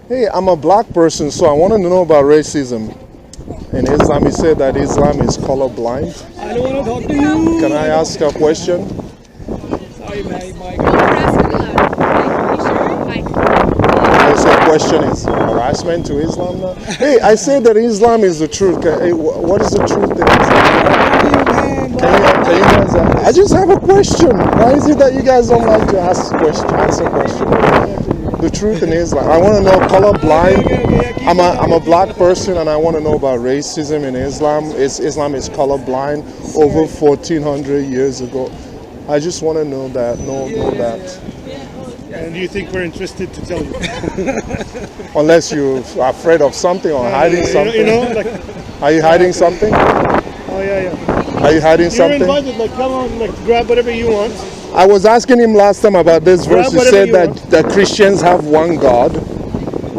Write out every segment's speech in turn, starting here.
Hey, I'm a black person, so I wanted to know about racism. In Islam, he said that Islam is colorblind. I don't want to talk to you. Can I ask a question? Sorry, my So the question is harassment to Islam now? Hey, I said that Islam is the truth. Hey, what is the truth in Islam? Can you guys I just have a question. Why is it that you guys don't like to answer questions? The truth in Islam. I want to know colorblind. I'm a black person and I want to know about racism in Islam. Islam is colorblind over 1400 years ago. I just want to know that. Know that. And do you think we're interested to tell you? Unless you're afraid of something or hiding something. Are you hiding something? Oh yeah. Are you hiding something? You're invited. Come on, grab whatever you want. I was asking him last time about this verse. He said that Christians have one God,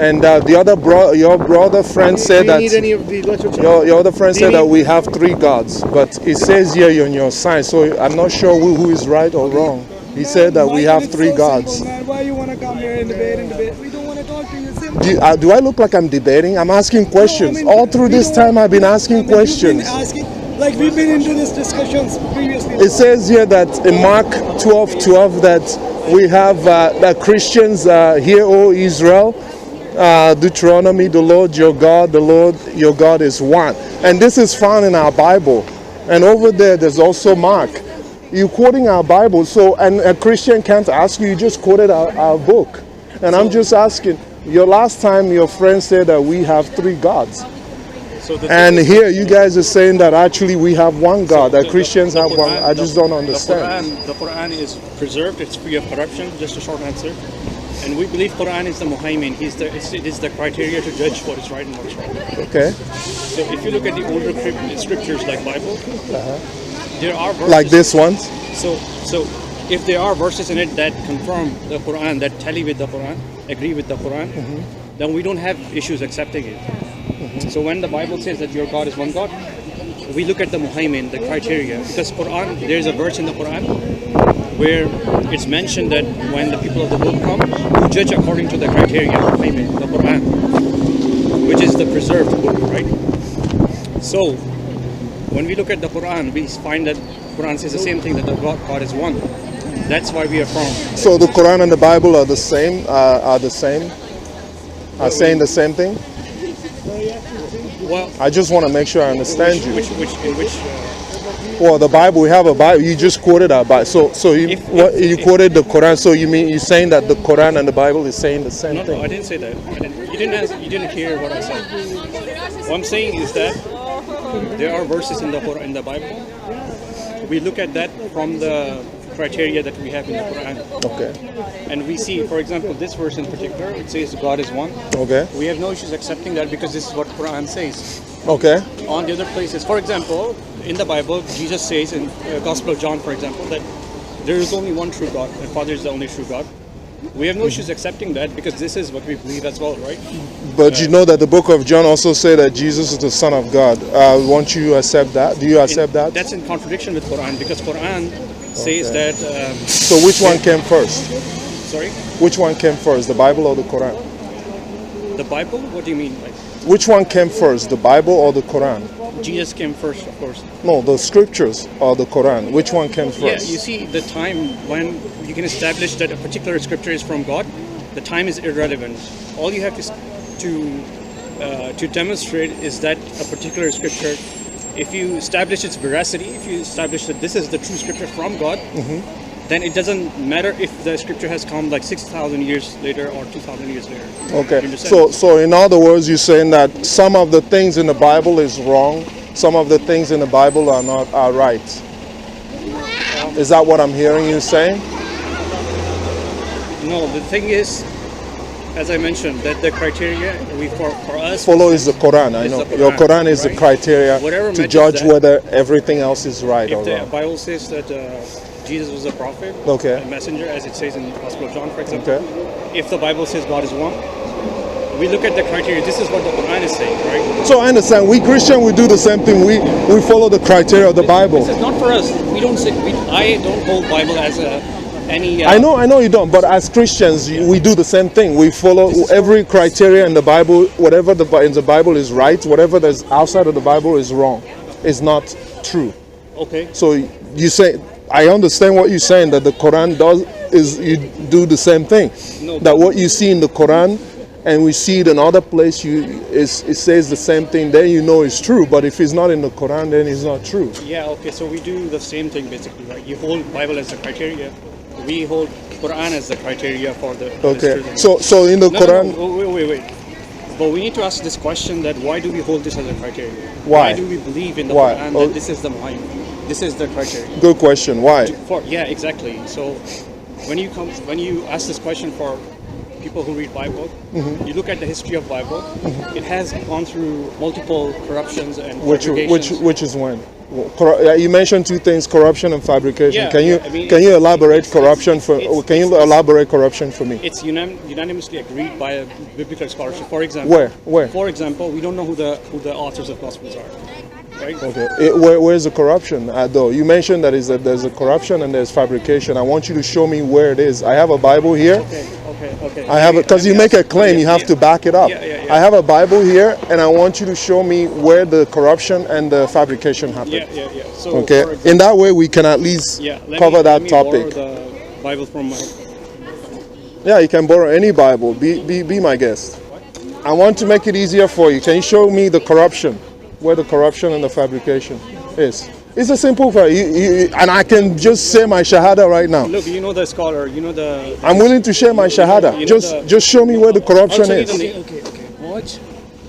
and the other your brother friend said that need any of the literature? Your other friend said that we have three gods, but it says here on your sign. So I'm not sure who is right or wrong. He said that we have three gods. Simple, man. Why you want to come here and debate? We don't want to talk to you. Simple. Do I look like I'm debating? I'm asking questions. All through this time I've been asking questions. Like we've been into these discussions previously. It says here that in Mark 12:12 that we have that Christians hear, O Israel, Deuteronomy, the Lord your God is one. And this is found in our Bible. And over there's also Mark. You're quoting our Bible, so and a Christian can't ask you just quoted our book. And I'm just asking, last time your friend said that we have three gods. And here you guys are saying that actually we have one God, that Christians have one. I just don't understand. The Quran is preserved, it's free of corruption, just a short answer. And we believe Quran is the Muhaymin, it is the criteria to judge what is right and what is wrong. Okay. So if you look at the older scriptures like Bible, there are verses. Like this one? So if there are verses in it that confirm the Quran, that tally with the Quran, agree with the Quran, then we don't have issues accepting it. So when the Bible says that your God is one God, we look at the Muhaymin, the criteria, because Quran, there's a verse in the Quran where it's mentioned that when the people of the book come, you judge according to the criteria, Muhaymin, the Quran, which is the preserved book, right? So when we look at the Quran, we find that Quran says the same thing, that the God is one. That's why we affirm. So the Quran and the Bible are the same? Are saying the same thing? Well, I just want to make sure I understand you. In which Well, the Bible, we have a Bible. You just quoted our Bible. So you quoted the Quran. So you're saying that the Quran and the Bible is saying the same thing? No, I didn't say that. You didn't hear what I said. What I'm saying is that there are verses in the Quran, in the Bible. We look at that from the criteria that we have in the Quran. Okay. And we see, for example, this verse in particular, it says God is one. Okay. We have no issues accepting that because this is what Quran says. Okay. On the other places, for example, in the Bible, Jesus says in Gospel of John, for example, that there is only one true God, and Father is the only true God. We have no issues accepting that because this is what we believe as well, right? But you know that the book of John also says that Jesus is the Son of God. Won't you accept that? Do you accept that? That's in contradiction with Quran because Quran says that... so which one came first? Sorry? Which one came first, the Bible or the Quran? The Bible? What do you mean? Which one came first, the Bible or the Quran? Jesus came first, of course. No, the scriptures or the Quran. Which one came first? Yeah, you see, the time when you can establish that a particular scripture is from God, the time is irrelevant. All you have to demonstrate is that a particular scripture, if you establish its veracity, if you establish that this is the true scripture from God, then it doesn't matter if the scripture has come like 6,000 years later or 2,000 years later. Okay. So in other words, you're saying that some of the things in the Bible is wrong, some of the things in the Bible are right. Is that what I'm hearing you saying? No, the thing is, as I mentioned, that the criteria for us follow is the Quran. I know your Quran is the criteria to judge whether everything else is right or wrong. If the Bible says that Jesus was a prophet, a messenger, as it says in the Gospel of John, for example, if the Bible says God is one, we look at the criteria. This is what the Quran is saying, right? So I understand. We Christian, we do the same thing. We follow the criteria of the Bible. This is not for us. We don't say. I don't hold Bible as a any. I know you don't, but as Christians, we do the same thing. We follow every criteria in the Bible. Whatever in the Bible is right, whatever that's outside of the Bible is wrong. It's not true. Okay. So you say, I understand what you're saying, that the Quran you do the same thing. No, that what you see in the Quran and we see it in other place, it says the same thing, then you know it's true. But if it's not in the Quran, then it's not true. Yeah, okay, so we do the same thing basically, right? You hold Bible as the criteria, we hold Quran as the criteria for the... Okay, so in the Quran... No, wait. But we need to ask this question, that why do we hold this as a criteria? Why? Why do we believe in the Why? Quran that this is the mind? This is the criteria. Good question, why? Yeah, exactly. So when you ask this question for people who read Bible, you look at the history of Bible, it has gone through multiple corruptions and fabrications. Which is when? You mentioned two things: corruption and fabrication. Yeah, can you elaborate corruption for me? It's unanimously agreed by a biblical scholarship. For example, Where? For example, we don't know who the authors of Gospels are. Right? Okay. Where's the corruption though? You mentioned that there's a corruption and there's fabrication. I want you to show me where it is. I have a Bible here. Okay. I have because you make a claim, you have to back it up. Yeah. I have a Bible here, and I want you to show me where the corruption and the fabrication happened. Yeah. So, okay. for example, In that way, we can at least cover that topic. Borrow the Bible from my... Yeah, you can borrow any Bible. Be my guest. I want to make it easier for you. Can you show me the corruption? Where the corruption and the fabrication is? It's a simple fact. And I can just say my shahada right now. Look, you know the scholar, you know the... I'm willing to share my shahada. Just show me where the corruption is. Okay. Watch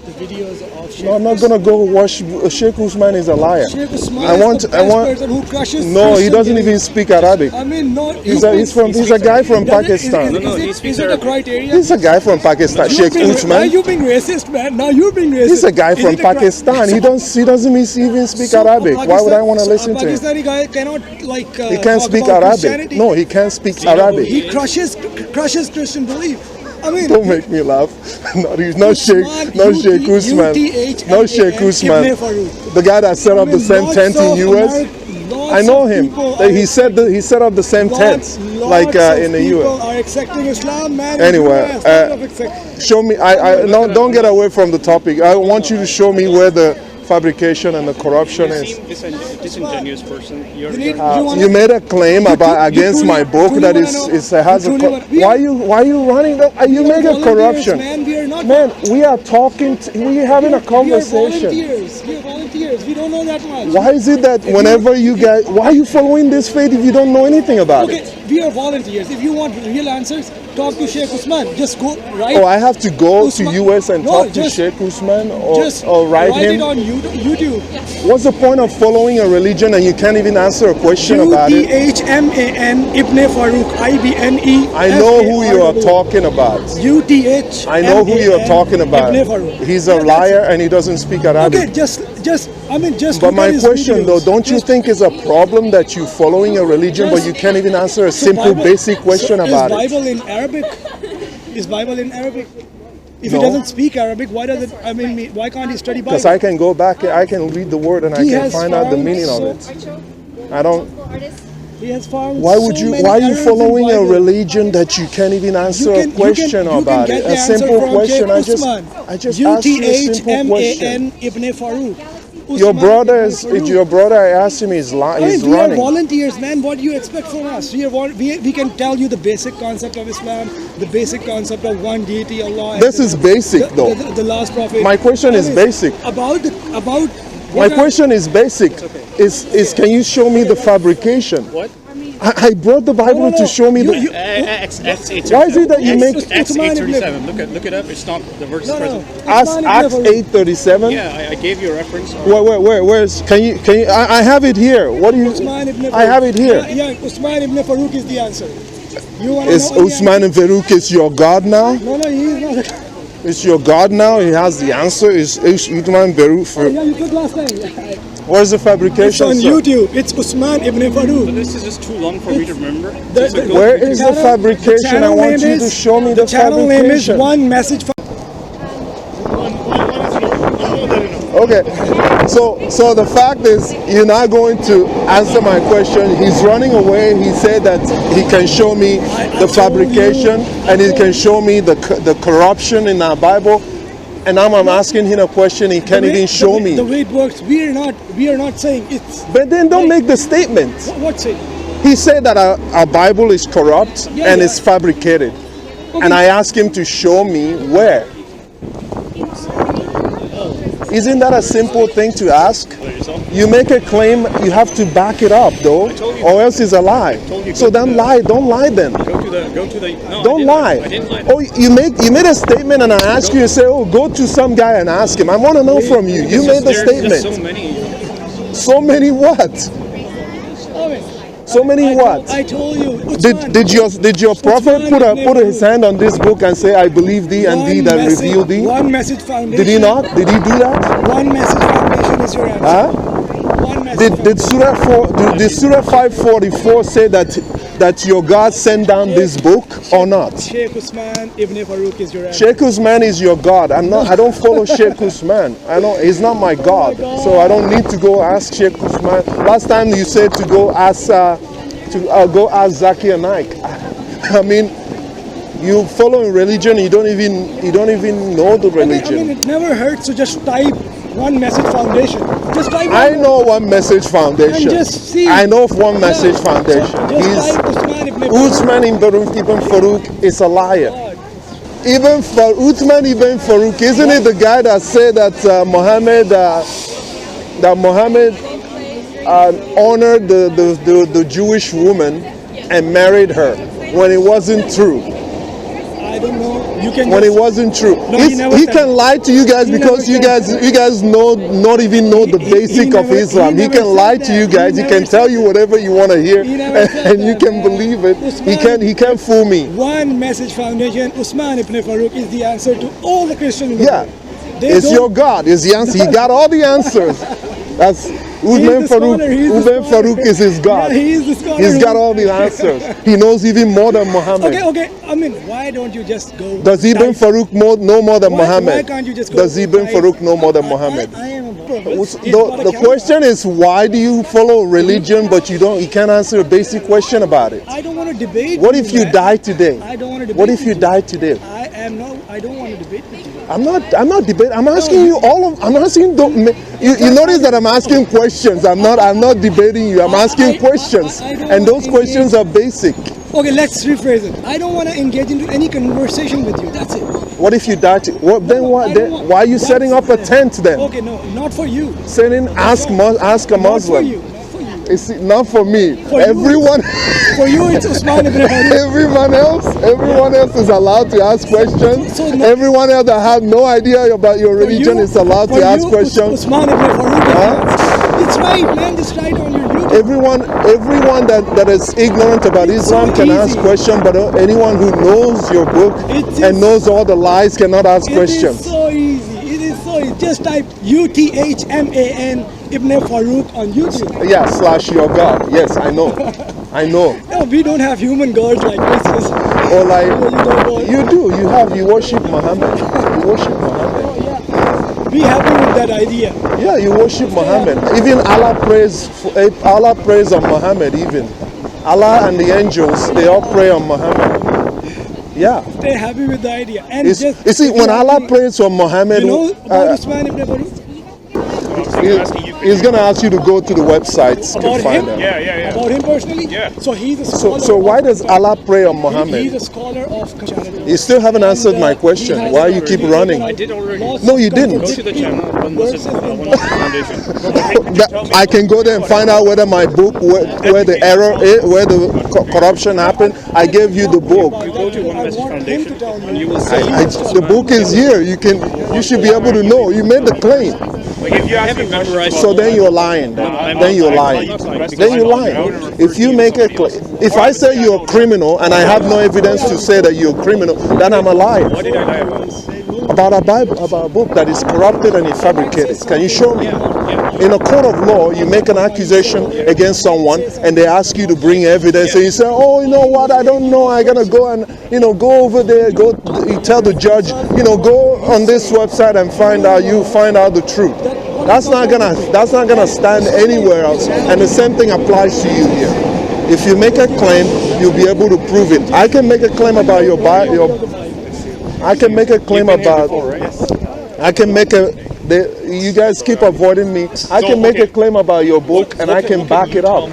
the videos of Sheikh. No, I'm not gonna go watch. Sheikh Usman is a liar. Sheikh Usman I want. is the best person who crushes. No, he Christian doesn't belief. even speak Arabic. I mean, not. He's a guy from Pakistan. Is it a criteria? He's a guy from Pakistan. Sheikh Now Usman. you being racist, man. Now you being racist. He's a guy Is from it a Pakistan. He doesn't even speak Arabic. Why would I want to listen to him? Pakistani guy cannot He can't speak Arabic. No, he can't speak Arabic. He crushes Christian belief. I mean, don't make me laugh. No Sheikh Usman. No Sheikh Usman. The guy that set up the same tent in US. I know him. He set up the same tent like in the US. Are accepting Islam, man. Anyway, show me. No, don't get away from the topic. I want you to show me where the fabrication and the corruption is. Disingenuous person. You made a claim against my book that has a. Why are you running? You make a corruption. Man, we are talking. We are having a conversation. We are volunteers. We don't know that much. Why is it that whenever you guys, why are you following this faith if you don't know anything about it? We are volunteers. If you want real answers, talk to Sheikh Usman. Just go right. Oh, I have to go to US and talk to Sheikh Usman or write him? It on YouTube. What's the point of following a religion and you can't even answer a question about it? UTHMAN Ibn Farouk IBNE. I know who you are talking about. UTH. I know who you are talking about. He's a liar and he doesn't speak Arabic. Okay, just. But my question though, don't you think it's a problem that you're following a religion but you can't even answer a simple basic question about it? Is Bible in Arabic? Is Bible in Arabic? If he doesn't speak Arabic, why can't he study Bible? Because I can go back, I can read the word and I can find out the meaning of it. I don't. He has found why are you following a religion that you can't even answer a question about it? A simple question. I just asked you a simple question. Ibn Farouk. Your brother, I asked him, he's running. We are volunteers, man. What do you expect from us? We can tell you the basic concept of Islam, the basic concept of one deity, Allah. This is basic, though. The last prophet. My question is basic. My question is basic. Is can you show me the fabrication? What? I brought the Bible to show me the. Why is it that you make Acts 8:37? Look it up. It's not the verse present. Acts 8:37. Yeah, I gave you a reference. Where's? Can you? I have it here. What do you? I have it here. Yeah, Usman ibn Farouk is the answer. Is Usman ibn Farouk is your God now? No, he is not. It's your God now. He has the answer. Is Usman ibn Farouk? Yeah, you took last time. Where's the fabrication? It's on YouTube. It's Usman ibn Farouk. But this is just too long for me to remember. Where is the fabrication? I want you to show me the fabrication. The channel name is One Message. Okay, so the fact is, you're not going to answer my question. He's running away. He said that he can show me the fabrication and he can show me the corruption in our Bible. And now I'm asking him a question. He can't even show me. The way it works, we are not saying it's. But then don't make the statement. What's it? He said that our Bible is corrupt and it's fabricated. Okay. And I asked him to show me where. Isn't that a simple thing to ask? You make a claim, you have to back it up, though, or else it's a lie. So then lie. Don't lie then. Go to the. No, Don't lie. I didn't lie. Oh, you made a statement, and I ask you to say, "Oh, go to some guy and ask him." I want to know from you. You made the There's so statement. many. So many what? So many what? I told you. Did your prophet put his hand on this book and say, "I believe thee and thee that reveal thee"? One message foundation. Did he not? Did he do that? One message foundation is your answer. Huh? One message. Did Surah 544 say that your God sent down this book or not? Sheikh Usman Ibn Farouk is your answer. Sheikh Usman is your God. I don't follow Sheikh Usman. He's not my God. So I don't need to go ask Sheikh Usman. Last time you said to go ask Zakir Naik. I mean, you follow a religion, you don't even know the religion. I mean, it never hurts to just type one message foundation. Just type. I know One Message Foundation. And just see. I know of One Message Foundation. Just type Usman ibn Farouk is a liar. Even for Uthman ibn Farouk, isn't it the guy that said that Muhammad honored the Jewish woman and married her when it wasn't true? I don't know. You can. When it wasn't true, No, he can lie to you guys because you guys not even know the basic of Islam. He can lie to you guys. He can tell you whatever you want to hear, and you can believe it. He can't fool me. One Message Foundation, Usman Ibn Farouk is the answer to all the Christian. Yeah, it's your God. Is the answer. He got all the answers. That's Ibn Farouk is his God. Yeah, he is the scholar. He's got all the answers. He knows even more than Muhammad. Okay. I mean, why don't you just go? Does Ibn Farouk know more than Muhammad? Why can't you just go? Does Ibn Farouk know more than Muhammad? I am a The question is, why do you follow religion but you can't answer a basic question about it? I don't want to debate. What if you die today? I don't want to debate. What if you die today? I don't want to debate with you. I'm not debating. I'm asking you I'm asking you notice that I'm asking questions. I'm not debating you. I'm asking questions. And those questions are basic. Okay, let's rephrase it. I don't want to engage into any conversation with you. That's it. What if you die? Why are you setting up a tent then? Okay, no, not for you. Ask a Muslim. Not for you. It's not for me. For Everyone. For you, it's Usman ibn Farouk. Everyone else is allowed to ask questions. Everyone else that have no idea about your religion is allowed to ask questions. Usman ibn Farouk. It's right, man. It's right on your YouTube. Everyone that is ignorant about Islam can ask questions, but anyone who knows your book and knows all the lies cannot ask questions. It is so easy. It is so easy. Just type UTHMAN Ibn Farouk on YouTube. Yeah, / your God. Yes, I know. No, we don't have human gods like this. Or like you do. You worship Muhammad. You worship Muhammad. Be happy with that idea. Yeah, you worship Muhammad. Even Allah prays on Muhammad. Even Allah and the angels, they all pray on Muhammad. Yeah. Stay happy with the idea. And you see, when Allah prays on Muhammad, you know about Usman ibn Farouk? He's going to ask you to go to the websites to find out. Yeah. About him personally? Yeah. So he's a scholar. So why does Allah pray on Muhammad? He's a scholar of Christianity. You still haven't answered my question. Why you keep running? I did already. No, you didn't. Go to the channel. One Message Foundation. I can go there and find out whether my book, where the error is, where the corruption happened. I gave you the book. You go to One Message Foundation and you will see. The book is here. You should be able to know. You made the claim. Like if you ask me memorized. So then you're lying. Then you're lying. If you make a claim, if I say you're a criminal and I have no evidence to say that you're a criminal, then I'm a liar. What did I lie about? About a Bible, about a book that is corrupted and fabricated. Can you show me? In a court of law, you make an accusation against someone and they ask you to bring evidence and you say, oh, you know what, I don't know, I gotta go and, go over there, you tell the judge, on this website and find out, you find out the truth. That's not gonna stand anywhere else. And the same thing applies to you here. If you make a claim, you'll be able to prove it. I can make a claim about I can make a claim about. I can make a. You guys keep avoiding me. I can make a claim about your book, and I can back it up.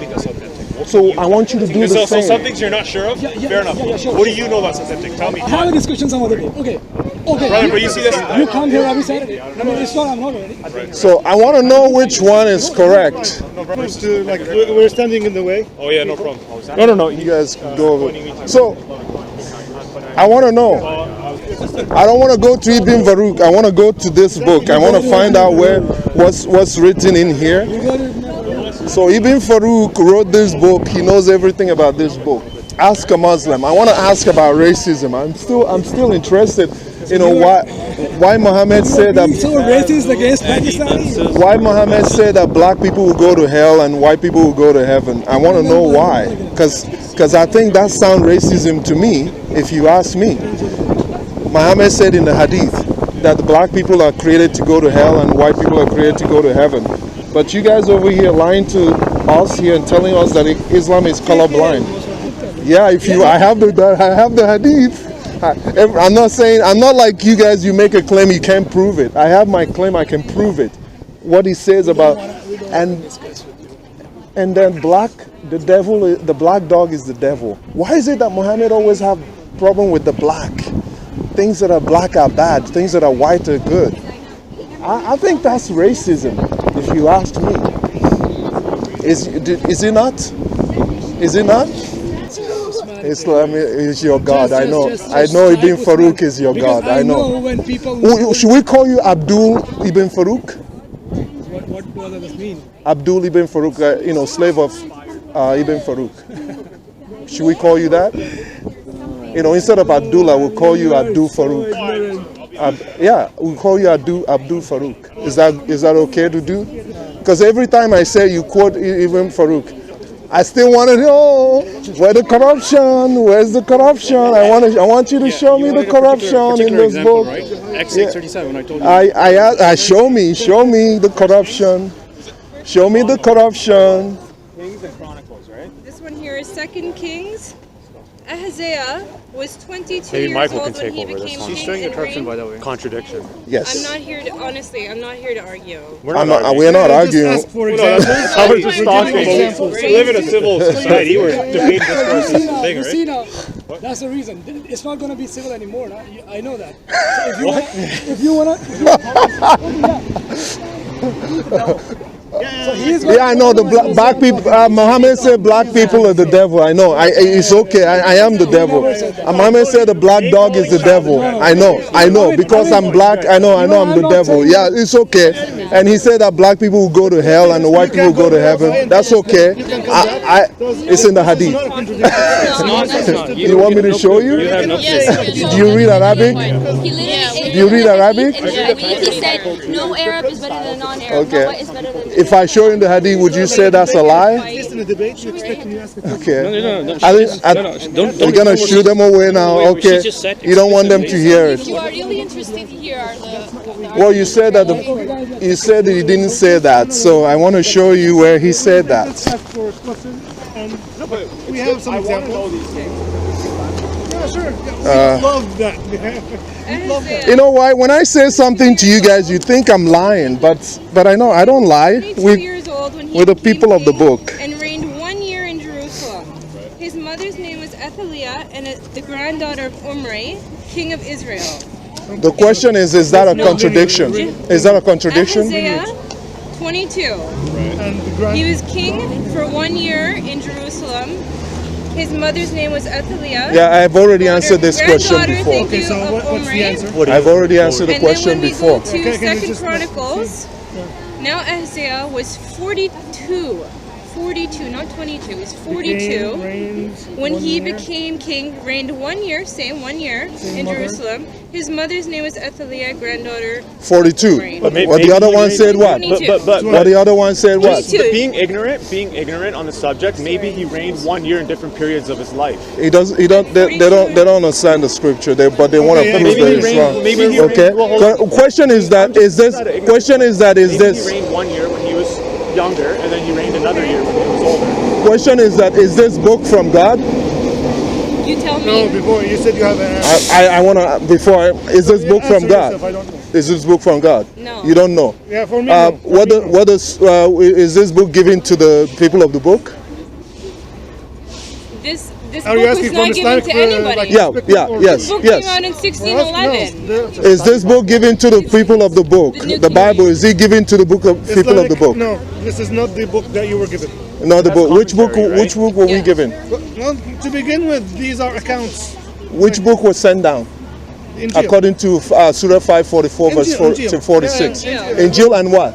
So I want you to do the So same. some things you're not sure of? Fair enough. Sure. What do you know about Satanic? Tell me. I have a discussion some other day. Okay. Brother, but you see this? You come here every Saturday. No, it's not. I'm not ready. So I want to know which one is correct. We're standing in the way. Oh yeah, no problem. No. You guys can go over. So I want to know. I don't want to go to Ibn Farouk. I want to go to this book. I want to find out what's written in here. So Ibn Farouk wrote this book. He knows everything about this book. Ask a Muslim. I want to ask about racism. I'm still interested. You know why Muhammad said that. So racist against Pakistanis. Why Muhammad said that black people will go to hell and white people will go to heaven. I want to know why. Because I think that sounds racism to me, if you ask me. Muhammad said in the hadith that the black people are created to go to hell and white people are created to go to heaven. But you guys over here lying to us here and telling us that Islam is colorblind. Yeah, I have the hadith. I'm not like you guys, you make a claim, you can't prove it. I have my claim, I can prove it. What he says about, and then the black dog is the devil. Why is it that Muhammad always have problem with the black? Things that are black are bad, things that are white are good. I think that's racism, if you ask me. Is it not? Is it not? Islam is your God. I know. I know Ibn Farouk is your God. I know. When people Should we call you Abdul Ibn Farouk? what does this mean? Abdul Ibn Farouk, slave of Ibn Farouk. Should we call you that? Instead of Abdullah, we'll call you Abdul Farouk. We'll call you Abdul Farouk. Is that okay to do? Because every time I say you quote Ibn Farouk, I still want to know where's the corruption. Where's the corruption? I want you to show me the corruption in this book. Right? Acts 8:37. I told you. I show me the corruption. Show me the corruption. Kings and Chronicles, right? This one here is 2 Kings. Ahaziah was 22 Maybe years Michael old can when take he over this became one. king She's showing the and corruption, by reigned. the way. Contradiction. Yes. I'm not here to, honestly, I'm not here to argue. We're We're arguing. not Just arguing. ask for No, examples. I was just We're talking. giving examples. We live in a civil society. We're debating this versus thing, You see right? now, that's the reason. It's not going to be civil anymore. I know that. So if you wanna, so he's going I know the black people. Muhammad said black people are the devil. I know. It's okay. I am the devil. Muhammad said the black dog is the devil. I know. Because I'm black. I know. I'm the devil. Yeah, it's okay. And he said that black people will go to hell and the white people will go to heaven. That's okay. It's in the hadith. It's not. You want me to show you? You have no place. Do you read Arabic? Do you read Arabic? He said no Arab is better than non-Arab. Okay. No white is better than If I show you in the hadith, would you say that's a lie? In a debate, you expect me to ask a question. Okay. No. We're gonna shoot them away now. Wait, she Okay. just said You don't want them to hear it. You are really interested to hear the Well, you said that you said that he didn't say that, so I want to show you where he said that. Let's ask for questions. And we have some examples. Yeah, sure. We love that. Ahaziah, You know why? When I say something to you guys, you think I'm lying, but I know I don't lie. 22 years old when he we're the became people of the king book. and reigned 1 year in Jerusalem. His mother's name was Athaliah and the granddaughter of Omri, king of Israel. The question is that a contradiction? Is that a contradiction? Ahaziah, 22. He was king for 1 year in Jerusalem. His mother's name was Athaliah. Yeah, I've already answered this question Granddaughter, before. thank you, So of what's the Omri. answer? I've already answered the And then question when we before. go to Okay, can you 2 just- Chronicles, now Ahaziah was 42. 42, not 22. He's 42. Became, reigned When 1 he year. became king, reigned 1 year, same 1 year, in mother. Jerusalem. His mother's name was Athaliah, granddaughter. 42. Right. But What the other one said what? 22. What the other one said what? 22. being ignorant on the subject, maybe he reigned 1 year in different periods of his life. He does. He don't. They don't understand the scripture. But they want to Okay, prove maybe that he it's reigned- wrong. maybe he Okay. reigned- well, hold on. Question is that is this? Question is that is Maybe this? he reigned 1 year when he was younger, and then he reigned another year when he was older. Question is that is this book from God? You tell No, me. before you said you have an answer. I want to before. Is this book from Answer God? yourself, I don't know. Is this book from God? No. You don't know. Yeah, for me, no. For What me, the, no. what is is this book given to the people of the book? This Are you book asking was not from given Islamic, to anybody. like, Yeah, perspective yeah, or- yes, This book yes. came out in For us, 1611. no. Is this book given to the people of the book? The New The King Bible, James. is it given to the book of people of the book? No, this is not the book that you were given. No, the book. Which book? commentary, right? Which book were we Yeah. given? Well, to begin with, these are accounts. Which book was sent down? Injil. According to Surah 544, verse Injil. to 46. Yeah, Injil and what?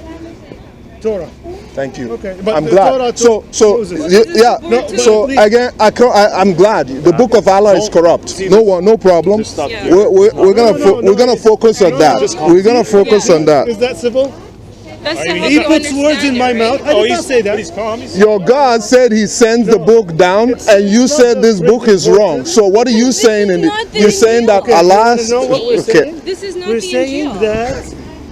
Torah. Thank you. Okay, but I'm the glad. Torah So, to Moses. yeah. No, So please. again, I'm glad. The book of Allah is corrupt. No problem. Just stop Yeah. here. We're gonna focus on that. We're gonna focus on that. Is that civil? That's the He puts words in my mouth. I did not say that. He's calm. Your God said He sends the book down, and you said this book is wrong. So what are you saying? You're saying that Okay, you Allah. wanna know what we're saying? This is not We're the saying Injil. that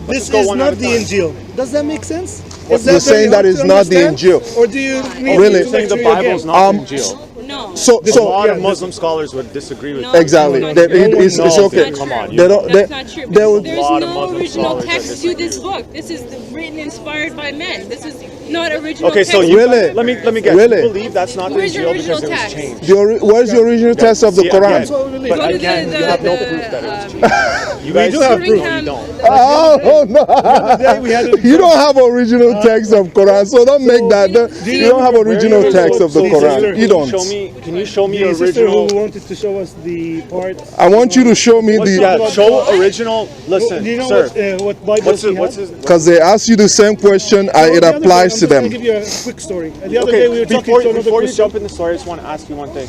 this go is one at not a the time. Injil. Does that make sense? You're very saying that hard is to not the understand? Injil. Or do you need Really? to You're saying the lecture you Bible is again? not the Injil. No. So A lot yeah, of Muslim scholars would disagree with No. that. exactly. No, That it's no, okay. come on, They don't. That's not true. they would- There's lot of no Muslim original scholars that text to this book. This is written, inspired by men. This is not original Okay, text. so you Really? let me guess. Really? You believe that's not the Where's your Injil original because it was text? changed. Where's the original text of the See, Quran? again, Go but to again, the- you have no the, proof that it was um, changed. You guys do have proof. You don't. Oh no! Today we had an You don't have original text of Quran, so don't make that. You don't have original text of the Quran. You don't. Can you show me the sister original? who wanted to show us the part. I want you to show me Yeah, the show original. Listen, Do you know sir. what Bible What's he his? What's had? his? because they ask you the same question. It The other day, applies to I'm just gonna them. give you a quick story. The other day we were talking to another Before you Christian. jump in the story, I just want to ask you one thing.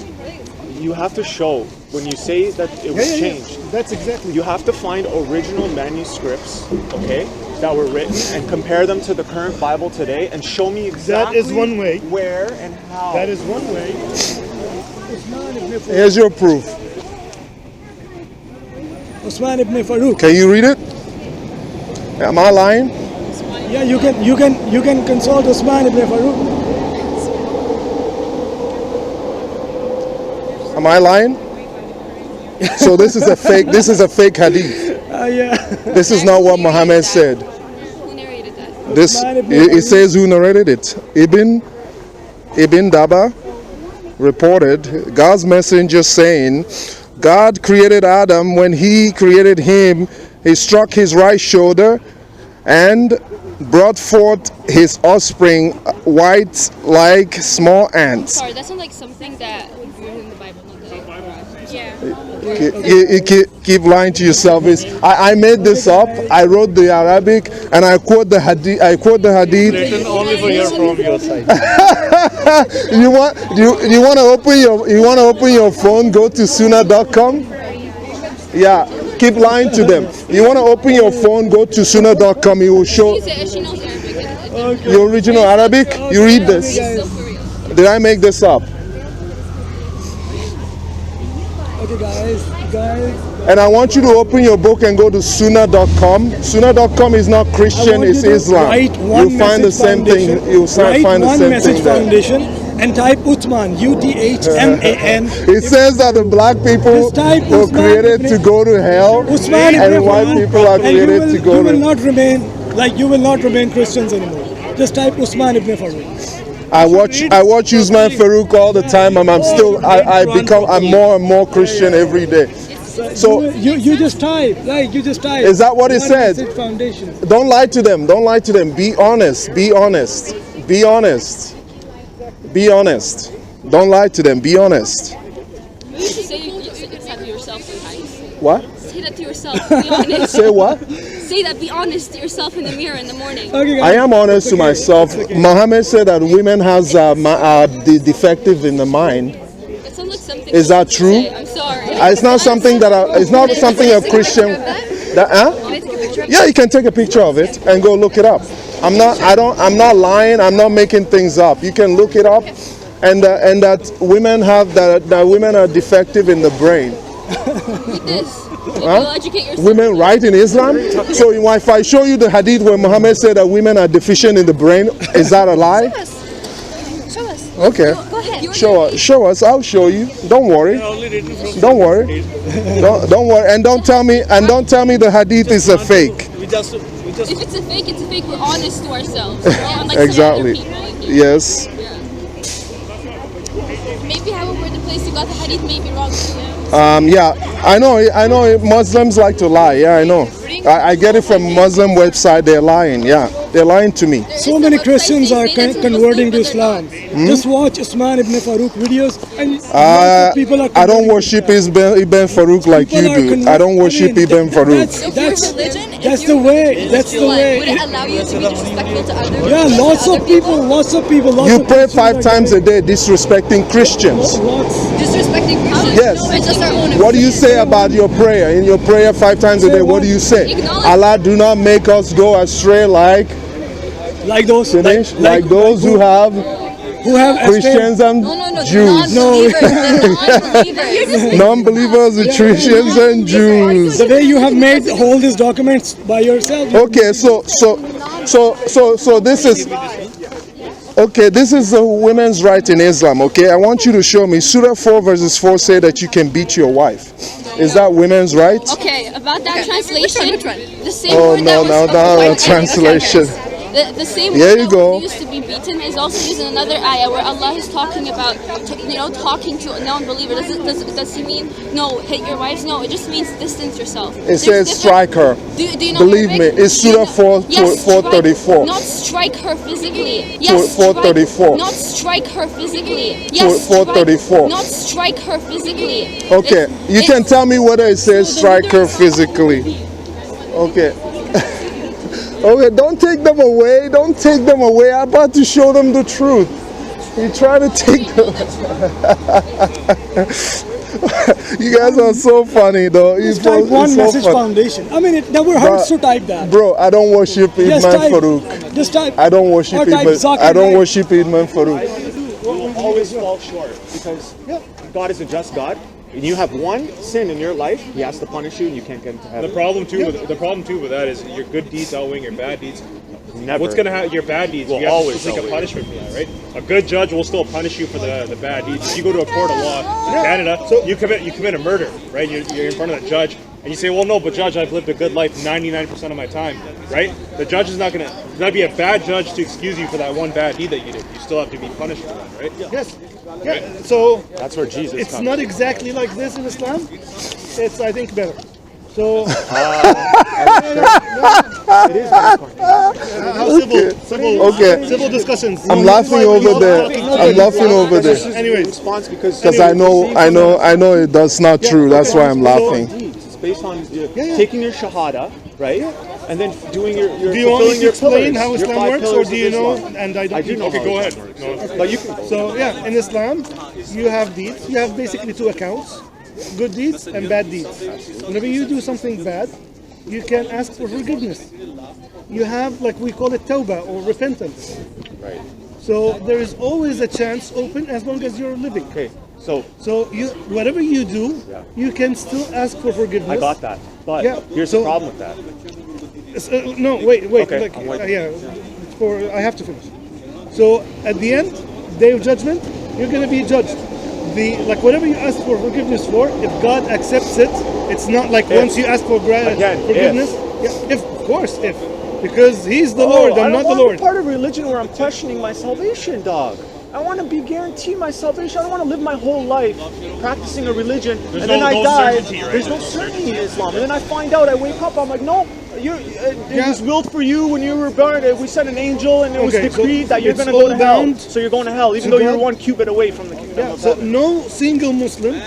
You have to show when you say that it was changed. That's exactly. You have to find original manuscripts, okay, that were written and compare them to the current Bible today and show me exactly That is one way. where and how. That is one way. Here's your proof. Osman ibn Farouk. Can you read it? Am I lying? Yeah, you can consult Osman ibn Farouk. Am I lying? So this is a fake. This is a fake hadith. Yeah. This is not what Muhammad said. Who narrated that? This it says who narrated it. Ibn Daba reported God's messenger saying, God created Adam. When He created him, He struck his right shoulder and brought forth his offspring, white like small ants. Sorry, that sounds like something that would be in the Bible, not the Quran. Yeah. You keep lying to yourself. I made this up. I wrote the Arabic and I quote the hadith. Written only for your from your side. You want to open your phone? Go to sunnah.com. Yeah, keep lying to them. You want to open your phone? Go to sunnah.com. It will show She knows Arabic. the original Arabic. You read this. So for real. Did I make this up? Okay, guys. And I want you to open your book and go to sunnah.com. Sunnah.com is not Christian, it's Islam. You'll find the same thing. You'll find the One same Message thing there. Foundation and type Uthman, Uthman. It says that the black people Just type were Usman created ibn- to go to hell, Usman ibn and white Affan, people are and you created to go will to. not remain Christians anymore. Just type Usman ibn Farouk. I watch Usman Farouk all the time, and I'm more and more Christian every day. So You just type, Is that what it One said? Message Foundation. don't lie to them. Don't lie to them. Be honest. Be honest. Be honest. Be honest. Don't lie to them. Be honest. You should say that to yourself sometimes. What? Say that to yourself. Be honest. Say what? Say say that, be honest to yourself in the mirror in the morning. Okay, I guys. am honest to myself. Muhammad said that women has the defective in the mind. It sounds like something. Is that to true? say. I'm sorry. It's not something that it's not something a Christian. Yeah, you can take a picture of it and go look it up. I'm not lying. I'm not making things up. You can look it up, and that women have that women are defective in the brain. Read this. You'll educate yourself. Women right in Islam. So if I show you the hadith where Muhammad said that women are deficient in the brain, is that a lie? Show us. Okay. Go ahead. Show us. I'll show you. Don't worry. Don't worry. Don't worry. And don't tell me the hadith is a fake. If it's a fake, it's a fake. We're honest to ourselves. Unlike Exactly. some other people. Yes. Yeah. Maybe however the place you got the hadith may be wrong too. Yeah. I know. Muslims like to lie. Yeah, I know. I get it from Muslim website. They're lying. Yeah, they're lying to me. So many Christians are converting to Islam. Just watch Usman ibn Farouk videos, and lots of people are. I don't worship Ibn Farouk like you do. I don't worship Ibn Farouk. That's the way. That's the way. Would it allow you to be disrespectful to others? Yeah, lots of people. You pray 5 times a day disrespecting Christians. Disrespecting Christians? Yes. No, it's just our own What do you say about your prayer? In your prayer 5 times a day, what do you say? Allah, do not make us go astray like those like those who have Christians and Jews. Non-believers, Christians and Jews. The way you have hold these documents by yourself. Okay, so this is. Okay, this is the women's right in Islam, okay? I want you to show me. Surah 4 verses 4 say that you can beat your wife. Is that women's right? Okay, about that translation, the same Oh, word no, that no, was no, translation. The same There word you that go. was used to be beaten is also used in another ayah where Allah is talking about, talking to a non-believer. Does he mean, no, hit your wives? No, it just means distance yourself. It says strike her. Do you know Believe me, Arabic? it's Surah 434. Not strike her physically. Yes, 434. Not strike her physically. Yes, 434. Not strike her physically. Okay, you can tell me whether it says strike her physically. Okay. Okay, don't take them away. Don't take them away. I'm about to show them the truth. You try to take them. You guys are so funny, though. Just type One Message Foundation. I mean, it never hurts to type that. Bro, I don't worship Ibn Farouk. Just type. I don't worship Ibn Farouk. We'll always fall short because God is a just God. And you have one sin in your life, He has to punish you, and you can't get into heaven. The problem too with that is your good deeds outweighing your bad deeds. Never. What's going to happen? Your bad deeds Will you have always to take a outweigh. punishment for that, right? A good judge will still punish you for the bad deeds. If you go to a court of law in Canada, you commit a murder, right? You're in front of the judge, and you say, "Well, no, but judge, I've lived a good life 99% of my time," right? The judge is not going to be a bad judge to excuse you for that one bad deed that you did. You still have to be punished for that, right? Yes. Yeah. So that's where Jesus it's comes. not exactly like this in Islam. It's, I think, better. So it is very funny. Civil discussions. I'm laughing over there. I'm laughing over there. Anyways, response because I know that's not true. That's why I'm laughing. It's based on taking your shahada, right? And then doing your do you want me to explain how your Islam 5 works, or pillars do of you know? Islam. And I don't. I do know. Okay, how go it ahead. works. No. But you can. So yeah, in Islam, you have deeds. You have basically 2 accounts: good deeds and bad deeds. Whenever you do something bad, you can ask for forgiveness. You have, like we call it, tawbah or repentance. Right. So there is always a chance open as long as you're living. Okay. So you, whatever you do, you can still ask for forgiveness. I got that. But here's the problem with that. No, wait. Okay, Like, I'm waiting. I have to finish. So at the end, day of judgment, you're going to be judged. Whatever you ask for forgiveness for, if God accepts it, it's not like once you ask for forgiveness. Because He's the Lord, I'm not the Lord. I don't want part of religion where I'm questioning my salvation, dog. I want to be guaranteed my salvation. I don't want to live my whole life practicing a religion and then I die. There's no certainty in Islam. And then I find out, I wake up, I'm like, no, it was willed for you when you were born. We sent an angel and it was decreed that you're going to go to hell. So you're going to hell, even though you're 1 cubit away from the kingdom of So heaven. no single Muslim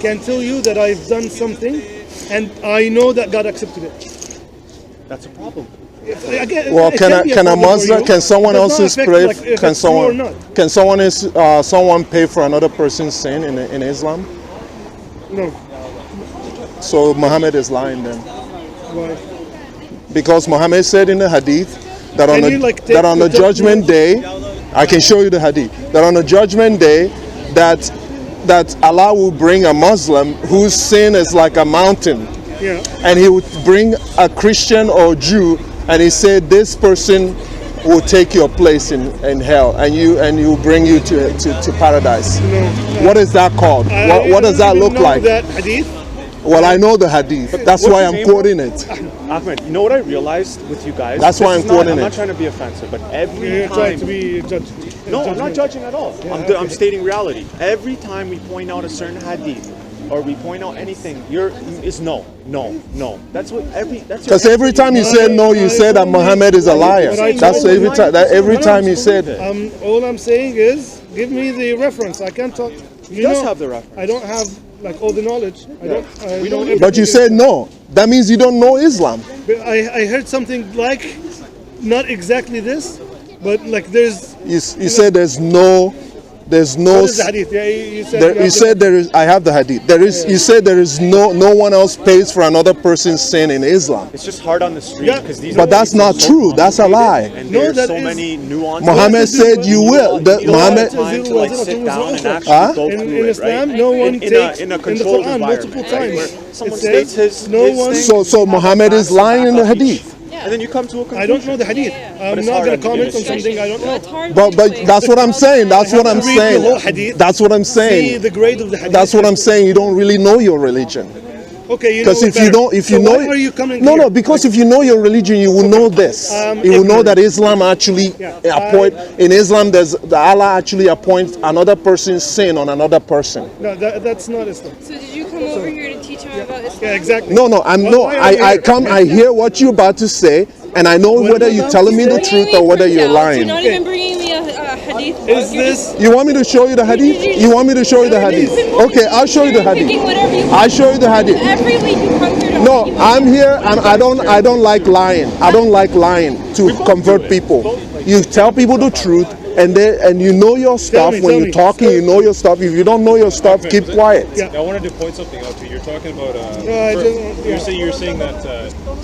can tell you that I've done something and I know that God accepted it. that's a problem. Again, Well, it can be a problem for Muslim, you. can someone It does not else's affect, pray? like, if Can it's true or someone not. can someone pay for another person's sin in Islam? No. So Muhammad is lying then, Why? because Muhammad said in the Hadith that on Can you, like, take that on the the Judgment Day, I can show you the Hadith that on the Judgment Day that Allah will bring a Muslim whose sin is like a mountain. Yeah. And he would bring a Christian or Jew, and he said, "This person will take your place in hell, and you bring you to paradise." What is that called? What does that look like? That hadith? Well, I know the Hadith. That's What's why his I'm name, quoting bro? it. Ahmed, you know what I realized with you guys? That's why This I'm is not- quoting I'm it. not trying to be offensive, but every You're trying to time. be judged. No, I'm not judging at all. I'm stating reality. Every time we point out a certain hadith or we point out anything, it's no. That's what that's Because every time you said no, you said that Muhammad is a liar. That's every time you said it. All I'm saying is, give me the reference. I can't talk. He does have the reference. I don't have like all the knowledge. I don't. We don't know But you said no. That means you don't know Islam. But I heard something like, not exactly this, but like there's. You said there's no. What is the hadith? Yeah, you said. You said there is. I have the hadith. There is. You said there is no one else pays for another person's sin in Islam. It's just hard on the street Yeah. because these. But that's not true. That's a lie. And No, there's that so is- many nuances. Muhammad said you will. That Muhammad. Time to like sit down and actually Huh? go In through it, Islam, right? no one takes in a in the controlled Quran environment, multiple right? Where times. someone It says states his no his one- thing, So Muhammad is lying in the hadith. and then you come to a conclusion. I don't know the hadith. I'm it's not hard going to to comment on understand. something I don't know. It's hard But to explain. that's what I'm saying. That's what I'm Read the whole saying. hadith. That's what I'm See saying. the grade of the hadith. That's what I'm saying. You don't really know your religion. Okay, you know Because it if you better. don't, if you So know, why are you coming no, here? no, because if you know your religion, you will know this. You will know ignorant. that Islam actually Yeah, appoint in Islam. There's the Allah actually appoints another person's sin on another person. No, that's not Islam. So did you come over here to teach him about Islam? Yeah, exactly. No, no, I'm no. Why are you I here? come. I hear what you're about to say, and I know whether you're telling me the truth or whether you're lying. You're not even bringing me a hadith. Is You're this? You want me to show you the hadith? You want me to show you the hadith? Okay, I'll show you the hadith. picking whatever you want. I'll show you the hadith. Every week you come here to No, argue. I'm here and I don't like lying. I don't like lying to convert people. You tell people the truth and you know your stuff. me, When tell you're me. talking, you know your stuff. If you don't know your stuff, keep quiet. Yeah. I wanted to point something out to you. You're talking about. I just- yeah. You're saying that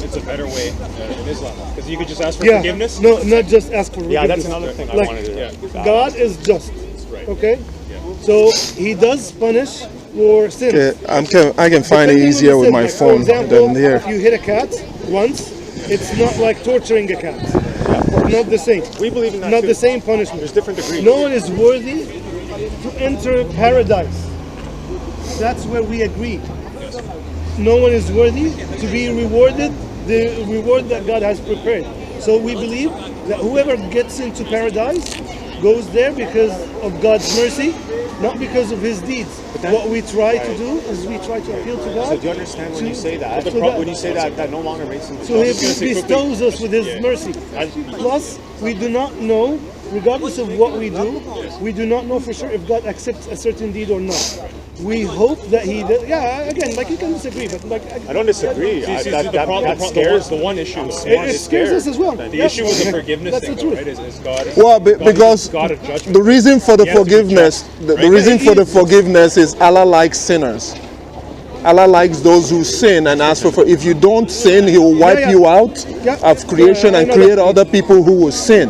it's a better way in Islam because you could just ask for Yeah. forgiveness. No, not just ask for forgiveness. Yeah, that's another thing I Like, wanted to. Yeah. God is just. Right. Okay? So he does punish for sin. Okay, I can find it Depending on easier the with sin. my Like, phone for example, than here. if you hit a cat once, it's not like torturing a cat. Not the same. We believe in that Not too. the same punishment. There's different degrees. No one is worthy to enter paradise. That's where we agree. No one is worthy to be rewarded the reward that God has prepared. So we believe that whoever gets into paradise goes there because of God's mercy, not because of his deeds. What we try to do is we try to appeal to God. So do you understand when you say that? So that- When you say that no longer makes sense. So he bestows us with his mercy. Plus, we do not know, regardless of what we do not know for sure if God accepts a certain deed or not. We hope that he does. Yeah, again, like you can disagree, but like I don't disagree. See, That scares the one issue. it scares us as well. The issue with the forgiveness That's thing, the though, truth. right? Is God? Well, God because is God of judgment. the reason for the He has to be forgiveness, just, the right? reason for the forgiveness is Allah likes sinners. Allah likes those who sin and ask for. If you don't sin, He will wipe yeah. you out Yeah. of creation I and know create that. other people who will sin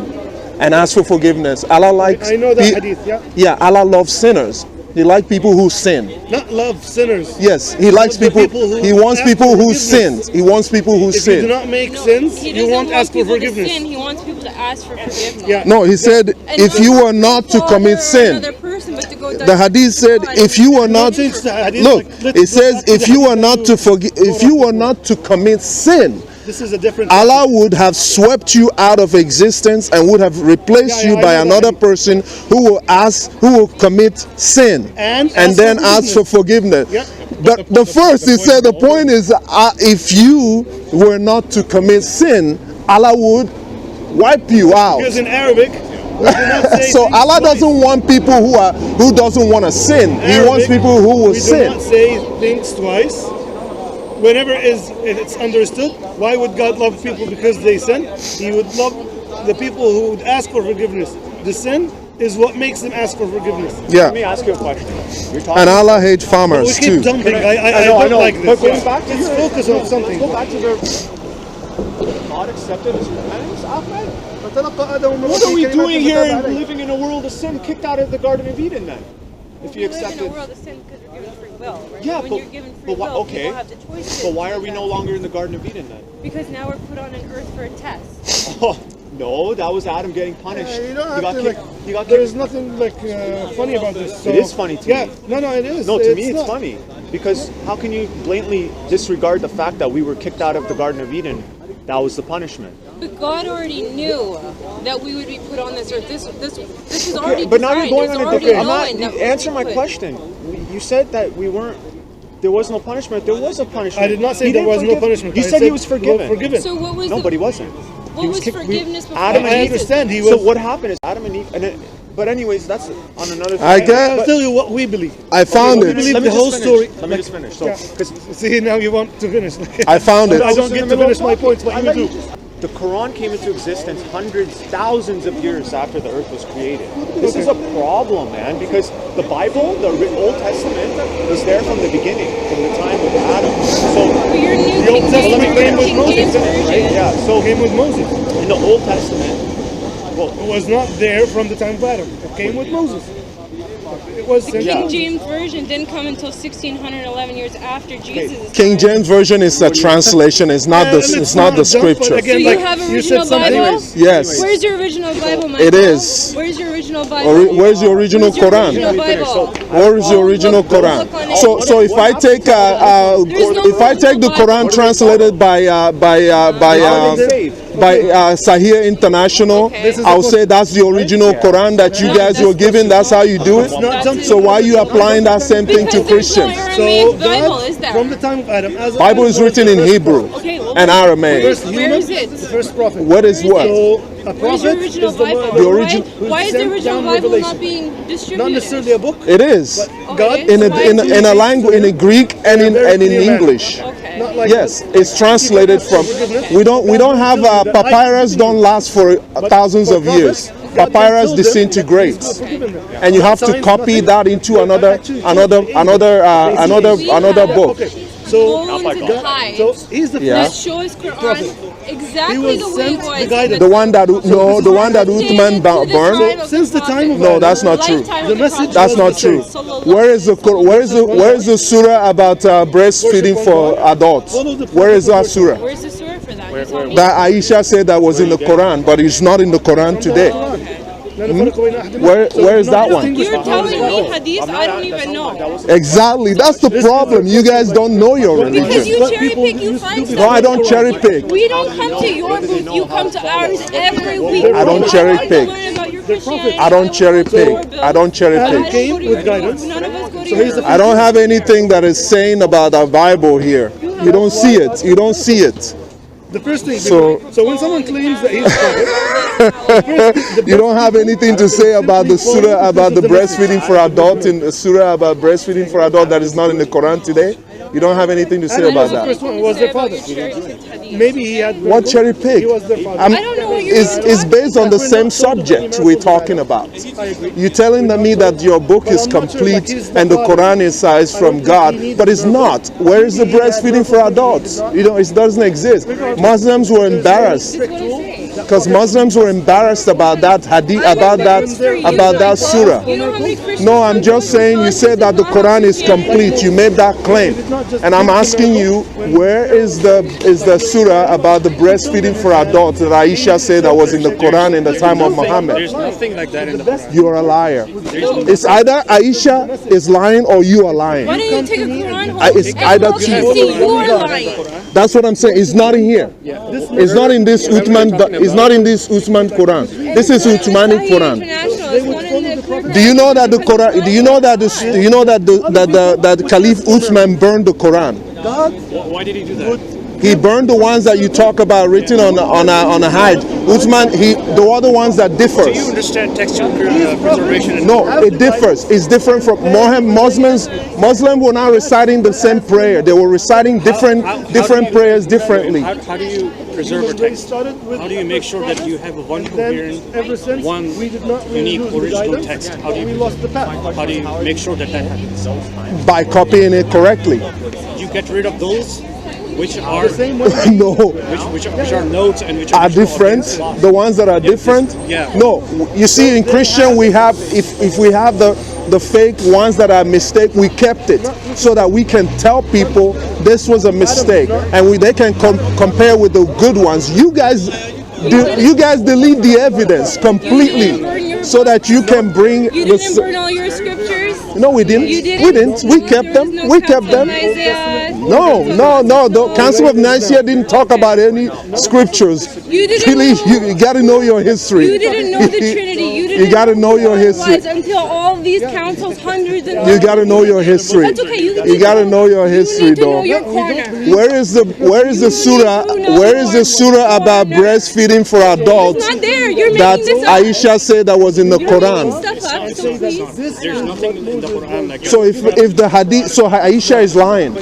and ask for forgiveness. Allah likes. I know that hadith, yeah. Yeah, Allah loves sinners. He likes people who sin. Not love sinners. Yes, He likes The people. people who He wants ask people for who forgiveness. sin. He wants people who If you sin. do not make sins, He you doesn't won't want ask for people forgiveness. to sin. He wants people to ask for forgiveness. Yeah. No, He said, And if you were not to father commit or sin. another person, but to go The hadith said, if you were not, Change the hadith, look, like, let's it go says, back to if the you were hadith not that to you forgive, if you were not to commit sin, This is a different. Allah would have swept you out of existence and would have replaced Yeah, you I by know that another hadith. person who will commit sin And ask then for ask for forgiveness. Yeah. But the first, it said, the point is, if you were not to commit sin, Allah would wipe you out. Because in Arabic, we do not say So things Allah twice. doesn't want people who doesn't want to sin. He wants Arabic, people who will we sin. do not say things twice. whenever it's understood, why would God love people because they sin? He would love the people who would ask for forgiveness. The sin is what makes them ask for forgiveness. Yeah. Let me ask you a question. You're talking And Allah hates We farmers keep too. jumping. I I don't know. like But this. going back to Let's your- focus on something. Go back to the God accepted his repentance, Ahmed. What are we doing here living in a world of sin, kicked out of the Garden of Eden then? If you We live in a accepted. world of sin because we're given free will, right? Yeah, when but- you're given free but why- will, okay. people have the choice. But why are we no longer in the Garden of Eden then? Because now we're put on an earth for a test. Oh, no, that was Adam getting punished. You don't He have got to kicked. like. He got There's kicked. nothing like funny about this. So, It is funny to yeah, me. no, it is. No, to me it's not. funny because how can you blatantly disregard the fact that we were kicked out of the Garden of Eden? That was the punishment. But God already knew that we would be put on this earth. This is already But now you're designed. going It's on a already different. I'm knowing not. that we Answer my would. question. You said that we weren't. There was no punishment. There was a punishment. I did not say He there didn't was no forgive- punishment. He I said he was well, forgiven. forgiven. So what was No, the, but he wasn't. what He was kicked- forgiveness before Adam and I Jesus? understand he was. So what happened is Adam and Eve. But anyways, that's on another thing. I guess- I'll tell you what we believe. I found We it. believe Let me the just whole finish. story. Let me just finish. So, Yeah. 'cause See, now you want to finish. I found it. I don't get to finish my points, but you do. the Quran came into existence hundreds, thousands of years after the earth was created. This is a problem, man, because the Bible, the Old Testament, was there from the beginning, from the time of Adam. So But your new The Old King Testament James, came with King Moses, James right? version. Yeah. So Came with Moses. in the Old Testament, It was not there from the time of Adam. It came with Moses. It was The sent King down. James version didn't come until 1611 years after Jesus. King James version is a translation. It's not the. And It's not the jump, but scripture. again, Do you like, have you original said something. Bible? Yes. Where's your original Bible, Michael? It is. Where's your original Bible? Where's the original Where's your Quran? original Bible? Where is the original Look on Quran? it. So if I take There's no if I take the original Quran Bible. translated by how are they saved? Sahih International, Okay. I'll say that's the original Quran that you guys were given. That's how you do it. not jumping. So why are you applying that same thing to Because there's no Christians? Aramaic Bible, God, is there? from the time of Adam, as Bible is written in Hebrew Okay, well, and Aramaic. first Where human, is it? the first prophet. What is what? So a Where's your prophet original is the Bible? one The who origin- Why is the sent original down Bible revelation. not being distributed? Not necessarily a book. It is God it is? in a Why in a, is it- in a language in a Greek and in English. Okay. Not like Yes, it's translated from. We don't have papyrus. Don't last for thousands of years. Papyrus disintegrates, and you have to copy that into another book. So, Go into the hive. so he's the Yeah. That first. shows Quran Prophet. exactly He was the way it sent was. the guidance. The one that the one that Uthman burned. Since the time of No, that's not true. The message That's was not the true. same. Where is the surah about breastfeeding for adults? Where is that surah? Where's the surah for that? You tell me. That Aisha said that was in the Quran, but it's not in the Quran today. Where is that one? You're telling me hadith I don't even know. Exactly. That's the problem. You guys don't know your Because religion. you cherry pick, you find stuff. No, I don't cherry pick. We don't come to your booth, you come to ours every week. I don't cherry want to pick. learn about your Christianity. I don't cherry pick. I don't cherry Adam pick. came with guidance. None of us go to So your he's the I don't have anything that is saying about the Bible here. You don't see it. You don't see it. The first thing. So- So when someone claims that he's a prophet, You don't have anything to say about the surah about the breastfeeding for adults in the surah about breastfeeding for adults that is not in the Quran today. You don't have anything to say about that. first one was their father. Maybe he had. What cherry pick? He was their father. I don't know what you're It's based on the same subject we're talking about. You're telling me that your book is complete and the Quran is from God, but it's not. Where is the breastfeeding for adults? It doesn't exist. Muslims were embarrassed because Muslims were embarrassed about that hadith, about that surah. You know how many Christians No, I'm just saying you said that the Quran is complete. You made that claim. And I'm asking you, where is the surah about the breastfeeding for adults that Aisha said that was in the Quran in the time of Muhammad? There's nothing like that in the Quran. You're a liar. It's either Aisha is lying or you are Why lying. don't you take a Quran home? It's either Everyone can two. see you're lying. That's what I'm saying. It's not in here. It's not in this Uthman. It's not in this Uthman Quran. This is Uthmanic Quran. International is one in the Quran. Do you know that the Quran? Do you know that that Caliph Uthman burned the Quran? Why did he do that? He burned the ones that you talk about written on a hide. Uthman, the other ones that differs. Do you understand textual preservation? No, it differs. It's different from Muslims. Muslims were not reciting the same prayer. They were reciting different prayers differently. How do you preserve a text? How do you make sure that you have one coherent, one unique original text? How do you make sure that happens? By copying it correctly. You get rid of those which are no, which are notes and which are different. The ones that are different. Yeah. No, you see, in Christian we have if we have the fake ones that are mistake, we kept it so that we can tell people this was a mistake, and they can compare with the good ones. You guys delete the evidence completely so that you can bring. You didn't burn all your scriptures. No, we didn't. You didn't? We didn't. We kept them. We kept them. No. The Council of Nicaea didn't talk about any scriptures. You didn't Really, know. you got to know your history. You didn't know the Trinity. You got to know your history. Until all these councils, hundreds and You got to know your history. That's okay. You got to know your history, you need to know though. your corner. Where is the surah? Where is the surah about breastfeeding for adults? It's not there. You're That making this up. Aisha said that was in the You're making Quran. stuff up, so please. There's nothing in the Quran like So if the hadith, so Aisha is lying.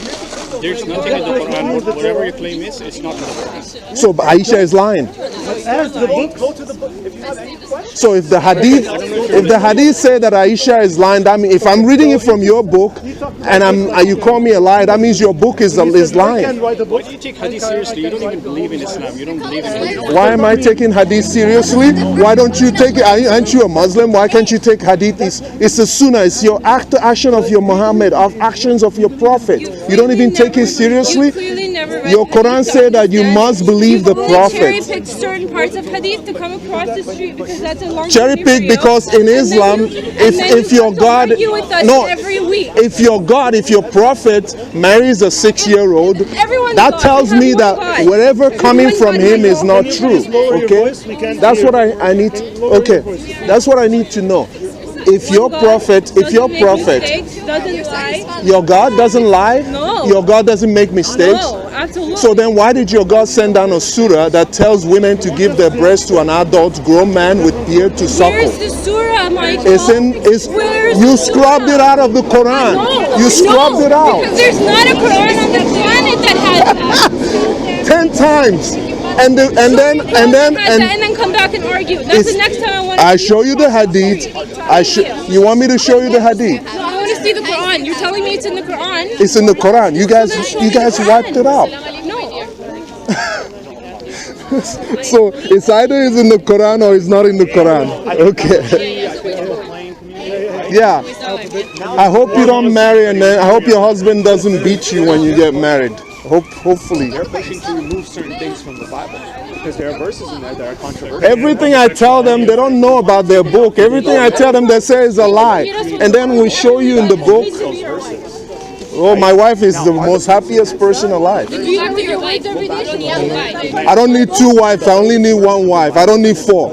there's nothing in the Quran. Whatever your claim is, it's not in the Quran. So Aisha is lying. Go to the book. If you have any questions. So if the hadith say that Aisha is lying, that means if I'm reading it from your book and you call me a liar, that means your book is lying. Why do you take hadith seriously? You don't even believe in Islam. You don't believe in it. Why am I taking hadith seriously? Why don't you take it? Aren't you a Muslim? Why can't you take hadith? It's a sunnah. It's your action of your Muhammad, of actions of your prophet. You don't even take it seriously. You clearly never read Your the Quran hadith said that you must believe the Cherry prophet. picked certain parts of hadith to come across the street because that's a long Cherry journey for pick you. because in And then Islam, you- and then if you your have to God, argue with us no, every week. if your prophet marries a 6-year-old, Everyone's that God. tells We me have that one God. whatever coming Everyone's from God him is is not true. Okay, that's what I need. Okay, that's what I need to know. If your prophet, doesn't lie. your God doesn't lie, No. your God doesn't make mistakes. No, absolutely. So then why did your God send down a surah that tells women to give their breast to an adult grown man with beard to suckle? Where's the surah, Michael? It's Where's you the scrubbed surah? it out of the Quran. No, You scrubbed it out because there's not a Quran on the planet that has that. 10 times, and then come back and argue. That's It's- the next time I want to I show you the hadith. You want me to show you the hadith? No, I want to see the Quran. You're telling me it's in the Quran. It's in the Quran. You guys wiped it out. No. So it's either it's in the Quran or it's not in the Quran. Okay. Yeah. I hope you don't marry, and then I hope your husband doesn't beat you when you get married. Hopefully. They're pushing to remove certain things from the Bible because there are verses in there that are controversial. Everything I tell them, they don't know about their book. Everything I tell them, they say is a lie. And then we show you in the book. Oh, my wife is the most happiest person alive. Do you with your wife every day? I don't need 2 wives. I only need 1 wife. I don't need 4.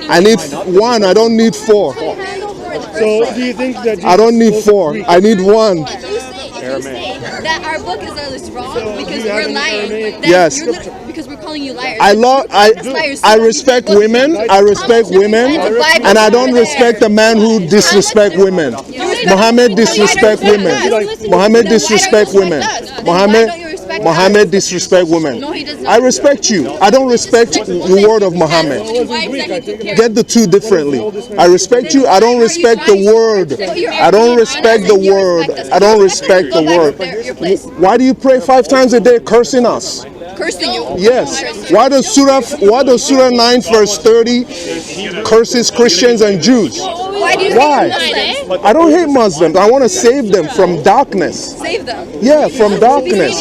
I need 1. I don't need 4. So do you think that I don't need 4. I need 1. You say that our book is wrong because we're lying. Then Yes. because we're calling you liars. I respect women. I respect women, and I don't respect a man who disrespect women. Muhammad disrespect women. Muhammad disrespect women. Muhammad disrespect women. I respect you. I don't respect the word of Muhammad. Get the two differently. I respect you. I don't respect the word. I don't respect the word. I don't respect the word. Why do you pray 5 times a day cursing us? Cursing you. Yes. Why does Surah 9 verse 30 curses Christians and Jews? Why do you Why? hate Muslims? I don't hate Muslims. I want to save them from darkness. Save them. Yeah, from darkness.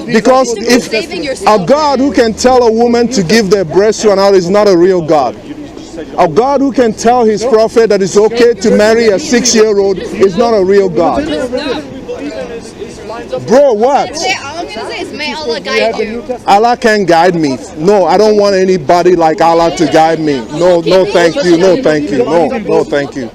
Because if a God who can tell a woman to give their breast to an adult is not a real God. A God who can tell his prophet that it's okay to marry a 6-year-old is not a real God. Bro, what? All I'm gonna say is may Allah guide you. Allah can guide me. No, I don't want anybody like Allah to guide me. No, thank you. No, thank you. No, thank you.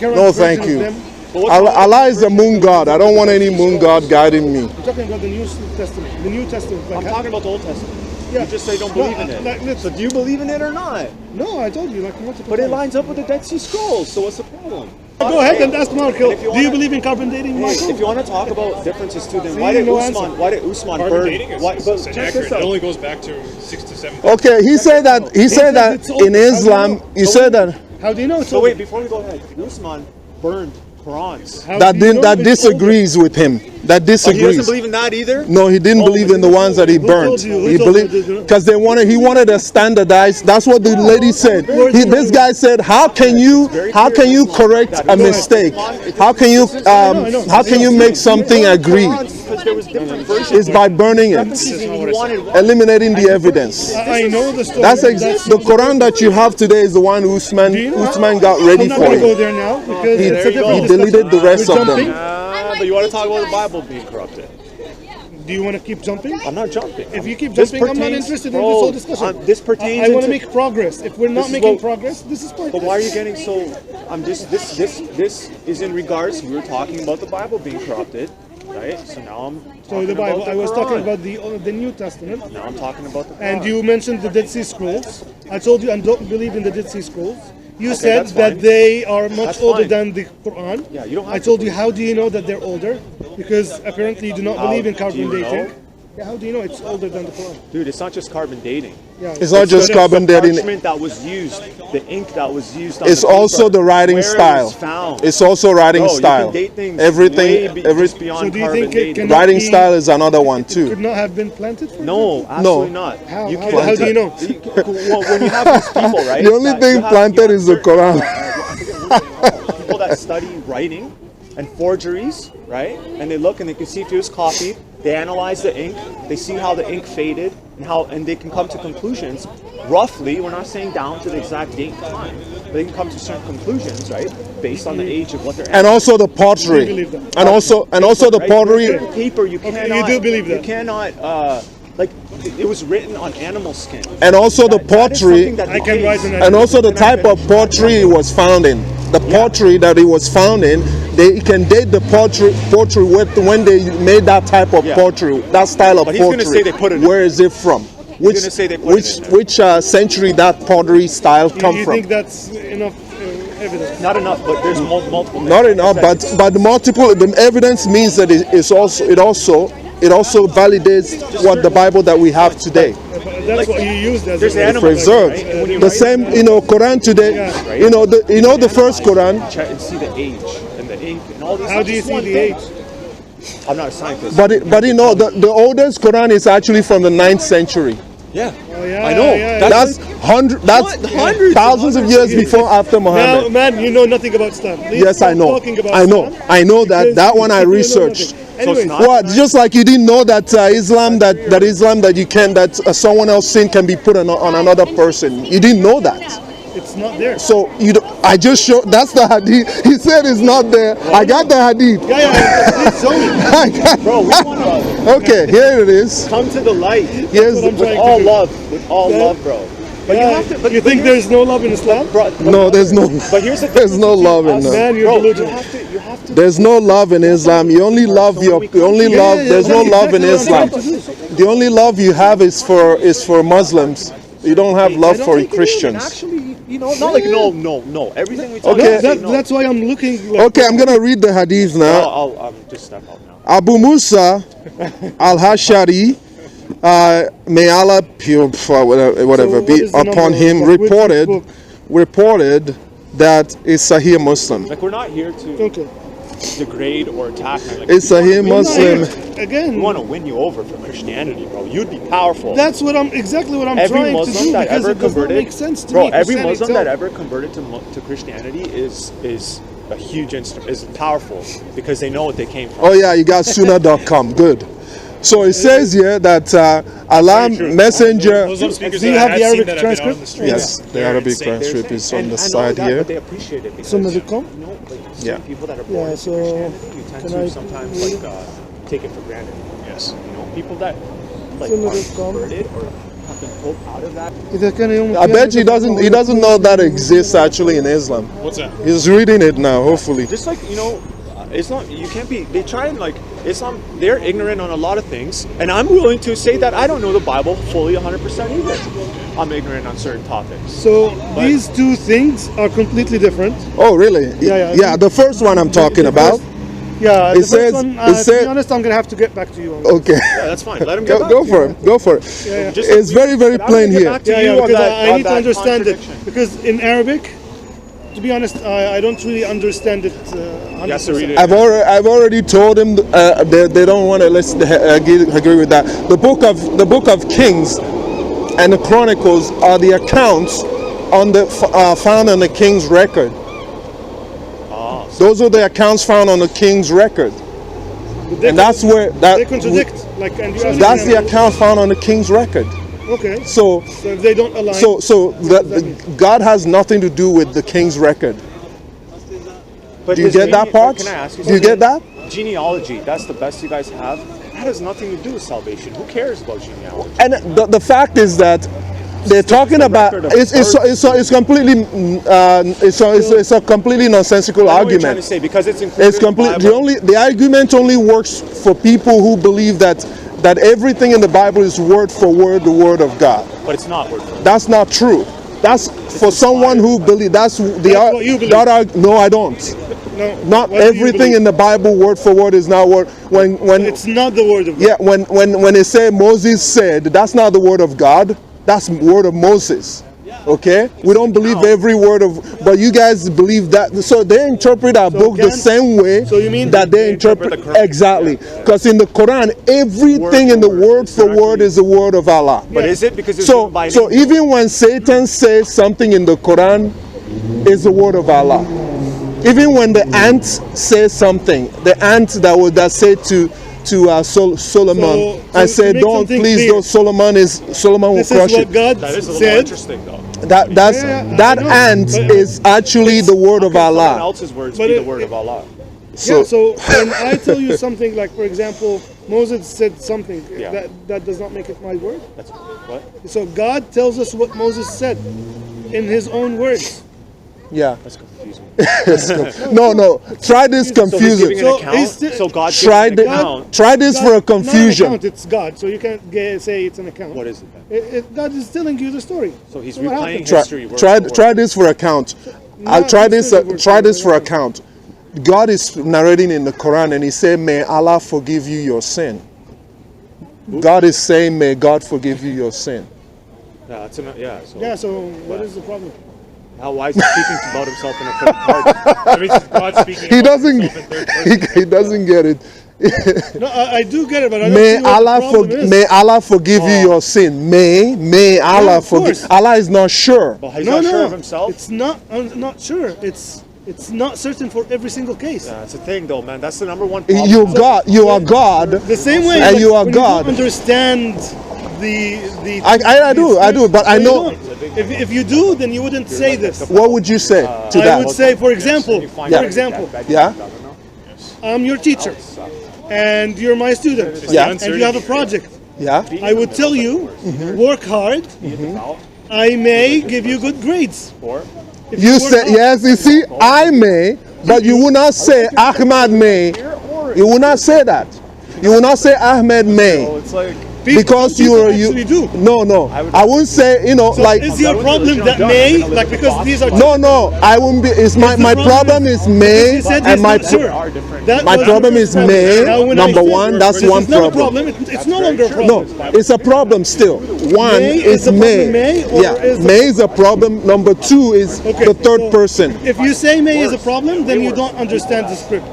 No, thank you. Allah is the moon god. I don't want any moon god guiding me. I'm talking about the New Testament. The New Testament. I'm talking about the Old Testament. Yeah. You just say you don't believe in it. So do you believe in it or not? No, I told you like multiple But it times. lines up with the Dead Sea Scrolls, so what's the problem? Go ahead and ask Marco. If you Do you wanna- believe in carbon dating, Marco? If you want to talk about differences too, then See, why did no Usman? answer. Why did Usman Carbon burn? dating is Why, but check inaccurate. this It out. only goes back to 6 to 7. Okay, he said that it's old. in Islam, How do he you said that How do you know it's So older? wait, before we go ahead, Usman burned Qurans. How that do you know that it's disagrees with him. That But he doesn't disagrees. believe in that either. No, he didn't Oh, believe in the ones that he Who told burned. you? Who He told you believed this? because he wanted a standardized. That's what the lady said. This guy said, "How can you correct a mistake? How can you make something agree? Because there was different versions. It's by burning it, He wanted eliminating the evidence." I know the story. That's the Quran that you have today is the one Usman got ready I'm not for going to go him. there now because He, it's a different he deleted the rest We're of them. jumping. but you want to talk about the Bible being corrupted? Do you want to keep jumping? I'm not jumping. If you keep This jumping, I'm not pertains- interested in bro, this whole discussion. this pertains I want to into- make progress. If we're not This is making what- progress, this is progress. But why are you getting so? I'm just this is in regards. We were talking about the Bible being corrupted, right? So now I'm So talking the Bible. about I was Quran. talking about the New Testament, Now I'm talking about the Quran. and you mentioned the Dead Sea Scrolls. I told you I don't believe in the Dead Sea Scrolls. You Okay, said that's that fine. they are much That's older fine. than the Quran. Yeah, you don't have I to told you, believe. how do you know that they're older? Because apparently you do not How believe in do carbon you dating. know? Yeah, how do you know it's older than the Quran? Dude, it's not just carbon dating. Yeah, It's not just carbon The dating. parchment that was used, the ink that was used. On It's the paper, also the writing where it style. was found. It's also writing Bro, you style. can date things Everything, way every just beyond So do you carbon think it dating. can- writing be- style is another one It too. could not have been planted for No, absolutely not. How? You How- can't- how do you know? Well, when you have these people, right? The only that thing you have- planted you have is the certain- Quran. People that study writing and forgeries, right? And they look and they can see if it was copied. They analyze the ink. They see how the ink faded and they can come to conclusions. Roughly, we're not saying down to the exact date and time, but they can come to certain conclusions, right? Based on the age of what they're. And also the pottery. believe that. And also the Right? pottery. Certain paper, you cannot. do believe that. You cannot. Like it was written on animal skin. And also the That is pottery. something that I can decays. write an And also the type of pottery it was found in. The pottery that it was found in, they can date the pottery with when they made that type of Yeah. pottery, that style of But he's pottery. gonna say they put it in. Where is it from? Which gonna say they put it in there. which century that pottery style come You from? think that's enough evidence? Not enough, but there's multiple. Not enough, but the multiple the evidence means that it also validates what the Bible that we have today. That's what you used as There's a animals, Preserved. right? And when you The write same, Quran today. Right. The first Quran. Check and see the age and the ink and all this. How do you see the age? I'm not a scientist. But the oldest Quran is actually from the 9th century. yeah, yeah, I know. yeah. That's Hundreds thousands of years before after Now, Muhammad. man, you know nothing about Islam. Please Yes, I stop know. talking about I know. Islam, I know that. because That one I you know researched. nothing. So it's Anyways, not- What? Just like you didn't know that Islam someone else's sin can be put on another person. You didn't know that. it's not there. So I just showed. That's the hadith. He said it's not there. I got the hadith. Yeah, please show me. I got- Bro, we want to okay, here it is. come to the light Yes. what I'm with trying all to do. love, with all Yeah. love, bro. But Yeah, you have to. But you think there's no love in Islam? Bro, No, there's no. But here's the There's no love in us, that. Man, you're bro, delusional. you have to. There's no love in Islam. You only love So when we come only together- love. Yeah, There's no that's love in exactly what I'm Islam. trying to do. The only love you have is for Muslims. You don't have love for Christians. Actually, not like no. Everything we talk Okay. about. say no. That's why I'm looking. Like, Okay, I'm gonna read the hadith now. I'll just step out now. Abu Musa al-Hashari, may Allah whatever what be is the upon number him, of which book? reported that is Sahih Muslim. Like we're not here to Okay. degrade or attack. Like, It's Sahih Muslim. We Again, want to win you over for Christianity, bro. You'd be powerful. that's what I'm exactly what I'm Every trying to Muslim do that because ever it does not converted, make sense to bro. me. Every Christianity Muslim that itself. ever converted to Christianity is a huge is powerful because they know what they came from. Oh yeah, you got Sunnah.com. Good. So it says here that Allah Messenger. Muslim speakers Do you that have I the have seen Arabic that have been out on the transcript? streets, Yes, the they're Arabic insane. transcript is on the And not side only that, here. but they appreciate it because Sunnah.com? like Yeah. people that are born Yeah, into so Christianity, you tend can to I sometimes read? take it for granted. Yes. People that like Sunnah.com. are converted or have been pulled out of that. إذا كان يوم I bet القيامة he doesn't know that exists actually in Islam. What's that? He's reading it now, hopefully. Just like Islam, you can't be. They try and like Islam. They're ignorant on a lot of things, and I'm willing to say that I don't know the Bible fully 100% either. I'm ignorant on certain topics. So these two things are completely different. Oh, really? Yeah. The first one I'm talking about. Yeah, It the says- first one, it to says- be honest, I'm gonna have to get back to you on that. Okay. Yeah, that's fine. Let him get back Go to for you. it. Go for it. Just- It's very, very I'm gonna plain get here. back to Yeah, you on because that- I on need to that understand it. contradiction. Because in Arabic, to be honest, I don't really understand it. 100%. Yes, read it. I've already told him they don't want to agree with that. The book of Kings and the Chronicles are the accounts on the found on the King's record. Those are the accounts found on the King's record, and that's where they contradict. Like, and you ask that's the them, account found on the King's record. Okay. So if they don't align. God has nothing to do with the King's record. But Do you this get that part? Can I ask you Do you something? get that? Genealogy, that's the best you guys have. That has nothing to do with salvation. Who cares about genealogy? And the fact is that they're talking about record of it's completely it's a completely nonsensical I know what you're trying argument. to say because it's included It's in the complete. Bible. The argument only works for people who believe that everything in the Bible is word for word the word of God. But it's not word for word. That's not true. That's for someone who believes. That's what you believe. No, I don't. No. Not what do you everything believe? in the Bible word for word is not word. When It's not the word of God. yeah, when they say Moses said, that's not the word of God. That's word of Moses. Okay, we don't believe every word of, but you guys believe that. So they interpret our book the same way so you mean that they interpret the Quran. exactly. Because in the Quran, everything in the word for word is the word of Allah. But is it because it's So written by so name? even when Satan says something in the Quran, is the word of Allah. Even when the ant says something, the ant that said to Solomon So and to said, make "Don't something please clear, go." Solomon will This crush is it. what God That is a little more said. interesting though. That's Yeah, that I know, ant but is actually the word of Someone Allah. else's words But be the it- word of Allah. Yeah, so when I tell you something like, for example, Moses said something, Yeah. that does not make it my word. That's what? So God tells us what Moses said in his own words. Yeah. That's confusing. No. Try this So he's confusion. giving an So account. he's- So God Try giving an the- account. Try this for a Not an confusion. account, it's God, so you can't say it's an account. What is it then? God is telling you the story. So he's what replaying happened? history. word Try for word. try this for account. I'll Not try this. necessarily word Try for this for word. account. God is narrating in the Quran, and He said, "May Allah forgive you your sin." God is saying, "May God forgive you your sin." Yeah, that's enough. Yeah. So Yeah, so what is the problem? why is he speaking about himself in a third party? I mean, it's God speaking He about doesn't. himself in third person. He doesn't get it. No, I do get it, but I don't May see what Allah the problem is. May Allah forgive you your sin. May Allah of forgive. course. Allah is not sure. Well, he's No, not no, sure of himself. it's not. I'm not sure. It's not certain for every single case. That's the thing, though, man. That's the number one problem. You are God. The same way, And like, you are when God. You don't understand the. I do, but I you know. don't. If you do, then you wouldn't say this. What would you say to I that? would say, for example, Yeah. I'm your teacher, and you're my student, Yeah. and you have a project. Yeah. I would tell you, work hard. I may give you good grades. If You work say hard. yes. You see, I may, but you will not say Ahmad may. You will not say that. You will not say Ahmed may. It's like Because People actually do. No. I wouldn't say, So like. is your problem that may, like, because these are No, I wouldn't be. It's my the problem is may, you said and he's my not sure. That my was problem your is problem. may. Now when I Number said one, that's this one is not a problem. It's no longer a No, problem. it's a problem still. One May is is the may. problem, may, or Yeah, is the- may is a problem. Number two is Okay, the third so person. If you say may is a problem, then you don't understand the script.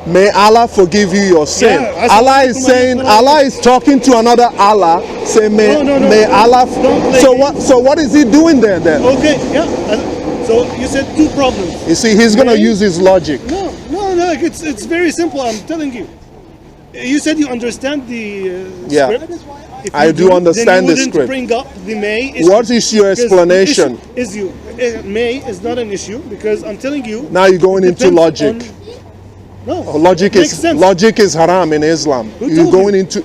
May Allah forgive you your sin. Yeah, I Allah said- is saying, Allah is talking to another Allah. Say, may, No, may Allah. don't play So games. what is he doing there then? Okay, yeah. So you said two problems. You see, he's gonna May- use his logic. No, like it's very simple. I'm telling you. You said you understand the Yeah. script. If I you do understand then you the wouldn't script. bring up the may issue. What is your Because explanation? the issue may is not an issue because I'm telling you. Now you're going into depends logic. No, Logic makes is sense. logic is haram in Islam. Who You're told going you? into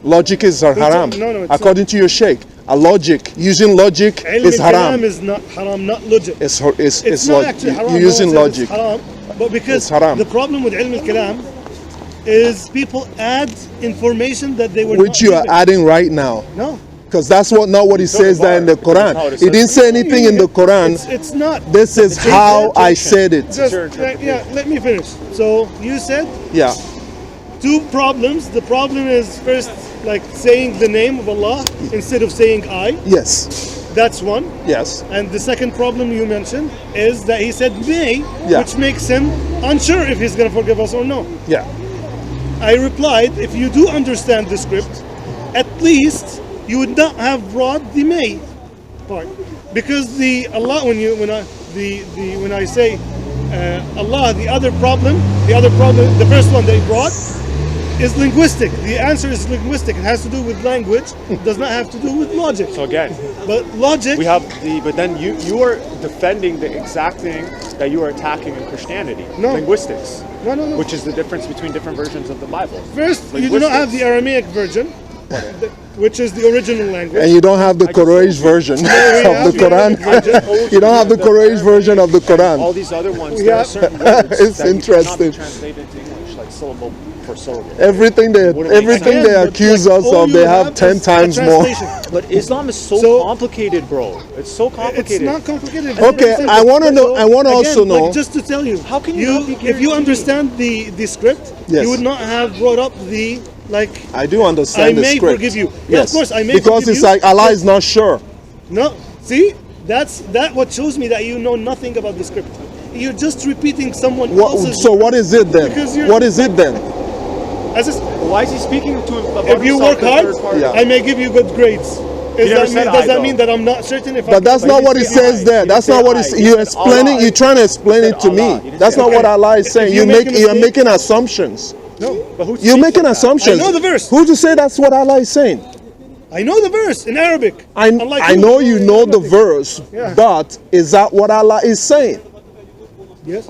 logic is haram. No, it's according to your sheikh. A logic using logic Ilm is al-kalam haram. is not haram, not logic. It's It's not logic. actually haram. You're No using one says it's logic. haram. But because It's haram. the problem with ilm al-kalam is people add information that they were Which not you are given. adding right now. No. Because that's not what he says there in the Quran. He didn't say anything in the Quran. It's not. This is how I said it. Just, yeah, let me finish. So you said Yeah. two problems. The problem is first, like saying the name of Allah instead of saying I. Yes. That's one. Yes. And the second problem you mentioned is that he said may, Yeah. which makes him unsure if he's going to forgive us or no. Yeah. I replied, if you do understand the script, at least you would not have brought the may part, because the Allah when I say Allah, the first one they brought is linguistic. The answer is linguistic. It has to do with language. It does not have to do with logic. So again, But logic. but then you are defending the exact thing that you are attacking in Christianity. No. Linguistics. No. Which is the difference between different versions of the Bible. First, you do not have the Aramaic version, which is the original language. And you don't have the Quraysh version of the Quran. You don't have the Quraysh version of the All Quran. these other ones, Yeah. there are certain words It's that interesting. cannot be translated into English, like syllable for syllable. Everything they But, accuse like, us all of, you they have 10 is a times more. translation. But Islam is so, So- complicated, bro. It's so It's complicated. not complicated. Okay, I wanna know- I wanna also know- Like, just to tell you, How can you not be if you guaranteed? understand the script, Yes. you would not have brought up the like. I do understand I the may script. forgive you. Yeah, Yes. of course, I may Because forgive it's you. like Allah is not sure. No, see, that what shows me that you know nothing about the script. You're just repeating someone else's. So what is it then? Because you're- What is it then? As a- Why is he speaking to about if you himself work in hard, third party? Yeah. I may give you good grades. never said Does I, that though. mean that I'm not certain if? But that's not what it says there. You That's didn't not say what I. it's. You You're said explaining. Allah. You're trying to explain You it said to Allah. You me. didn't That's say not Allah. what Allah is If saying. you make a You're mistake- making assumptions. No, But who's You're speaking making that? assumptions. I know the verse. Who to say that's what Allah is saying? I know the verse in Arabic. I Unlike I you. know you know the verse, Yeah. but is that what Allah is saying? Yes.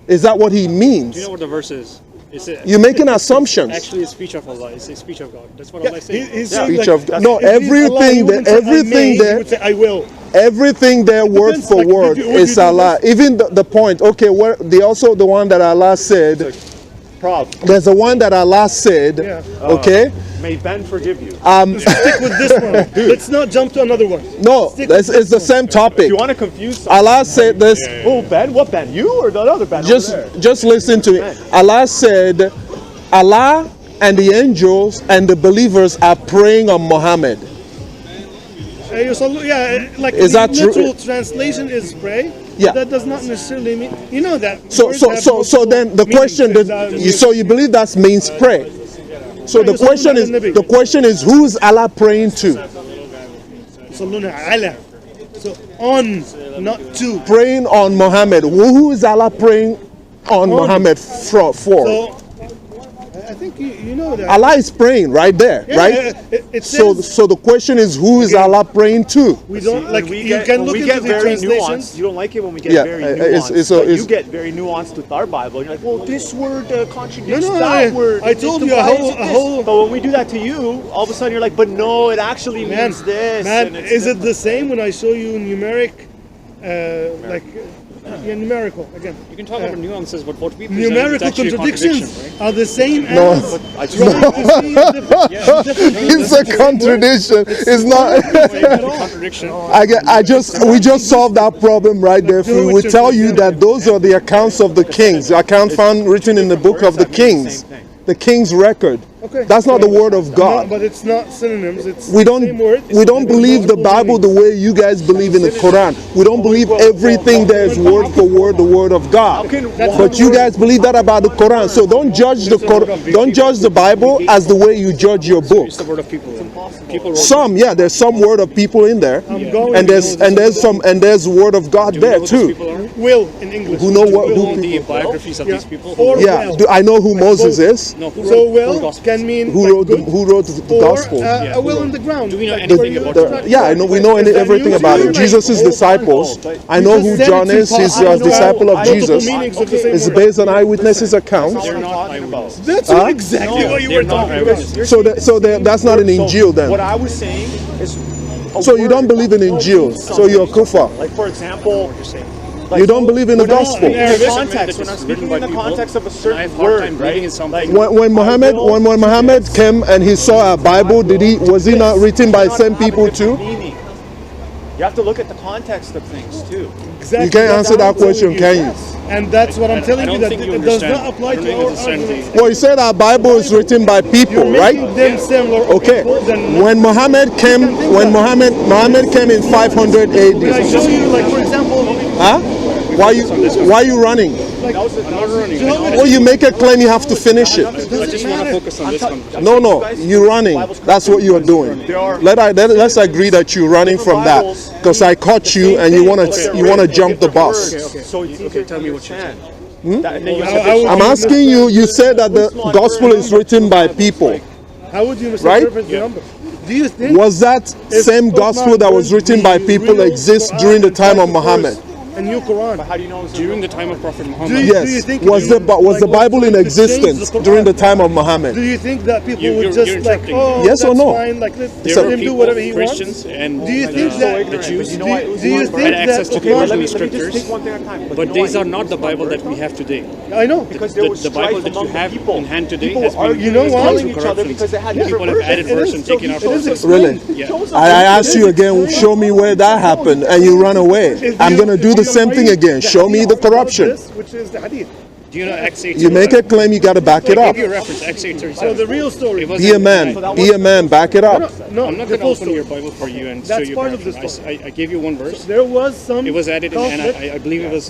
Is that what He means? Do you know what the verse is? It's You're making assumptions. actually a speech of Allah. It's a speech of God. That's what Yeah, Allah is saying. he's Yeah. saying Speech like, of God. No, if he's Allah, everything he wouldn't say, everything I may, there- he would say I will. Everything there, word depends, for like, word, would you is do Allah. this? Even the point. Okay, where also the one that Allah said. Prof, There's the one that Allah said. Yeah. Okay. may Ben forgive you. Stick with this one. Let's not jump to another one. No, Stick with it's the this same topic. You want to confuse someone? Allah said this. Oh, Ben? What Ben? You or the other Ben? Just over there? just listen to me. Allah said, Allah and the angels and the believers are praying on Muhammad. Yeah, like Is the that true? literal translation is pray. Yeah. But that does not necessarily mean you know that. So words so have so so multiple then the meanings. question that so you believe that means pray. So Yeah, the question is who is Allah praying to? Yusalluna ala. So on, not to. Praying on Muhammad. Who is Allah praying on Muhammad for? So I think you know that. Allah is praying right there, Yeah, right? it So says so the question is who is Allah praying to? we don't like When you can when look we into get the very translations. nuanced. You don't like it when we get Yeah, very it's- nuanced. it's- but it's- you get very nuanced with our Bible. And you're like, well, this word contradicts No, that word. I told you a Why whole- is it a this? whole- But when we do that to you, all of a sudden you're like, but no, it actually Man, means this. man, and it's is it different. the same when I show you numeric, numerical again? You can talk about nuances, but what we present is Numerical actually a contradictions contradiction, are the same No. as I just trying to see different It's a contradiction. It's not. right? Contradiction. We just solved that problem right there. do We what you're tell you doing. that those are the accounts of the kings. The account found written in the book of the kings, the king's record. Okay. That's not the word of No, God. but it's not synonyms. It's We the same word. don't we don't It's believe the multiple Bible the meanings. way you guys believe in the Quran. We don't believe everything there is word for word the word of God. But you guys believe that about the Quran. So don't judge the don't judge the Bible as the way you judge your book. It's the word of people. People wrote Some, yeah, there's some word of people in there, going and there's word of God Do you there know who these too. people are? Will in English. Who know what? Do you know Who, the biographies of these people? Or yeah, will. I know who Moses is. No, who So wrote will Gospels? can mean Who like wrote good, who wrote the or Gospels? a will on the ground. Do we know Like, anything for about you- them? Yeah, I know. We know Is that everything new about to it. you? Jesus' disciples. I know You who just said John it's is. He's impossible a to disciple have of multiple Jesus. meanings of the same It's word. based on eyewitnesses' accounts. They're not eyewitnesses. That's Huh? exactly what you They're were not talking about. eyewitnesses. That's not an Injil What then. I was saying is. a So you word don't believe in don't Injil. mean So you're something. kufa. Like for example, You don't believe in the gospel. In the context, when I'm speaking in the context of a certain word, right? When Muhammad came and he saw a Bible, was he not written by same people too? You have to look at the context of things too. Exactly. You can't answer that question, can you? And that's what I'm telling you, that it does not apply to our argument. Well, you said our Bible is written by people, right? Them similar Okay. When Muhammad came in 500 AD. Can I show you, like, for example, Huh? Why are you running? like, I'm not running. Well, you make a claim, you have to finish it. I just want to focus on this conversation. No, you're running. That's what you're doing. Let's agree that you're running from that, because I caught you and you wanna jump the bus. Okay, tell me what you said. I'm asking you. You said that the gospel is written by people. how would you Right? misinterpret the number? Do you think Was that same gospel that was written by people exist during the time of Muhammad? a new Quran? How do you know? During the time of Prophet Do Muhammad, you Yes. think Was the Bible in existence during the time of Do Muhammad? you think that people You're- would you're just like, interpreting. oh, Yes or that's no? fine, like let there were him do people, whatever he Christians, wants? and Do you think the that Jews do you think had access that to the Quran- original Let me just scriptures, take one thing at a time. but these are not the Bible that we have today. I know. Because there was The Bible strife that you among the have people. in hand today People has been You know what? killing each other because they had different People have added versions. verse and taken out verses. Really? Yeah. I asked you again, show me where that happened, and you run away. I'm going to do the same thing again. Show me the corruption. Which is the hadith. Do you know X8? You make a claim, you got to back it I up. gave you a reference, X837. So the real story. It was Be a man. Be a man. Back it up. No, I'm not the going to full open story. your Bible for you and That's show you part of the corruption. story. I gave you one verse. There was some. It was added in, and conflict. I believe it was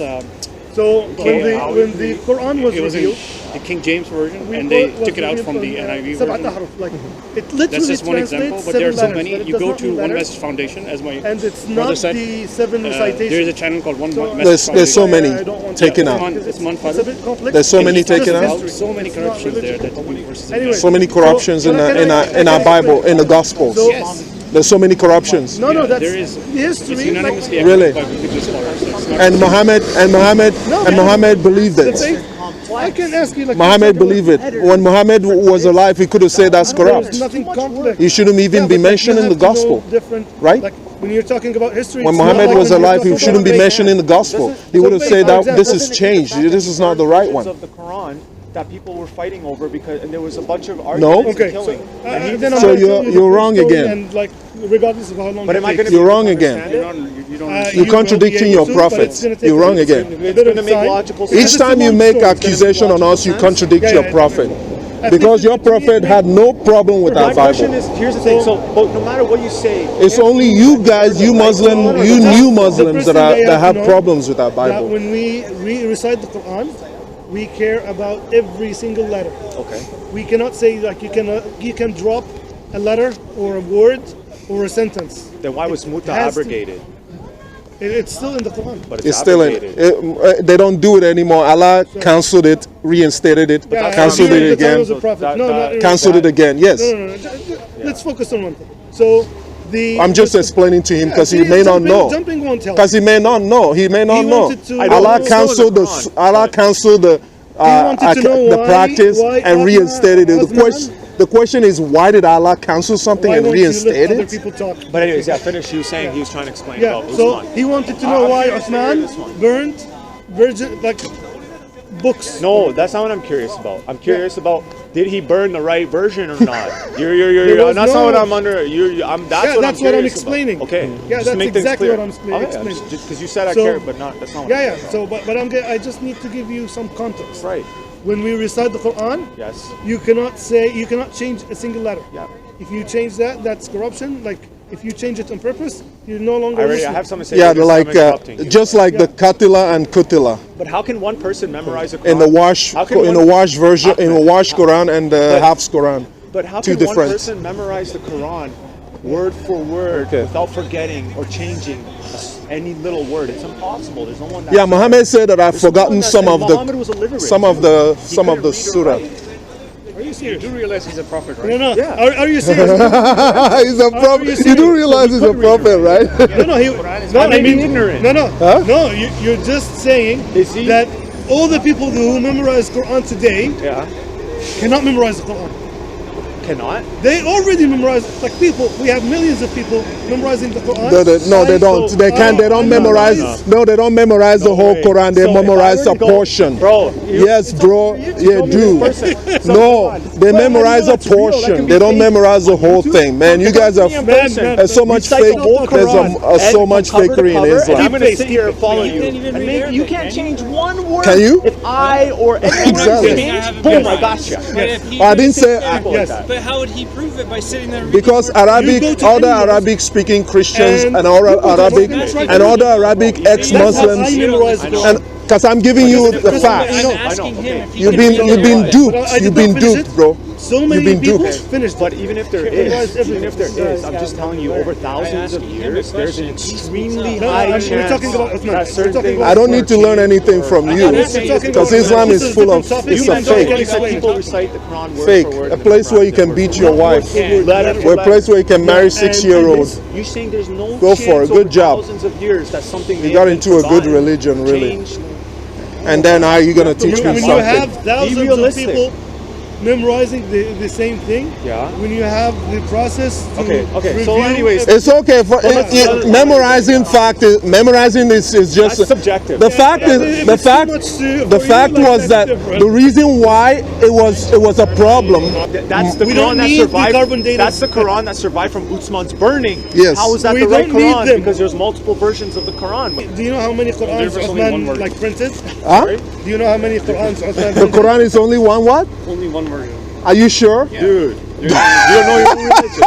So when the Quran was it was in revealed, the King James version, we and they was took it out revealed from the NIV Sab'at version. ahruf, like it literally That's just one example, translates but there are so 7 many. letters, but it You does go not to mean One letters. Message Foundation, as my And it's brother not said. the 7 There is citations. a channel called One So- Message There's so Foundation. many taken out. It's It's a Manfal. bit complex. There's so and many it's just taken out. history. So many It's not corruptions there religion. that we versus Anyway, So many corruptions in our Bible, in the Gospels. So- Yes. There's so many corruptions. No, that's there is. history. It's Like, unanimously Really? accepted by biblical scholars. It's not- And Muhammad believed the it. faith, I can ask you, like, Muhammad believed it. When Muhammad was alive, he could have said that's There's corrupt. nothing complex. He shouldn't even Yeah, be but, like, mentioned you in the have to know Gospel. Different, right? Like when you're talking about history. When it's not Muhammad like was when you're alive, he talking shouldn't be about mentioned in the Gospel. He would have said that this is changed. This is not the right one. Of the Quran that people were fighting over because, and there was a bunch of No. arguments and Okay, killing. then I'm So gonna tell you the you're full wrong story, again. And like, regardless of how long. But it am I takes. going to be You're able wrong to again. understand it? You don't. You You're will contradicting be your able to, but prophet. it's gonna take You're a wrong bit again. of It's going to make time. logical sense. Each time you make accusation on us, you contradict your prophet. Because your prophet had no problem with My our question Bible. is, here's the thing. So, but no matter what you say, It's only you guys, you new Muslims that have problems with our That Bible. when we recite the Quran, we care about every single letter. okay. We cannot say like you can drop a letter or a word or a sentence. Then why was Mut'a has to- abrogated? It's still in the Quran. But It's still in. abrogated. They don't do it anymore. Allah canceled it, reinstated it, canceled during it the time again, of the Prophet. That- No, that- no, canceled it again. Yes. No. Let's focus on one thing. So I'm just explaining to him because he see, may not know. Jumping won't help. Because he may not know. He may not He know. wanted to- Allah It's canceled still in the Quran, Allah canceled the wanted to know the why- practice why and Uthman- reinstated it. Uthman- The question is, why did Allah cancel something Why and won't you let reinstate other it? people talk? But anyways, yeah, finish. He was saying he was trying to explain Yeah, about so Usman. he wanted to know why Uthman burnt virgin books. No, that's not what I'm curious about. I'm curious about, did he burn the right version or not? There was That's no- not what I'm under. That's what I'm explaining. About. Okay. Yeah, just that's make things exactly clear. what I'm explaining. Because you said I So- care, but not. That's not. What Yeah. So, but I just need to give you some context. Right. When we recite the Quran, Yes. you cannot change a single letter. Yeah. If you change that, that's corruption. Like if you change it on purpose, you're no longer. I Muslim. have something to say. Yeah, but like I'm interrupting you. just like the Katila and Kutila But how can one person memorize a Quran? in the wash How can in the one- wash version in the wash Quran and the But- Hafs Quran. But how Two can different. one person memorize the Quran word for word without forgetting or changing any little word? It's impossible. There's no one. Yeah, Muhammad said that I've There's no one forgotten that- some and of Muhammad was illiterate. the some of couldn't the read or surah. write. Are you serious? You do realize he's a prophet, right? No. Yeah. Are you serious? He's a prophet. You do realize he's a prophet, right? No. I may be ignorant. No. Huh? No. You're just saying Is he- that all the people who memorize Quran today Yeah. cannot memorize the Quran. cannot? They already memorize, like people, we have millions of people memorizing the Quran. No, they don't. They can't. They don't memorize. No, they don't memorize the whole Quran. They So if memorize I a were to go- portion. Bro, Yes, bro. Yeah, do. No, they memorize a portion. They don't memorize the whole thing, man. You guys are there's so much fake. There's so much fakery in Islam. I'm gonna sit here and follow you. And make, you can't change one word. Can you? If I or anyone Exactly. change, boom, I gotcha. I didn't say Yes. But how would he prove it by sitting there? because You go Arabic, to other anywhere. Arabic speaking Christians And and other you go to Arabic Arabic. and other Arabic That's how I ex-Muslims, memorize the Quran. and because I'm giving you the Because facts. I know. asking him if he You've can been read it. duped. But I did You've not been finish duped, it. bro. So You've many been people duped. finished. But even if there memorize is, even everything. if there is, I'm just telling you, over thousands of years, there's an extremely No, high we're chance talking about Uthman. that We're certain talking things. about I don't need to learn anything from you because Islam is full of it's a fake. You said people recite the Quran word Fake. for word. A in the place Quran where you can word beat for your word. wife. Letter for Where a letter. place where you can marry And 6-year-olds. You're saying there's no Go chance for it. Good over job. thousands of years that something You got into a good religion, really. changed. And then how are you gonna teach When me you something? have thousands of realistic. people memorizing the same thing, Yeah. when you have the process to Okay, so review anyways, It's okay for memorizing fact. Memorizing this is just That's subjective. The fact is If the it's too fact much to- the for you, fact like, was that's that different. the reason why it was a problem. That's the We Quran don't that need the survived. carbon dating. That's the Quran that survived from Uthman's burning. Yes. How is that We the right don't need Quran? them. Because there's multiple versions of the Quran. Do you know how many Qurans There's only one Uthman word. like printed? Huh? Do you know how many Qurans Uthman The printed? Quran is only one what? Only one version. Are you sure? Dude, you don't know your own religion.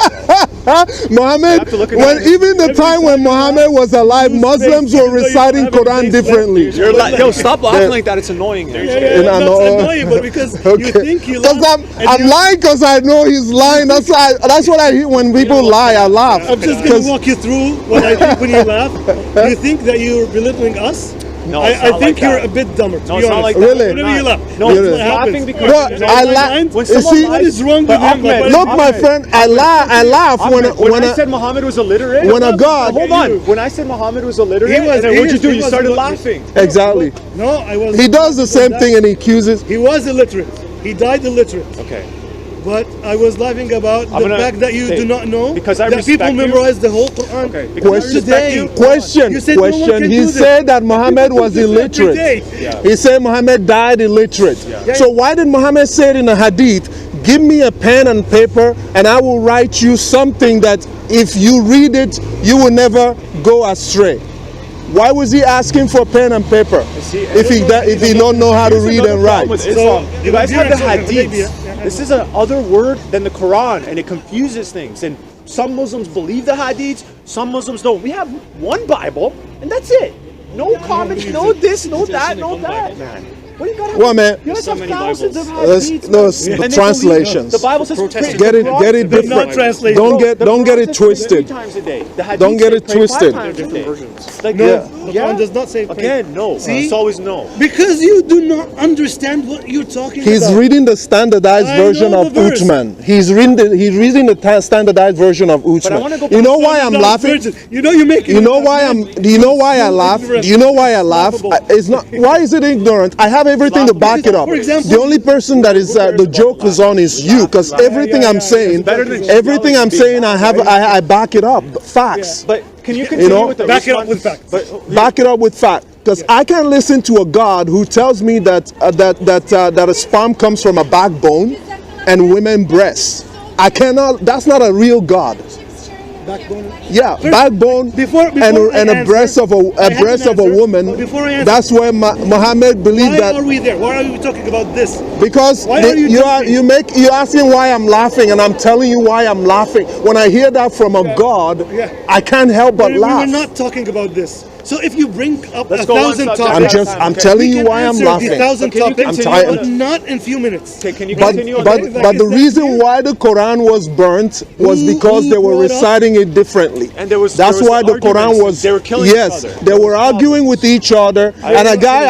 Muhammad, have to look at when that. even the time when Muhammad was alive, Muslims were reciting Quran differently. You're like, yo, stop laughing like that. It's annoying. And That's I know- annoying, but because you think you Because love, I'm lying because I know he's lying. That's what I hear when people lie. I laugh. I'm just going 'Cause- to walk you through what I think when you laugh. You think that you're belittling us? No, it's I not think like you're that. a bit dumber, to No, be it's not honest. like that. Really? Whenever you laugh. No, You're it's right. laughing because Well, you know I what la- mind? When you someone see- lies- What is wrong But with him? Ahmed, Look, my friend, I laugh when I I said Muhammad was illiterate. when a God- Hold on. When I said Muhammad was illiterate, He was- and then he what'd you is- do? he You was started illiterate. laughing. exactly. No, I was. He does the same thing and he accuses. He was illiterate. He died illiterate. Okay. But I was laughing about the gonna- fact that you okay, do not know because I that people respect you. memorize the whole Quran. Okay, because I Question. respect you. Question. You said no one Question. can He do this. said that Muhammad People was do this every illiterate. day. He said Muhammad died illiterate. So why did Muhammad say it in a hadith? Give me a pen and paper and I will write you something that if you read it, you will never go astray. Why was he asking for pen and paper if he don't know how to read and write? With Islam. You guys have the Arabia- hadiths. This is another word than the Quran, and it confuses things. And some Muslims believe the hadiths, some Muslims don't. We have one Bible, and that's it. No comments, no this, no that, no that, man. What do you got? Well, man, You guys so have many thousands of That's- hadiths. no, man. it's the And they believe- translations. The Bible says Protestant. Get it They're different. not translated. Don't get The it Quran says pray twisted. 3 times a day. The hadiths Don't get say it pray 5 twisted. times a day. Like, No, Yeah. the Quran does not say pray. Again, no. See? It's always no. Because you do not understand what you're talking He's about. reading the standardized I version know of the verse. Uthman. He's reading the standardized version of I wanna Uthman. go You know back why I'm Not laughing? virgin. You know you're making. You it know up, why man. Do you know why I laugh? Do you know why I laugh? It's not. Why is it ignorant? I have everything to back it up. For example- The only person that is the joke is on is you, because everything I'm saying, I back it up. Facts. But can you continue know, with the back it up response? with facts. But Back it up with fact. Because I can listen to a God who tells me that a sperm comes from a backbone and women breasts. I cannot. That's not a real God. Backbone. Yeah, backbone before and I a answer, breast of I a have breast an of a answer, woman. but before I answer- That's where Muhammad believed Why that. are we there? Why are we talking about this? Because Why are you jumping? you're asking why I'm laughing, and I'm telling you why I'm laughing. When I hear that from a God, Yeah. I can't help but We laugh. were not talking about this. So if you bring up Let's a go on thousand subject. topics, I'm Okay. telling we you can why I'm answer laughing. the thousand Can you topics, continue tired. but not in few minutes. Okay, can you But continue on but that? but the Is that reason clear? why the Quran was burnt was Who- because who they were brought up- reciting it differently. And there was That's why the Quran arguments. was. They were killing yes, each other. they were arguing with each other, and a guy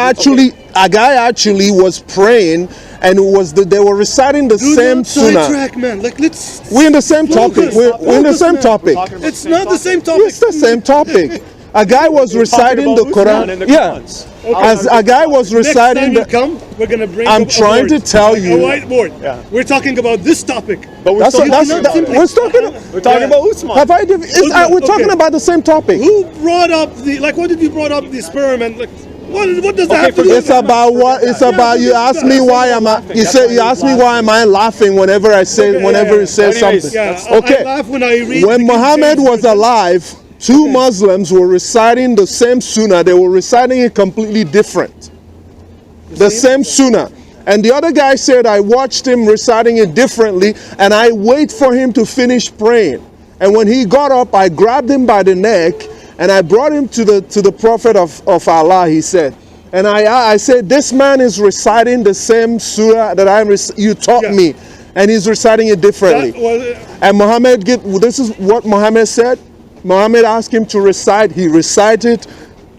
actually was praying, and they were reciting the Do same not sunnah. sidetrack, man. Like let's. We're in the same topic. Focus. We're in the Focus, same man. topic. Talking about It's not the same topic. It's the same topic. A guy was reciting the Quran. Yeah. As a guy was reciting Next time you come, we're gonna bring I'm up a trying to board, tell like you. a whiteboard. Yeah. We're talking about this topic. But we're talking We're talking about Usman. Have I we're talking okay. about the same topic. Who brought up the what did you brought up the sperm and like what does that have to do? It's about what it's about. You ask me why am I? You say you ask me why am I laughing whenever I say it says Anyways, something. I Okay. laugh when I read When the King Muhammad James was version. alive, two Muslims were reciting the same sunnah. They were reciting it completely different. The same sunnah. And the other guy said, I watched him reciting it differently, and I wait for him to finish praying. And when he got up, I grabbed him by the neck, and I brought him to the Prophet of Allah, he said. And I said, this man is reciting the same surah that you taught me, and he's reciting it differently. And Muhammad, this is what Muhammad said. Muhammad asked him to recite. He recited,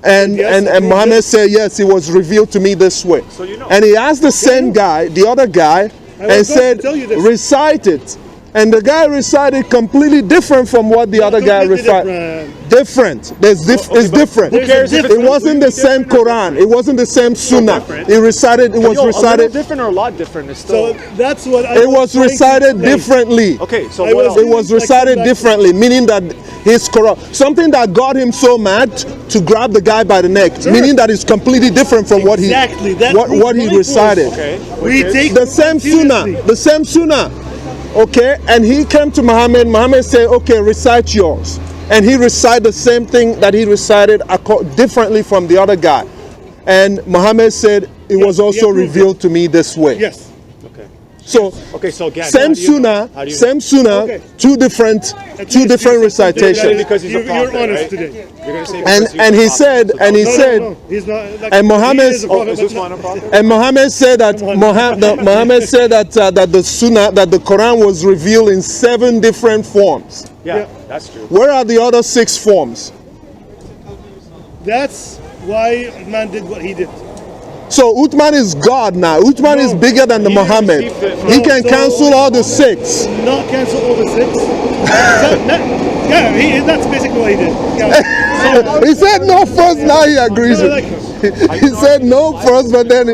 and Muhammad said, yes, it was revealed to me this way. So you know. And he asked the same guy, the other guy, and said, recite it. And the guy recited completely different from what the other guy recited. Different. It's different. Who cares if it's It wasn't the same Quran. It wasn't the same Sunnah. It recited. It was A recited. little different or a lot different? It's still. So that's what It was recited differently. Okay, so I what was- else? It was recited differently, meaning that his Quran, something that got him so mad to grab the guy by the neck, meaning that it's completely different from what he Exactly. That what proves he my point. recited. Okay. We take The same sunnah, seriously. the same sunnah. Okay, and he came to Muhammad. Muhammad said, "Okay, recite yours," and he recited the same thing that he recited differently from the other guy. And Muhammad said, "It was also revealed to me this way." Yes. So, So again, same sunnah, same sunnah, Okay. two different recitations. Because he's a prophet, You're honest right? today. You're gonna say And he said, No, he's not. Like, and Muhammad- he is a prophet, is but Usman a prophet? And Muhammad said that Muhammad said that the Sunnah, that the Quran was revealed in 7 different forms. Yeah, that's true. Where are the other 6 forms? That's why man did what he did. So Uthman is God now. Uthman is bigger than the He Muhammad. received it. He can So- cancel all the 6. Not cancel all the 6. That's basically what he did. Yeah. He said no first, now he agrees. No, like- He said no first, but then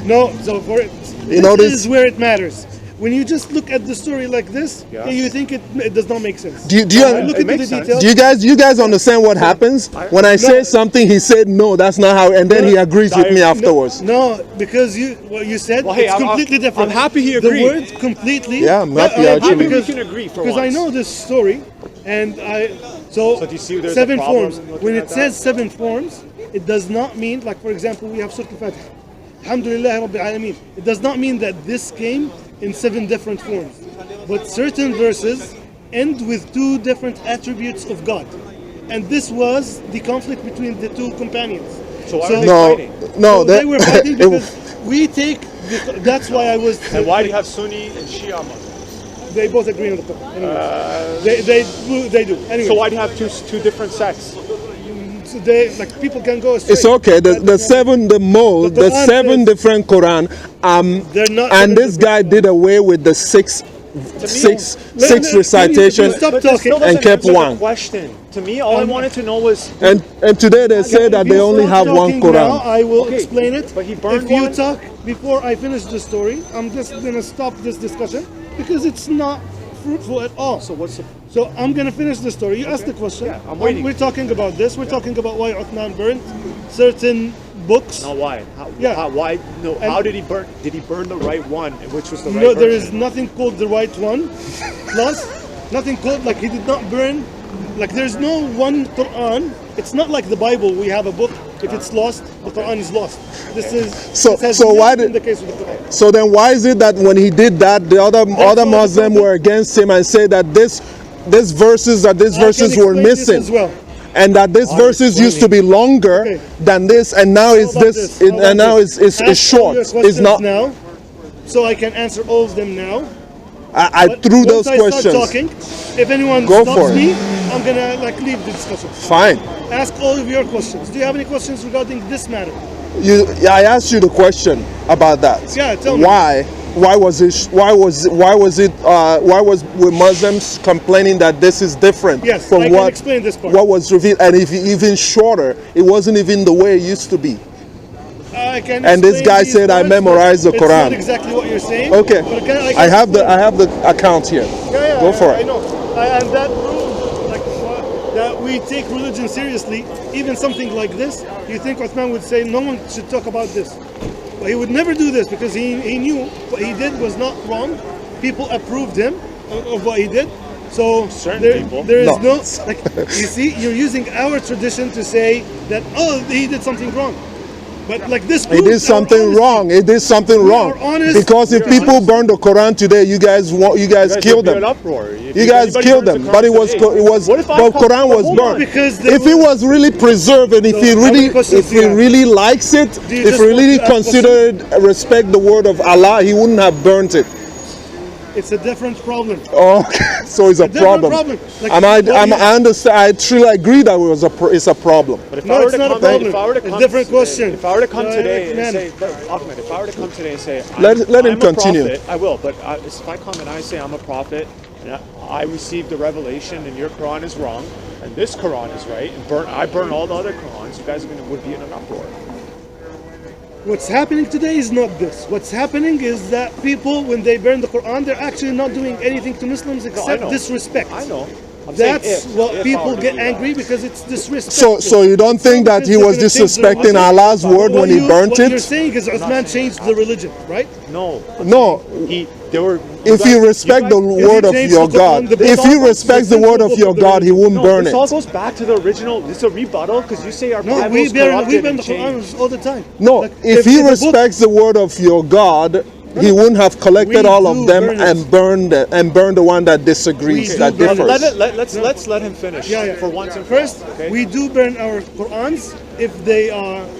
No, so for it, this is where it matters. When you just look at the story like this, you think it does not make sense. do you Look into the makes sense. details. do you guys understand what happens when I say something? He said no, that's not how, and then he agrees with me afterwards. No, because what you said, Well, hey, it's I'm- completely different. I'm happy he The agreed. word completely. Yeah, I'm happy Yeah, actually. Maybe we can agree for Because I once. know this story, and So do you see there's a 7 problem forms. in looking When at it that? says 7 forms, it does not mean, like for example, we have Surah Al-Fatiha. Alhamdulillah Rabbil Alameen. It does not mean that this came in 7 different forms. But certain verses end with 2 different attributes of God. And this was the conflict between the 2 companions. So why are they No, fighting? no, They were fighting it because we take, that's why I was, And why do you have Sunni and Shia Muslims? they both agree on the topic. Anyway, they do. Anyway, So why do you have two different sects? so they, like people can go astray. It's okay. The 7 Quran 7 says- different Quran. They're not And 7 this guy did away with the 6 recitation Stop But this talking. still and doesn't kept answer the 1. question. To me, all I wanted to know was And today they say that If they you only stop have 1 talking now, Quran. I will Okay, explain it. but he burned if you one? talk before I finish the story, I'm just gonna stop this discussion because it's not fruitful at all. so what's the So I'm gonna finish the story. You asked the question. Yeah, I'm waiting. We're talking about this. We're talking about why Uthman burned certain books. no why? Yeah. Why? No. And- how did he burn? Did he burn the right one, which was the right? No, there version? is nothing called the right one. Plus, nothing called like he did not burn. Like there's no one Quran. It's not like the Bible. We have a book. If it's lost, the Quran is lost. This is So- this has so why not been did- the case with the Quran? So then why is it that when he did that, the other why the Muslim Prophet- were against him and said that these verses I can were explain this missing? as well. And that these verses used to be longer Okay. than this, and now it's How about this, How about and now this? it's Ask all short. your It's questions not. now, so I can answer all of them now. I But threw once those I questions. start talking, if anyone Go stops for it. me, I'm gonna like leave the discussion. Fine. Ask all of your questions. Do you have any questions regarding this matter? I asked you the question about that. Yeah, tell me. Why Why was were Muslims complaining that this is different Yes, from I can explain this part. what was revealed, and if even shorter, it wasn't even the way it used to be. I can And this explain guy these said I parts, memorized the but It's not Quran. exactly what you're saying. Okay, but I I have the account here. Yeah, Go for I it. know. And that proves like that we take religion seriously. Even something like this, you think Uthman would say no one should talk about this. But he would never do this because he knew what he did was not wrong. People approved him of what he did. So there is no like you see, you're using our tradition to say that he did something wrong. But like this, It did something wrong. It did something wrong. Because if people burn the Quran today, you guys kill them. You guys killed them. But it was the Quran was burned. Because if it was really preserved and if he really likes it, if he really considered respect the word of Allah, he wouldn't have burnt it. It's a different problem. Okay, so it's a problem. Like, I understand. I truly agree that it's a problem. But if No, I were it's to not a come, problem. if I were to It's a come different today- question. If I were to come today man. and say, Ahmed, if I were to come today and say, Let him I'm continue. a prophet, I will. But if I come and I say I'm a prophet and I received the revelation and your Quran is wrong and this Quran is right, and I burn all the other Qurans, you guys would be in an uproar. What's happening today is not this. What's happening is that people, when they burn the Quran, they're actually not doing anything to Muslims except know. disrespect. I know. I'm That's saying what if I people were to get do that. angry because it's disrespect. So you don't think that he was disrespecting Allah's word when he burnt What you're it? saying is Uthman changed the religion, right? No. No. If you respect the word of changed your the Quran, God, the book if he also- respects the word of your God, he won't burn this it. all goes back to the original. This is a rebuttal because you say our No, Bible's we burn corrupted the and Quran changed. all the time. No, Like, if he the book- respects the word of your God, he wouldn't have collected We all do of them burn it. and burned the one that disagrees, We that do burn it. differs. Let's let him finish. Yeah. For once and First, for all, okay? we do burn our Qurans if they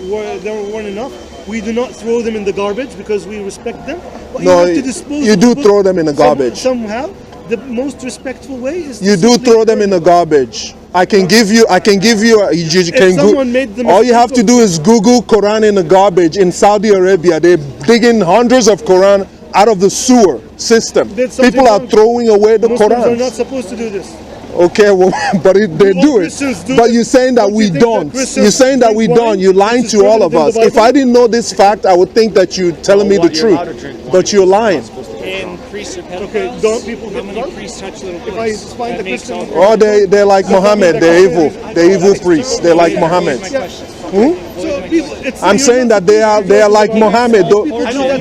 weren't enough. We do not throw them in the garbage because we respect them. But No, you have to dispose you of do the book throw them in the garbage. Somehow, the most respectful way is to You do simply throw them burn in the garbage. I can give you you can someone made the all you have to mistake do is Google Quran in the garbage in Saudi Arabia. They're digging hundreds of Quran out of the sewer system. Did something People are wrong. throwing away the Muslims are Quran. not supposed to do this. Okay, well, but they All do it. Christians do But it. you're saying that Don't you we think that don't. Christians You're saying that drink we wine? don't. You're lying This is to all of prevalent in us. the If I Bible? didn't know this fact, I would think that you're telling me the You're allowed to truth. drink wine. But you're lying. And priests are pedophiles. Okay, don't people How get many drunk? priests touch little If I boys? find That a makes Christian- all. Oh, they're like Muhammad. They're evil. They're evil priests. They're like Muhammad. So people, I'm saying that they are like Muhammad.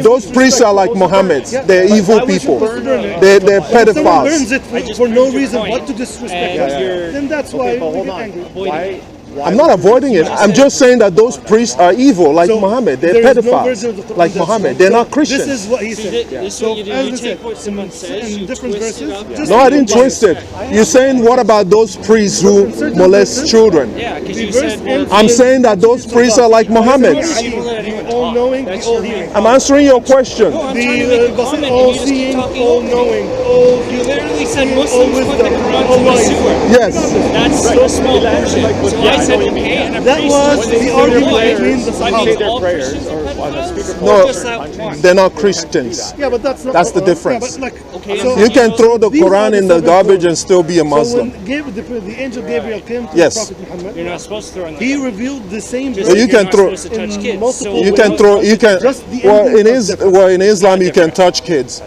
Those priests are like Muhammad. They're evil people. They're Someone pedophiles. burns it for no reason but to disrespect And us. you're Then that's why But we hold get on. angry. Why I'm not avoiding it. I'm just saying that those priests are evil, like So, Muhammad. They're there is no pedophiles, version of the Quran like that's Muhammad. wrong. They're So not Christians. This is what he See, said. this is So what you do. as You I take said, what someone says, in you different twist it verses. up. just No, I like didn't the twist it. You're saying what about those priests who molest children? Yeah, because you Reverse said, well, I'm saying that those priests are like Muhammad. The all-knowing, the all-hearing. I'm answering your question. I'm trying to make a comment and you just keep all-seeing, talking over me. all-knowing, You literally said all Muslims put the wisdom, Quran all to the wise. sewer. Yes. That's a small portion. So I said okay, and a That priest was touches the little argument boy. between the So that Sahaba. means Say all their Christians prayers are or on a pedophiles? speakerphone. Or No, just that one? they're not Christians. Yeah, but that's not. That's the difference. Yeah, but like, Okay, so, You can throw the these are Quran in the seven garbage rules. and still be a So Muslim. when the angel Gabriel came to Yes. the Prophet Muhammad, You're not supposed to throw in the he garbage. revealed the same Just So verse. you like you're can not throw- supposed to touch in kids. multiple So You ways. can throw. You can. Just the Well, ending in was different. in Islam, you can touch kids.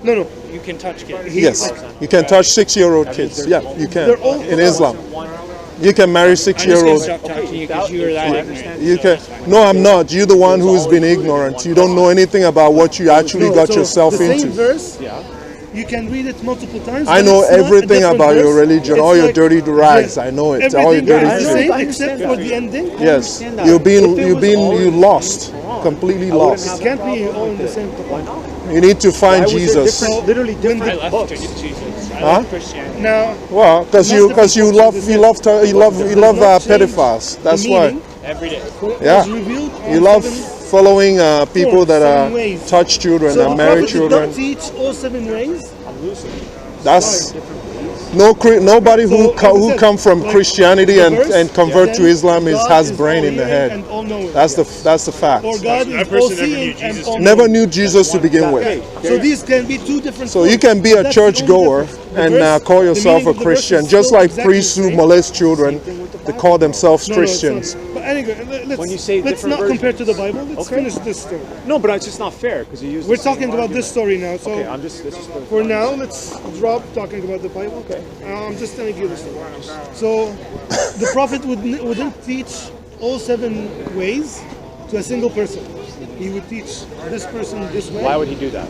No. you can touch kids. Yes, you can touch 6-year-old kids. Yeah, you can. They're all In Islam, you can marry I'm just gonna 6-year-olds. stop talking to you because you were that ignorant. You can. No, I'm not. You're the one who's been ignorant. You don't know anything about what you actually No, got so yourself the same into. verse, you can read it multiple times. I but know it's not a everything different about your verse. religion, It's all your like- dirty rags. I know it. All your Everything dirty is the secrets. same except for the ending. Yes, understand that. you lost, completely lost. It can't be all in the same Quran. You need to find Jesus. Literally I different left books. Jesus. I Huh? left Christianity. Now, Well, because you love pedophiles. That's why. Every day. Yeah, was revealed on you love seven following people that seven ways. touch children So and the marry Prophet did children. not teach all 7 ways. That's Nobody who So, as I said, come from like, Christianity the and, verse, and convert to then Islam God has is brain in the all-hearing head. and all-knowing. That's the fact. Or God That is person never knew all-seeing Jesus and to be- all-knowing. Never knew Jesus to begin with. Okay, so these can be two different. So you stories. can be a That's the only churchgoer difference. The and verse- call the yourself meaning a of the verse Christian, is just still like exactly priests the who same. molest children. They call themselves No, Christians. it's not. But anyway, let's, When you say let's different not compare to the versions. Bible. Let's Okay. finish this story. No, but it's just not fair because you use. We're the same talking about this argument. story now. So Okay, I'm just. This is the, for now, let's drop talking about the Bible. Okay. I'm just telling you the story. So the prophet wouldn't teach all 7 ways to a single person. He would teach this person this way. Why would he do that?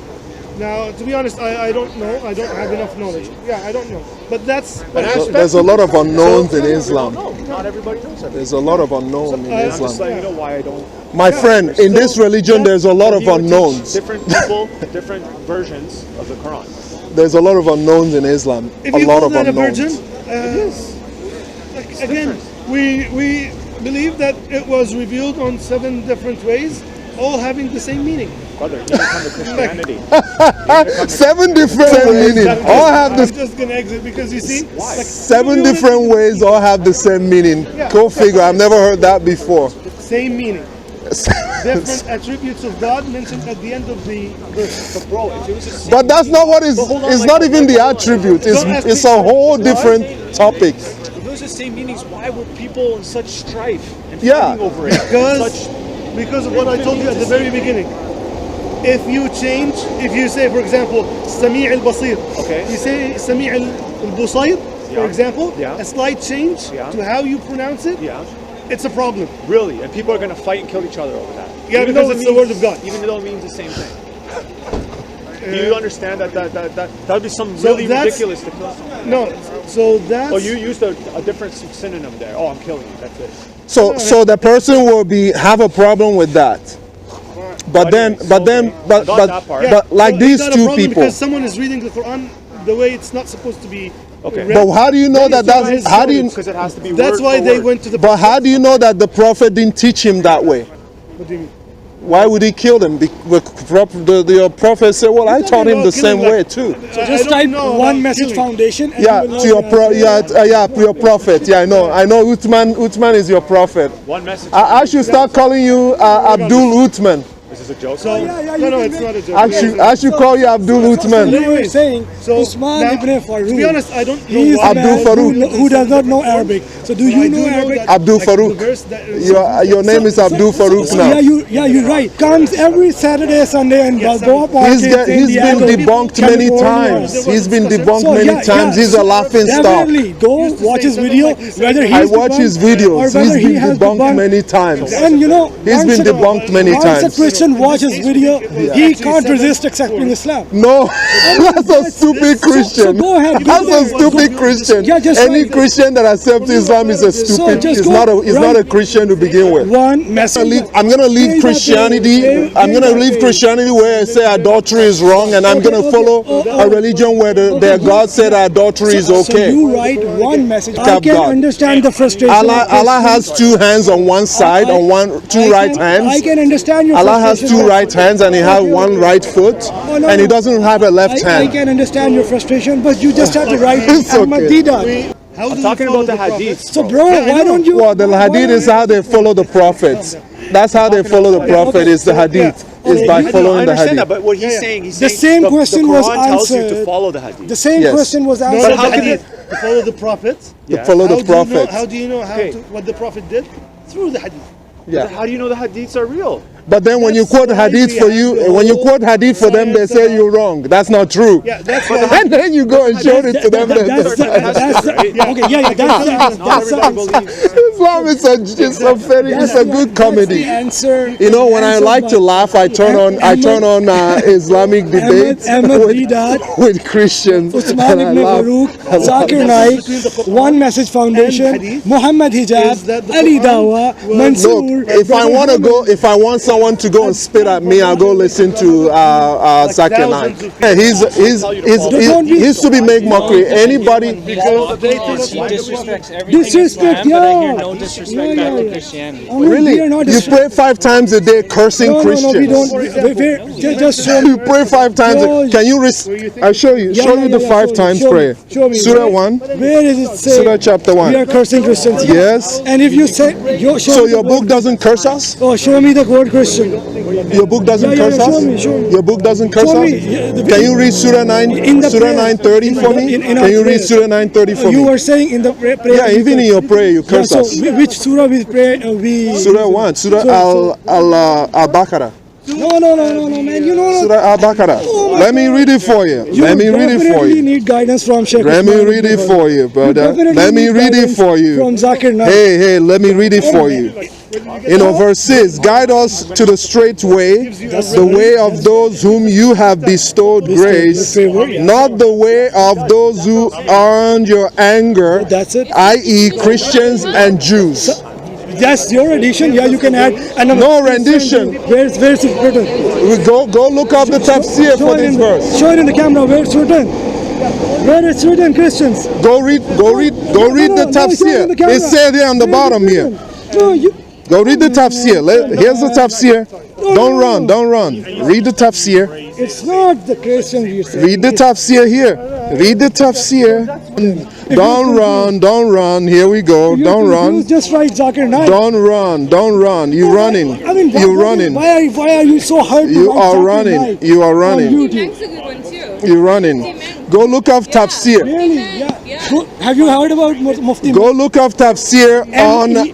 Now, to be honest, I don't know. I don't have enough knowledge. Yeah, I don't know. But that's. But There's a lot of unknowns in Islam. No, not everybody knows everything. There's a lot of unknown in I'm just Islam. letting you know why I don't. My friend, in this religion, there's a lot of He would teach unknowns. Different people, different versions of the Quran. There's a lot of unknowns in Islam. if A you lot call of that a unknowns. virgin, again, we believe that it was revealed on 7 different ways, all having the same meaning. Brother, you didn't come to Christianity. 7 different meanings. All have I'm the just gonna exit because you see, like, 7 different ways. All have the same meaning. Go figure. I've never heard that before. same meaning. Different attributes of God mentioned at the end of the verse. But bro, if it was the same But that's not what is. hold on, It's not even the attribute. It's a whole different topic. If those are the same meanings, why were people in such strife and Yeah. fighting over it? Because of what I told you at the very beginning. If you change, if you say, for example, Sami' al-Basir, Okay. you say Sami' al-Busayr, for Yeah. example, Yeah. a slight change Yeah. to how you pronounce it, Yeah, it's a problem. really, and people are gonna fight and kill each other over that. Yeah, Even because though it's it the means- word of God. Even though it means the same thing. Do you understand that would be something So really that's- ridiculous to kill someone? No, so that's... Oh, you used a different synonym there. Oh, I'm killing you. That's it. So the person will have a problem with that. But then I got that part. like no, these it's not a two problem people. because someone is reading the Quran the way it's not supposed to be Okay. read. But how do you know that Based on that's his how do you? knowledge. Because it has to be That's word why for they word. went to the But how do you know that the prophet didn't teach him that way? What do you mean? Why would he kill them? The prophet said, "Well, I He's taught talking him the about same killing, way like- too." So just type One Message Foundation. And Yeah, you will know to your the answer. your prophet. Yeah, I know. Uthman is your prophet. One message. I should start calling you Abdul Uthman. This is a joke. So, yeah, no, you no, can it's make- not a joke. I should call you Abdul Uthman. You were saying So, Usman now, ibn Farouk. to be honest, I don't know He is why- a man Abdul Farouk. who does not know Arabic. So do I you do know Arabic? that, Abdul like, Farouk. the verse that- Your name is Abdul Farouk So, now. you're right. Comes every Saturday, Sunday, and Balboa Park. He's been debunked many times. He's been debunked many times. He's a laughing stock. Definitely, go watch his video. Whether he's I watch his debunked or videos. whether He's he been has debunked many times. And you know, He's once been a- debunked many once times. a Christian watches video, he can't resist accepting Islam. No, that's a stupid Christian. So go ahead. That's a Go- stupid Christian. Yeah, just Any like- Christian that accepts Islam is a stupid. just It's go not a. It's not a right- Christian to begin with. One message. I'm gonna leave Christianity. I'm gonna leave Christianity where I say adultery is wrong, and I'm gonna follow a religion where their God said adultery is So okay. you write one message. I Cap can God. understand the frustration. Allah has 2 hands on one side, on two right hands. I can understand your Allah has frustration. 2 right hands and he has 1 right foot, no, and he no. doesn't have a left I hand. can understand your frustration, but you just have to write It's okay. Ahmadiyya. How do I'm you talking follow about the prophet? hadith. So, bro, why don't you? Well, the hadith is how they follow the prophets. That's how they follow the prophet. Is the hadith is by I following the understand hadith. that, but what he's saying, he's The saying same question was Quran tells you to answered. follow the hadith. The same Yes. question was No, answered. no, how the can you- hadith. To follow the prophet. To follow the How do you know- prophet. How do you know Okay. what the prophet did? Through the hadith. Yeah. How do you know the hadiths are real? But then when you That's quote why hadith we for have you, the when you whole quote hadith for them, they science say about- you're wrong. That's not true. Yeah, that's why. And then you go and show it to them. That's okay. Yeah, Islam is a good comedy. answer. You know, when I like to laugh, I turn on Islamic debates Ahmed Didat, with Christians, Usman and I ibn laugh. Farouk, Zakir Naik, One Message Foundation, hadith Muhammad is Hijab, that the Ali Quran Dawa, was- Mansour. Look, if I want someone to go and spit at me, I'll go listen to Zakir Naik. Yeah, he's to be make mockery. Anybody. He disrespects everything Disrespect, Islam, but I yeah. hear no disrespect back to Christianity. I mean, Really? we are not You pray 5 times a day cursing Christians. No, we don't. Just show You me. pray 5 times. Can you? I'll show you. Show you the 5 times prayer. Surah 1. Where is it say? Surah chapter 1. We are cursing Christians. Yes. And if you say, So your book doesn't curse us? Oh, show me the word Christian. Your book doesn't curse us? Show me. Your book doesn't curse Show us? me. Can you read Surah 9? Surah 9:30 for me? Can you read Surah 9:30 for me? You were saying in the prayer. Yeah, even in your prayer you curse us. Which surah we pray? Surah 1. Surah Al-Baqarah. No, man. You know. Surah Al-Baqarah. Let me read it for you. Let me read it for You you. need guidance from Sheikh. Let me read it for you, brother. Let me read it for you. From Zakir Naik. Hey, let me read it for you. Verse 6, guide us to the straight way, the way of those whom you have bestowed grace, not the way of those who earned your anger, That's it. i.e. Christians and Jews. That's your edition. Yeah, you can add another. No rendition. Where's it written? Go look up the tafsir for this verse. Show it in the camera. Where it's written. Where it's written, Christians. Go read the tafsir. It said there on the bottom here. No, you. Go read the tafsir. Here's the tafsir. Don't run. Read the tafsir. It's not the Christian you say. Read the tafsir here. Read the tafsir. Don't run. Here we go. Don't run. Just write Zakir Naik. Don't run. You're running. I mean, You're running. Why are you so hurt? You are running. You are running. That's a good one too. You're running. Go look up tafsir. Really? Yeah. Have you heard about Mufti? Go look up tafsir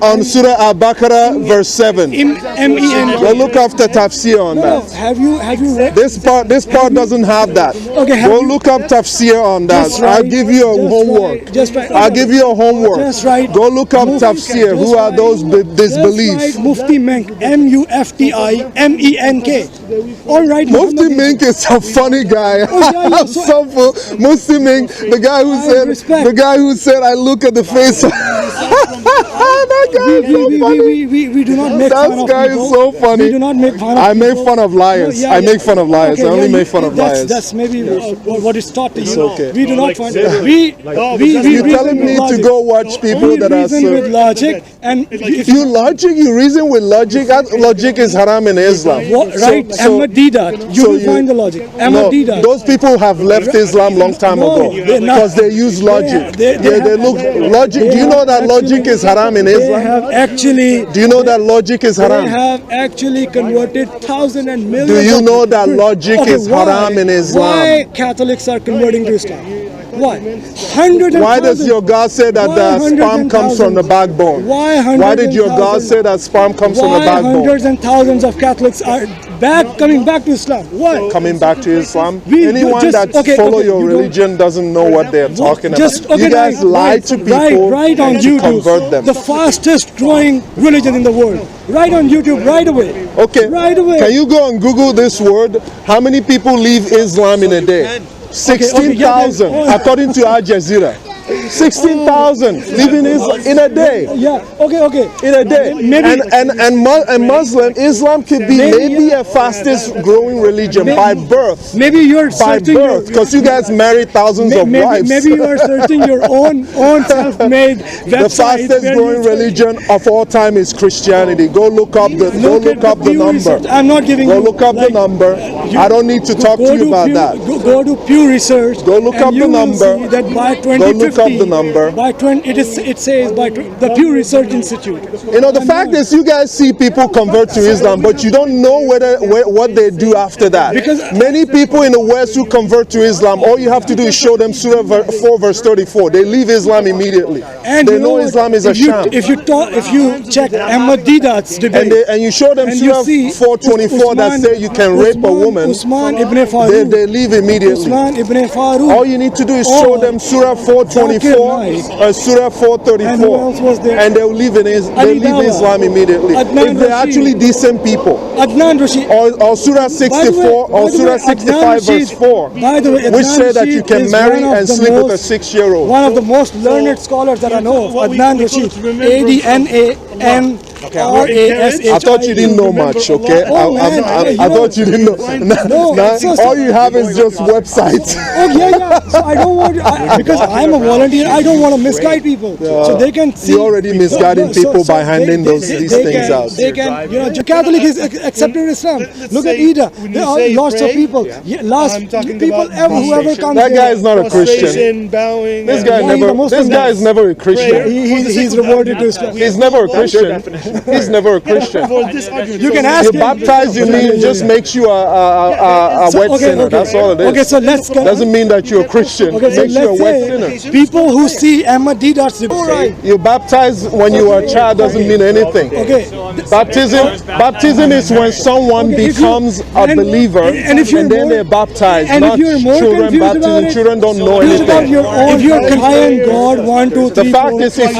on Surah Al-Baqarah verse 7. M-E-N. Go look up the tafsir on that. Have you read? This part doesn't have that. Okay, Go look up tafsir on that. I'll give you a homework. I'll give you a homework. Just right. Go look up tafsir. Who are those disbelief? Just write Mufti Menk. M-U-F-T-I-M-E-N-K. All right. Mufti Menk is a funny guy. Mufti Menk, the guy who said I look at the face. That guy is so funny. We do not make fun of That guy people. is so funny. We do not make fun of I make people. fun of liars. Yeah, I make fun of liars. Okay, I only yeah, make fun of liars. That's maybe what is taught to you. It's okay. We do not find You're telling me to go watch people that are reason so. with logic, and if You reason with logic. That logic is haram in Islam. right, Ahmad Didat, you will find the logic. Ahmad Didat. Those people have left Islam long time ago because they use logic. They look logic. Do you know that logic is haram in They Islam? have actually. Do you know that logic is They haram? have actually converted thousands and millions. Do you of know that Christians. logic is haram in Islam? Why Catholics are converting to Islam? Why? Hundreds and Why does thousands. your God say that Why the hundreds sperm and comes from the thousands? backbone? Why hundreds Why did and your God thousands? say that sperm comes from the Why backbone? hundreds and thousands of Catholics are coming back to Islam? Why? Coming back to Islam? We- Anyone just- that okay, follow okay, your you don't- religion doesn't know what they're talking about. You guys right, lie to people right on to YouTube. convert them. The fastest growing religion in the world. Right on YouTube, right away. Okay. Right away. Can you go and Google this word? How many people leave Islam in a day? 16,000, according to Al Jazeera. 16,000 living in a day. Yeah. Okay. In a day. Maybe- And Muslim Islam could be maybe a fastest growing religion by birth. Maybe you're By searching birth, because you guys marry thousands of wives. Maybe you are searching your own self-made website. The fastest where growing you- religion of all time is Christianity. Go look up the Look at the Pew number. Research. I'm not giving Go you. look up the number. I don't need to talk to you about that. Go to Pew Research. Go look and up you the will number. see that by Go 2050, look up the number. By 20, it says by the Pew Research Institute. You know, the fact is, you guys see people convert to Islam, but you don't know what they do after that. Because many people in the West who convert to Islam, all you have to do is show them Surah 4 verse 34. They leave Islam immediately. And they you know what? Islam is a sham. If you check Ahmad Didat's debate, And you show them and you Surah see 424 that Usman- say you can rape a woman, Usman ibn Farouk. they leave immediately. Usman ibn Farouk. All you need to do is show them Surah 424 or Surah 434, And who else was there? and they'll leave Ali leave Dawah. Islam immediately. Adnan If they're Rashid. actually decent people. Adnan Rashid. Or Surah 64 or Surah 65 verse 4, by the way, which Adnan say that you Rashid can is marry one of and the sleep with a most- 6-year-old. One of the most learned scholars that I know of, Adnan Rashid. R-A-S-H-I-A. I thought you didn't know much, okay? Oh, man, I thought you didn't know. Now, all you have is just websites. Oh yeah. So I don't want because I'm a volunteer. I don't want to misguide people, so they can see. You're already misguiding people by handing these things out. They can, Catholic is accepted Islam. Look at Ida. There are lots of people. Whoever comes. That guy is not a Christian. Bowing. This guy is never a Christian. He's rewarded to Islam. He's never a Christian. He's never a Christian. You can ask you baptize you mean just makes you a wet sinner. That's all it is. Okay, so let's go. Doesn't mean that you're a Christian. Okay, so makes you a let's wet sinner. people who see Ahmad Didat's right. You baptize when you are a child doesn't mean anything. Okay. Baptism is when someone becomes a believer and then they're baptized. And not if you're more children baptism. Children don't know anything. If you're confiding God 1, 2, 3, the fact is, if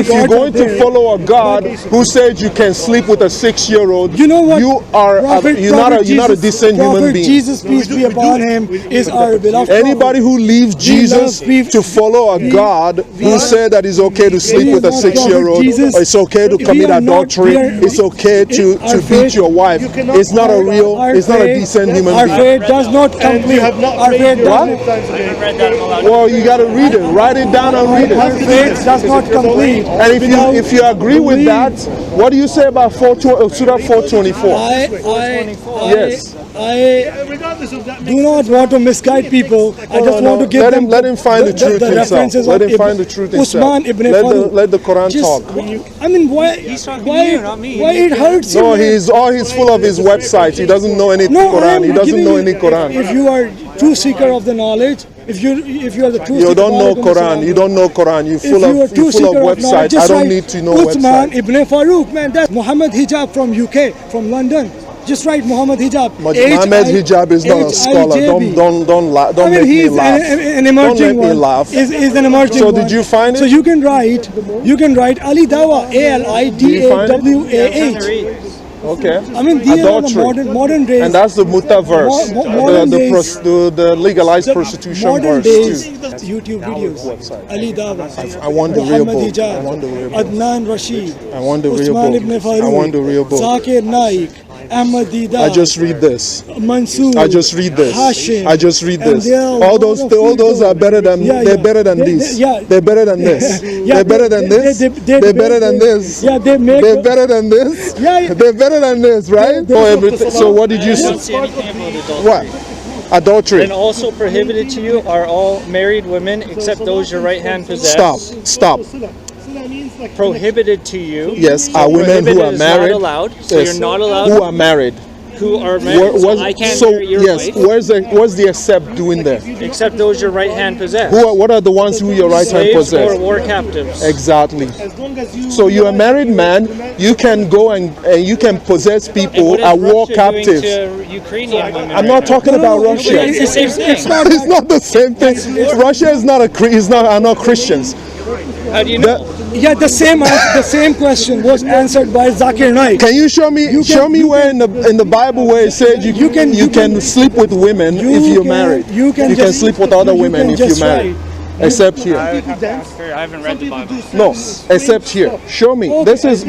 you're going to follow a God who says you can sleep with a 6-year-old, you know what? You're not a decent human being. Jesus, peace be upon him, is our beloved. Anybody who leaves Jesus to follow a God who said that it's okay to sleep with a 6-year-old, or it's okay to commit adultery, it's okay to beat your wife. It's not a decent human being. Our faith does not complete. Our faith Well, you got to read it. Write it down and read it. Our faith does not complete. And if you agree with that, what do you say about Surah 424? Yes. I do not want to misguide people. I just want to give them. Let him find the truth himself. Let him find the truth himself. Let the Quran talk. I mean, why it hurts you? No, he's full of his websites. He doesn't know any Quran. He doesn't know any Quran. If you are true seeker of the knowledge, if you are the true seeker, you don't know Quran. You don't know Quran. You're full of websites. I don't need to know websites. Uthman ibn Farouk, man, that's Muhammad Hijab from UK, from London. Just write Muhammad Hijab. Muhammad Hijab is not a scholar. Don't make me laugh. An emerging one. Is an emerging so one. Did you find it? So you can write Ali Dawa, ALIDAWAH. Okay. I mean, these are the modern days. And that's the Mut'a verse, the legalized prostitution modern verse days, too. YouTube videos. Ali Dawa. I want the real book. Adnan Rashid. I want the real Uthman ibn book. Farouk. I want the real book. Zakir Naik. Ahmad Didat. I just read this. Mansoor. I just read this. Hashim. I just read this. All those are better than they're better than this. They're better than this. They're better than this. They're better than this. Yeah, they're better than this. They're better than this, right? So what did you say? What? Adultery. And also prohibited to you are all married women except those your right hand possess. Stop. Prohibited to you. Yes, are women who are married. Not allowed. So you're not allowed. Who are married. Who are married. So I can't marry your wife. Where's the except doing there? Except those your right hand possess. What are the ones who your right hand possess? Or war captives. Exactly. So you're a married man. You can go and you can possess people as war captives. Ukrainian women I'm not talking about Russia. It's the same thing. It's not the same thing. Russia is not are not Christians. How do you know? Yeah, the same question was answered by Zakir Naik. Can you show me where in the Bible where it says you can sleep with women if you're married? You can sleep with other women if you're married. Except here. I haven't read the Bible. No, except here. Show me. It says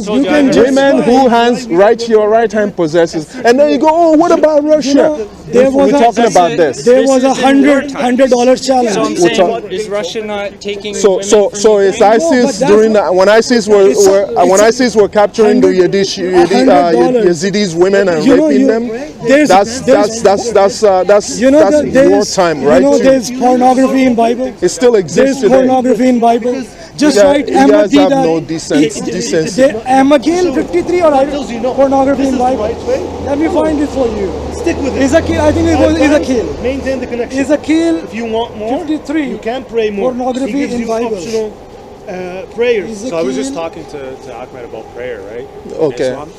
women who your right hand possesses. And then you go, oh, what about Russia? We're talking about this. There was $100 challenge. So I'm saying, is Russia not taking So it's ISIS when ISIS were capturing the Yazidis women and raping them. That's wartime, right? You know, there's pornography in Bible. It still exists today. There's pornography in Bible. Just write Ahmad Didat. You guys have no decency. Ahmad 53 or pornography in Bible. Let me find it for you. Stick with it. Ezekiel, I think it was Ezekiel. Maintain the connection. Ezekiel, if you want more, 53. You can pray more. Pornography in Bible. Optional prayers. So I was just talking to Ahmed about prayer, right? Okay. In Islam.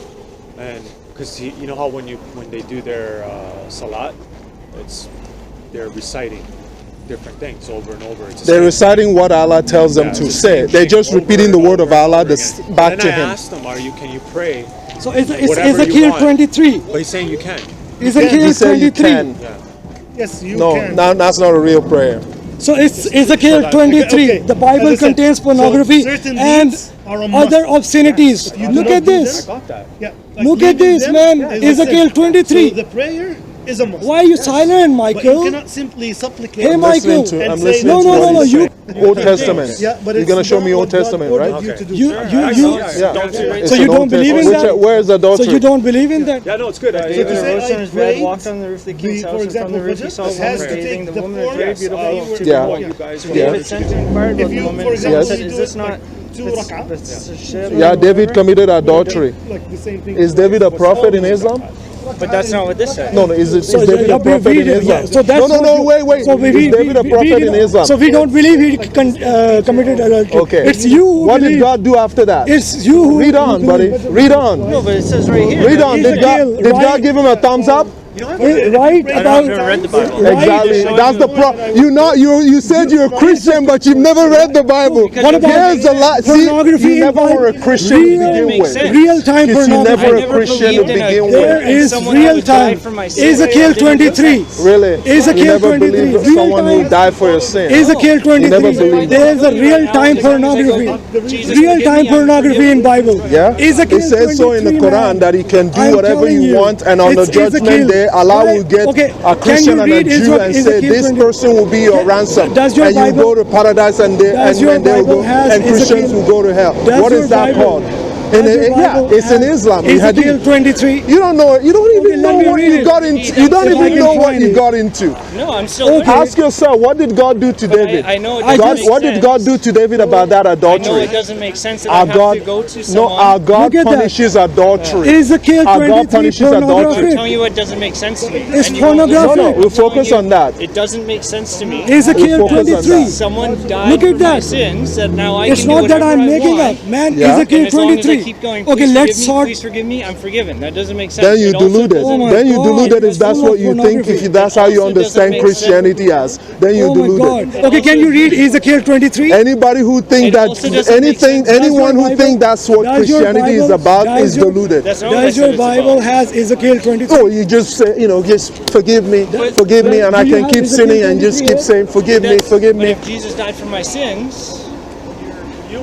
And because you know how when they do their salat, they're reciting different things over and over. They're reciting what Allah tells them to say. They're just repeating the word of Allah back to Him. I asked them, can you pray? So it's Ezekiel 23. But he's saying you can. Ezekiel 23. Yeah. Yes, you can. No, that's not a real prayer. So it's Ezekiel 23. Okay. The Bible As I said, contains so pornography certain and deeds are a must. other obscenities. You do Look not at do this. them. Yeah. Look at leaving this, them man. is a Ezekiel sin. 23. So the prayer is a must. Why are you silent, But you Michael? cannot simply supplicate. Hey, Michael. and I'm say listening No, that to no, what no, no. he's You, saying. Old Testament. Yeah, but You're it's going to show me not Old what God Testament, ordered right? you to do. you. Yeah. So you don't believe in that? Where is adultery? So you don't believe in that? Yeah, no, it's good. So David to say arose from I his bed, prayed, walked on the roof of the king's for house, and from example, the roof he saw a has woman to bathing. take The the woman was form very of beautiful. Yeah. You guys. So David sent and inquired If about the you, woman. for example, and said, you "Is do this it not?" like 2 rak'ah, Yeah, David committed adultery. like the same thing. Is David a prophet in Islam? But that's not what this said. No, is So David yeah, a prophet we in read it, Islam? yeah. So that's No, what wait. So Is David a prophet in Islam? So we don't believe he committed adultery. Okay. It's you who What did believe. God do after that? It's you who Read on, who buddy. believe. Read on. No, but it says right here. Read on. Did Ezekiel, God right? give him a thumbs up? Right I've about never read the Bible. Right. Exactly. That's the problem. You said you're a Christian, but you've never read the Bible. What about Here's a lot. See, pornography you in never Bible? were a Christian to begin makes with. sense. real-time Because you pornography. never I a never Christian to believed in a begin God. with. There is Someone that would die real-time. for my sins. Ezekiel That didn't make 23. sense. Really? Ezekiel You never 23. believed Real someone who time. died for your sin. Ezekiel You never 23. believed There's a real-time pornography. Real-time pornography in Bible. Yeah? Ezekiel It says so in the 23, Quran man. that he can do I'm whatever telling you you, want, and on the it's judgment Ezekiel. day, Allah Right? will get Okay, a can Christian you and a read Jew and say, Ezekiel this 20? person will be your ransom. Does your And you Bible- go to paradise and Does your they'll Bible go, has and Christians Ezekiel- will go to hell. Does What your is that Bible- called? does your Yeah, Bible it's in have Islam. in Ezekiel Hadith. 23. You don't know. You don't even let know me what read you it. got into. You don't If I even can know what find you it. got into. No, I'm still looking. Ask yourself, what did God do to David? I know it I doesn't just- make What did sense. God do to David about that I know adultery? it doesn't make sense that Our I have God, to go to no, someone. our God Look at that. punishes adultery. Ezekiel Our God 23 punishes I'm adultery. telling you what doesn't make sense to me. It's And you won't listen. pornography. No, I'm we'll telling focus you, on that. It doesn't make sense to me. Ezekiel We'll focus on 23. that. Someone died Look for at my that. sins that now I It's can do not that whatever I'm I making want. up, man. Yeah. Ezekiel And as long as I 23. keep going, Okay, please let's forgive me, sort. please forgive me, I'm forgiven. That doesn't make sense. Then you It also deluded. doesn't- my Then you God, deluded if it's that's full what of you think. If that's how you Also doesn't understand make Christianity as, then you Oh my deluded. God. Okay, can you read Ezekiel 23? Anybody who think It that also doesn't make anything, sense. anyone Does who your think Bible- that's what does your Christianity is Bible- about does is your- deluded. That's not what I Does said your it's Bible about. has Ezekiel 23? Oh, you just say, just forgive me, forgive me, and I do you can have keep Ezekiel sinning and just 23 keep saying, forgive me, forgive But me. if Jesus died for my sins,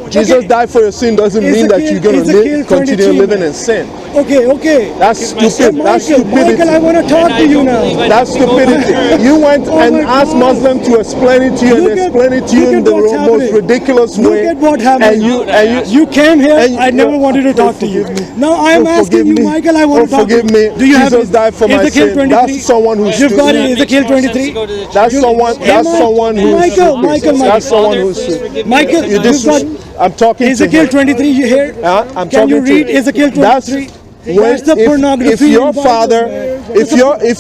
Jesus died for your sin doesn't mean that you're going Ezekiel to continue 23. living in sin. Okay. That's stupid. That's Michael, I stupidity. want to talk And to I you don't now. believe I That's need to go to stupidity. church. You went Oh and my asked God. Muslim to explain it to you and Look at- explain it to you look in at the what's most happening. ridiculous Look way. at what happened. You came here. and I never wanted to talk to you. forgive me. Now I am Oh, asking forgive you, me. Michael. I want Oh, to talk to you. forgive me. Do you have Jesus died for my Ezekiel sin. 23? That's someone who's You've got stupid. it, Ezekiel 23. That's someone. That's someone who's Michael, stupid. Michael, That's someone Father, who's please stupid. forgive me Michael, of You my just. got sins. I'm talking to Ezekiel him. 23. You hear? I'm Can you talking to read him. Ezekiel 23? That's the pornography. If your in Bible, father, man. if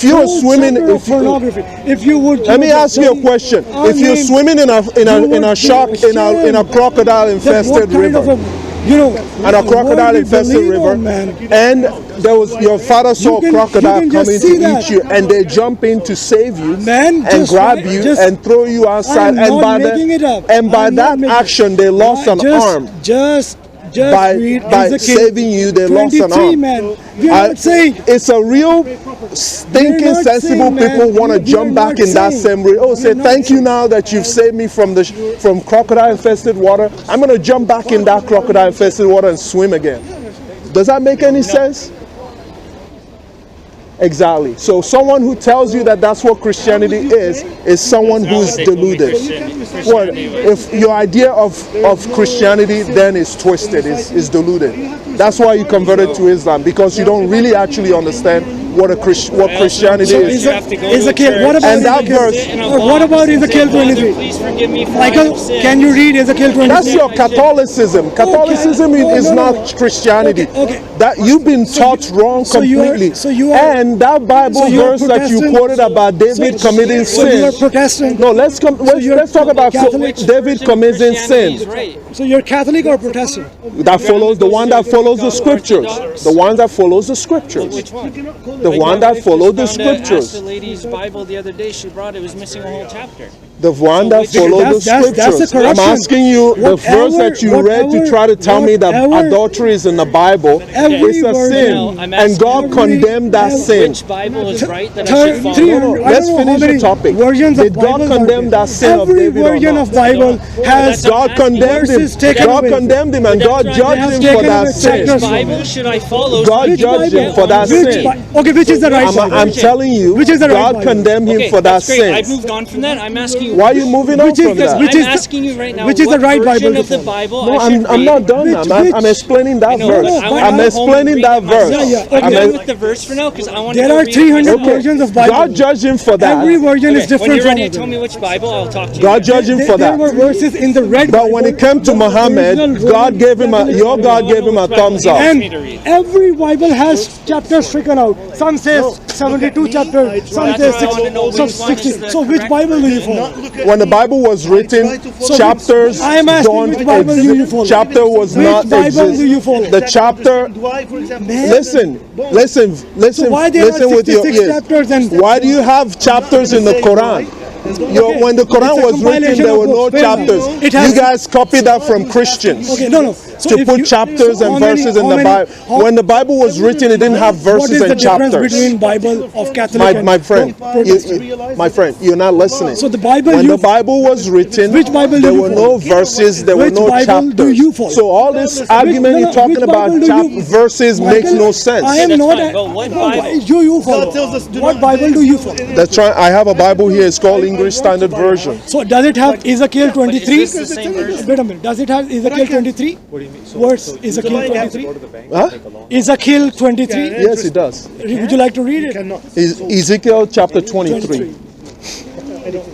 you're Whole swimming, chapter of pornography. If you would. let me ask you a question. If you're swimming in a shark in a crocodile infested river, and a crocodile infested river, and there was your father saw a crocodile coming to eat you, and they jump in to save you and grab you and throw you outside, and by that action they lost an arm. Just By saving you, they lost an arm. Man. You're not saying it's a real stinking not sensible saying, people man. want to You're jump back not in that saying. same way. Oh, say You're not thank you saying. now that you've saved me from crocodile infested water. I'm gonna jump back in that crocodile infested water and swim again. Does that make any sense? Exactly. So someone who tells you that that's what Christianity is someone who's deluded. Well, if your idea of Christianity then is twisted, is deluded. That's why you converted to Islam, because you don't really actually understand what Christianity is. Ezekiel, what about And that verse. What about Ezekiel 23? Please forgive me for Michael, my sins. can you read Ezekiel 23? That's your Catholicism. Catholicism is no, no. not Christianity. Okay. That you've been taught wrong completely. And that Bible verse that you quoted about David committing So you are sin. Protestant. No, let's talk about Catholic. David committing sin. So you're Catholic or Protestant? That follows the one that follows the scriptures. The one that follows the scriptures. Which one? The one that follows the Asked the scriptures. lady's Bible the other day. She brought it was missing a whole chapter. The one that followed the scriptures. That's a I'm corruption. asking you the verse that you read to try to tell me that adultery is in the Bible. It's a sin, and God condemned that sin. Which Bible is right that I should follow? No, let's finish the topic. Did God condemn that sin of David or version not? of Bible has God condemned him. God condemned him, and God judged him for that sin. Which Bible should I follow? God judged him for that sin. Okay, which is the right Bible? I'm telling you, Which is the right God Bible? condemned him for that sin. I've moved on from that. I'm asking you. Why are you moving on from that? I'm asking you right now. Which is the right version Bible of the to Bible? No, I'm not done. I'm explaining that verse. I'm explaining that verse. I'm done with the verse for now because I want to. There are 300 versions of Bible. God judged him for that. Every version is different When you're from ready to other. tell me which Bible, I'll talk to you. God judged him for There that. were verses in the red But when it came to Muhammad, God gave him your God gave him a thumbs up. And every Bible has chapters stricken out. Some says 72 chapters, some says 60. So which Bible do you follow? When the Bible was written, chapters I am asking don't which Bible do you follow? chapter was Which not Bible exist. do you follow? The chapter. Listen why there are with your 66 ears. chapters and Why do you have chapters in the Quran? When the Quran It's a was written, compilation there of were no books. chapters. It has- You guys copied that from Christians. Okay, no. So To if put you- chapters so and how many- verses in how the many- Bible. how- When the Bible was written, it didn't have What verses is the and difference chapters. between Bible of Catholic and My friend, Protestant? my friend, you're not listening. So the Bible when you- the Bible was written, Which Bible do there you were follow? no verses, there were Which no Bible chapters. do you follow? So all this argument you're talking which about Bible do you- verses makes no sense. I am not. fine. Well, what Bible? You follow. God tells us, do What not- Bible do you follow? I have a Bible here. It's called English Standard Version. So does it have Ezekiel 23? Is this the same version? Wait a minute. Does it have Ezekiel 23? What do you mean? Verse Ezekiel 23. Huh? Ezekiel 23. Yes, it does. Would you like to read it? Ezekiel chapter 23.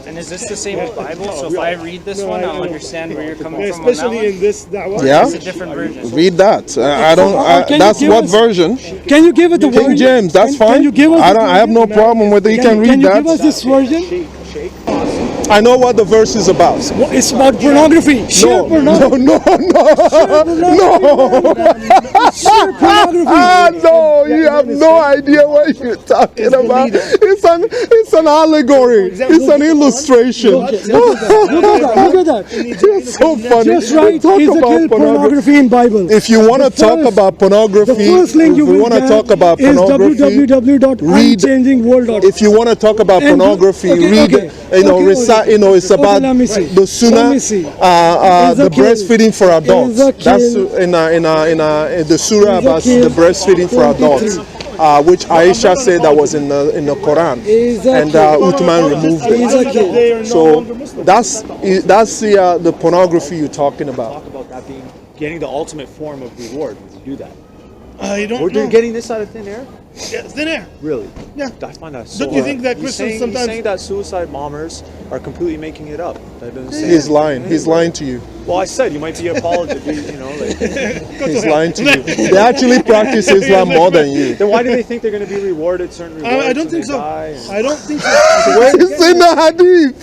And is this the same Bible? So if I read this one, I'll understand where you're coming from on that Especially one? in this da'wah. Yeah? It's a different version. Read that. I don't. Can you That's give what us- version? Can you give it the King version? James. That's Can fine. you give us I the don't. I have no version? problem with it. You can read Can you give us that. this version? I know what the verse is about. Well, it's about pornography. Sheer pornography. No. Sheer pornography. No, you have no idea what you're talking about. It's an allegory. It's an illustration. Look at that. It's so funny. Just right. Talk Ezekiel about pornography. pornography in Bible. If you want to The talk first- about pornography, The first link you if you will want to get talk about is pornography, www.unchangingworld.com. if you want to talk about And pornography, okay, read. okay. Recite. It's Okay, about let me see. the sunnah, Let me see. the Ezekiel. breastfeeding for adults. Ezekiel. That's in the surah about Ezekiel the breastfeeding for adults, which Aisha said that was in the Quran, and Uthman removed it. Ezekiel. So that's the pornography you're talking about. Talk about that being getting the ultimate form of reward when you do that. I don't Or know. you're getting this out of thin air? Yeah, thin air. Really? Yeah. I find that so Don't you hard. think that He's Christians saying, sometimes- he's saying that suicide bombers are completely making it up. That doesn't say He's lying. He's lying to you. Well, I said you might be apologetic, like. He's lying to you. They actually practice Islam more than you. Then why do they think they're going to be rewarded certain rewards? I don't when think they so. die and- I don't think so. It's in the hadith.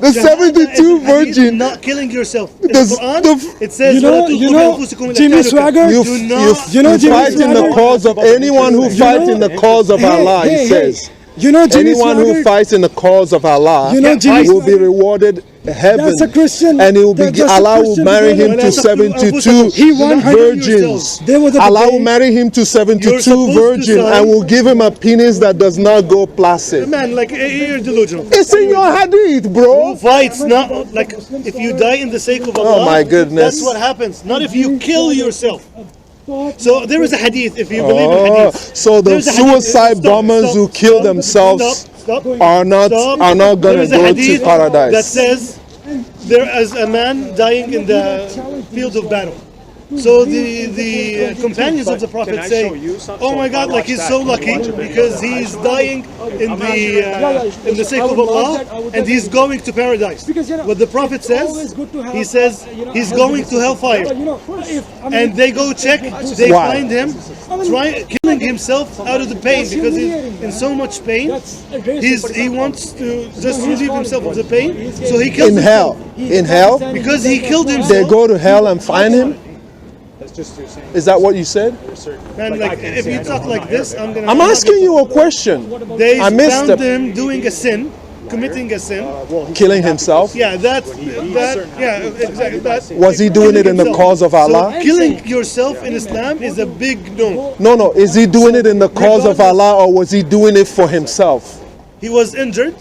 The 72 virgin. Not killing yourself. In The- the Quran, it says, You know, Jimmy Swagger. You Jimmy fight in the Swagger? cause of anyone who fights in the cause of Allah, he says. You know Jimmy Anyone who Swagger? fights in the cause of Allah You know Jimmy will be Swagger? rewarded heaven. That's a Christian. And he will be, That's a Allah will Christian marry him brother. to 72 He won virgins. There was a Allah will debate. marry him to You're 72 supposed to virgins sign- and will give him a penis that does not go placid. Man, like, you're delusional. It's in your hadith, bro. Fights, not like if you die in the sake of Allah. Oh my goodness. That's what happens. Not if you kill yourself. So there is a hadith. If you believe in hadith, So the there's a hadith. suicide Stop, bombers stop, who kill stop, themselves stop. are not There gonna is a go to hadith that paradise. says there is a man dying in the field of battle. So the companions of the Can Prophet I say, show you some- "Oh so my if I God! Like watch he's that, so can you lucky watch a video? because he's dying in the sake of Allah, and he's going to paradise." What the Prophet says, he says he's going to hellfire. And they go check, they Why? find him killing himself out of the pain because he's in so much pain. He wants to just relieve himself of the pain, so he kills In himself. hell. In hell? Because he killed They himself. go to hell and find him? That's just you're saying. Is that what you said? And like, if you talk like this, I'm gonna. I'm asking you a question. They I missed found it. him doing a sin, committing a sin. Killing himself? Yeah, exactly. Was he doing it in the cause of Allah? So killing yourself in Islam is a big no. No. Is he doing it in the cause of Allah, or was he doing it for himself? He was injured.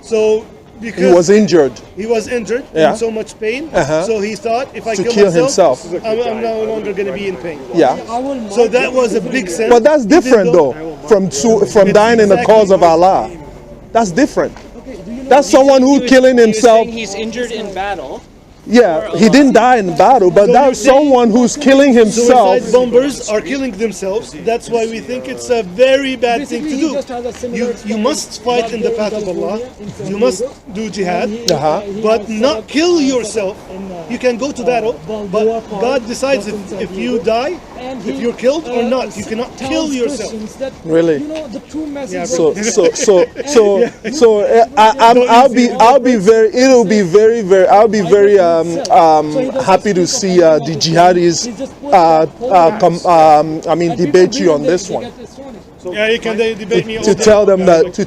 So because He was injured. He was injured Yeah. in so much pain. Uh-huh. So he thought, if I To kill kill myself, himself. I'm no longer going to be in pain. Yeah. So that was a big sin. But that's different though from dying in the cause of Allah. That's different. That's someone who killing himself. He's injured in battle. Yeah, he didn't die in battle, but that's someone who's killing himself. Suicide bombers are killing themselves. That's why we think it's a very bad thing to do. You must fight in the path of Allah. You must do jihad, but not kill yourself. You can go to battle, but God decides if you die, if you're killed or not. You cannot kill yourself. Really? The true message. I'll be very happy to see the jihadis debate you on this one. Yeah, you can debate me. To tell them that the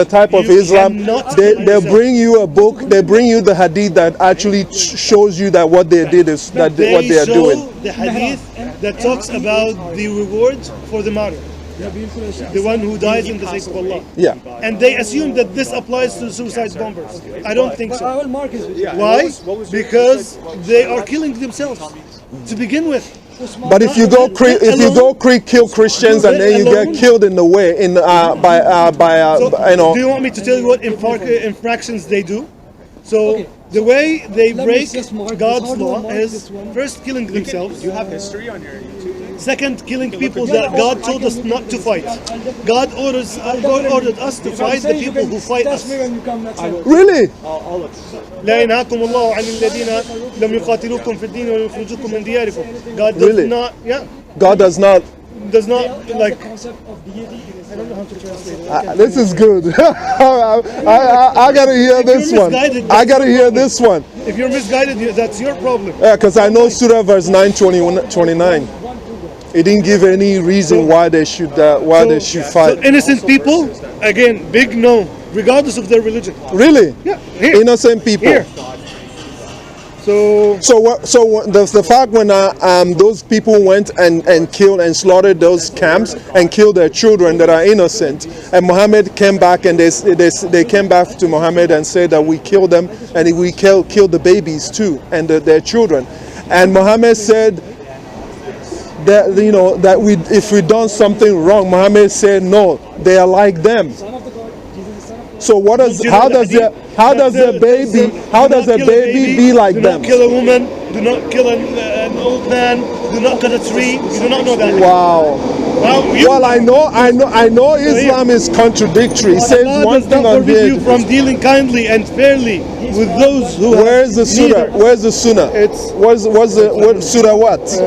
type of Islam they bring you a book, they bring you the hadith that actually shows you that what they did is what they are doing. The hadith that talks about the rewards for the martyr, the one who dies in the sake of Allah. Yeah. And they assume that this applies to suicide bombers. I don't think so. Why? Because they are killing themselves to begin with. But if you go kill Christians and then you get killed in the way Do you want me to tell you what infractions they do? So the way they break God's law is first killing themselves. You have history on your YouTube. Second, killing people that God told us not to fight. God ordered us to fight the people who fight us. Really? لا ينهاكم الله عن الذين لم يقاتلوكم في الدين ويخرجوكم من دياركم. God does Really? not. Yeah. God does not like. This is good. I gotta hear this one. I gotta hear this one. If you're misguided, that's your problem. Yeah, because I know Surah verse 9:29. It didn't give any reason why they should fight. So innocent people, again, big no, regardless of their religion. Really? Yeah. Innocent people. Here. So the fact when those people went and killed and slaughtered those camps and killed their children that are innocent, and Muhammad came back and they came back to Muhammad and said that we killed them and we killed the babies too and their children, and Muhammad said that if we done something wrong, Muhammad said no, they are like them. So how does a baby be like them? Do not kill a woman, do not kill an old man, do not cut a tree. You do not know that. Wow. Well, I know Islam is contradictory. It says one thing on you from dealing kindly and fairly with those who. Where's the surah? Where's the sunnah? It's surah what?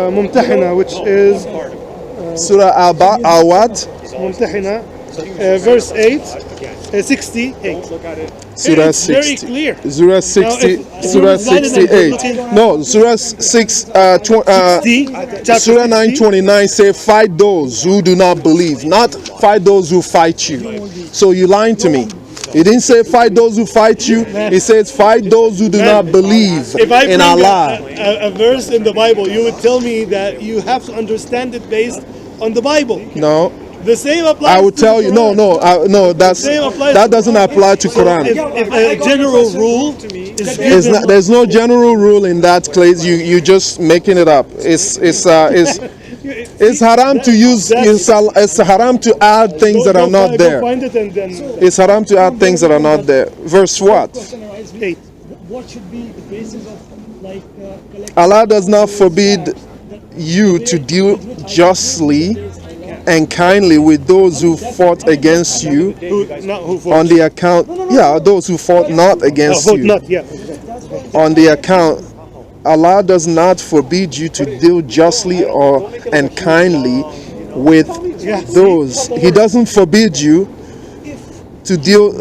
Mumtahina, which is surah al what? Mumtahina, verse 8. 68. Surah 60. Very clear. Surah 60. Surah 68. No, Surah 6. Surah 9:29 say, "Fight those who do not believe, not fight those who fight you." So you lying to me. It didn't say fight those who fight you. It says fight those who do not believe in Allah. A verse in the Bible, you would tell me that you have to understand it based on the Bible. No. The same applies. I would tell you, no, that doesn't apply to Quran. If a general rule is given, there's no general rule in that case. You just making it up. It's haram to use. It's haram to add things that are not there. It's haram to add things that are not there. Verse what? 8. What should be the basis of Allah does not forbid you to deal justly and kindly with those who fought against you on the account, those who fought not against you. On the account, Allah does not forbid you to deal justly and kindly with those. He doesn't forbid you to deal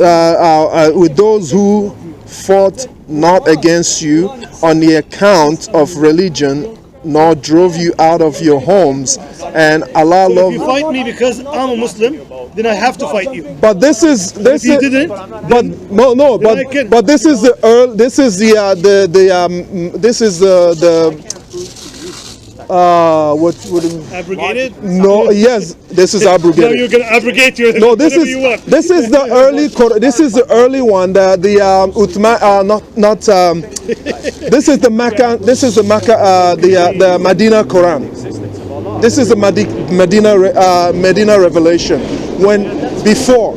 with those who fought not against you on the account of religion, nor drove you out of your homes, and Allah So if you fight me because I'm a Muslim, then I have to fight you. But this is If you didn't, but no, then I can. but this is the this is this is what Abrogated? no, yes, this is No, abrogated. you're gonna abrogate your No, this whatever is you want. this is the early this is the early one. The this is the Makkah the Medina Quran. This is the Medina revelation when before,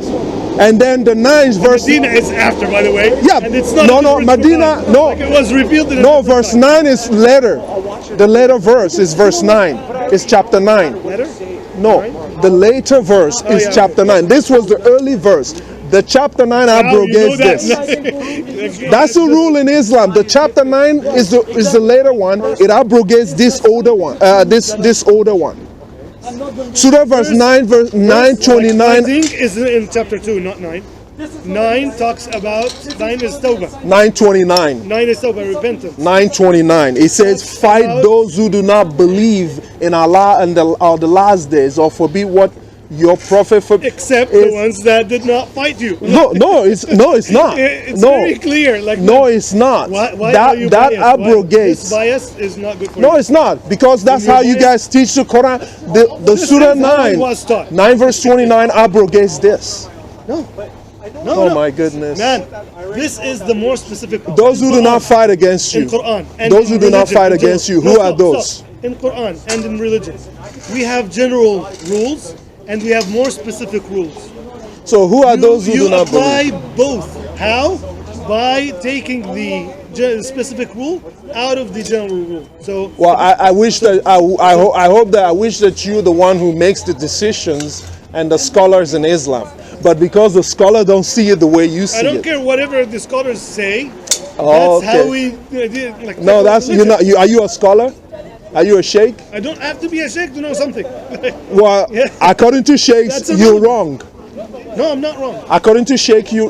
and then the 9th verse. Medina is after, by the way. Yeah, and it's not no, Medina, no. Like it was revealed in a No, different verse time. 9 is later. The later verse is verse 9. It's chapter 9. Letter? No, the later verse is yeah, chapter 9. This was the early verse. The chapter 9 abrogates this. That's the rule in Islam. The chapter 9 is the later one. It abrogates this older one. This older one. Surah verse 9 verse 929. Cleansing is in chapter 2, not 9. 9 talks about 9 is tawbah. 929. 9 is tawbah, repentance. 929. It says, fight those who do not believe in Allah and the last days, or forbid what your prophet Except the ones that did not fight you. No, it's not. It's no. very clear. Like no, it's not. Why that are you that biased? abrogates. This bias is not good for No, you. it's not, because that's Then how you're you guys teach the Quran. The This Surah is how it 9, was taught. 9 verse 29 abrogates this. No, Oh no. my goodness. Man, this is the more specific. Those who do not fight against you. In Quran and Those in who do not religion, fight in against you. general. Who No, are stop, those? stop. In Quran and in religion, we have general rules and we have more specific rules. So who are those who you do not apply believe? both. How? By taking the specific rule out of the general rule. So Well, I wish that I hope that I wish that you're the one who makes the decisions and the scholars in Islam. But because the scholar don't see it the way you see I don't it. care whatever the scholars say. Oh, That's how okay. we like. No, that's you're not. Are you a scholar? Are you a sheikh? I don't have to be a sheikh to know something. Well, Yeah. according to sheikhs, That's you're irrelevant. wrong. No, I'm not wrong. According to sheikhs, you're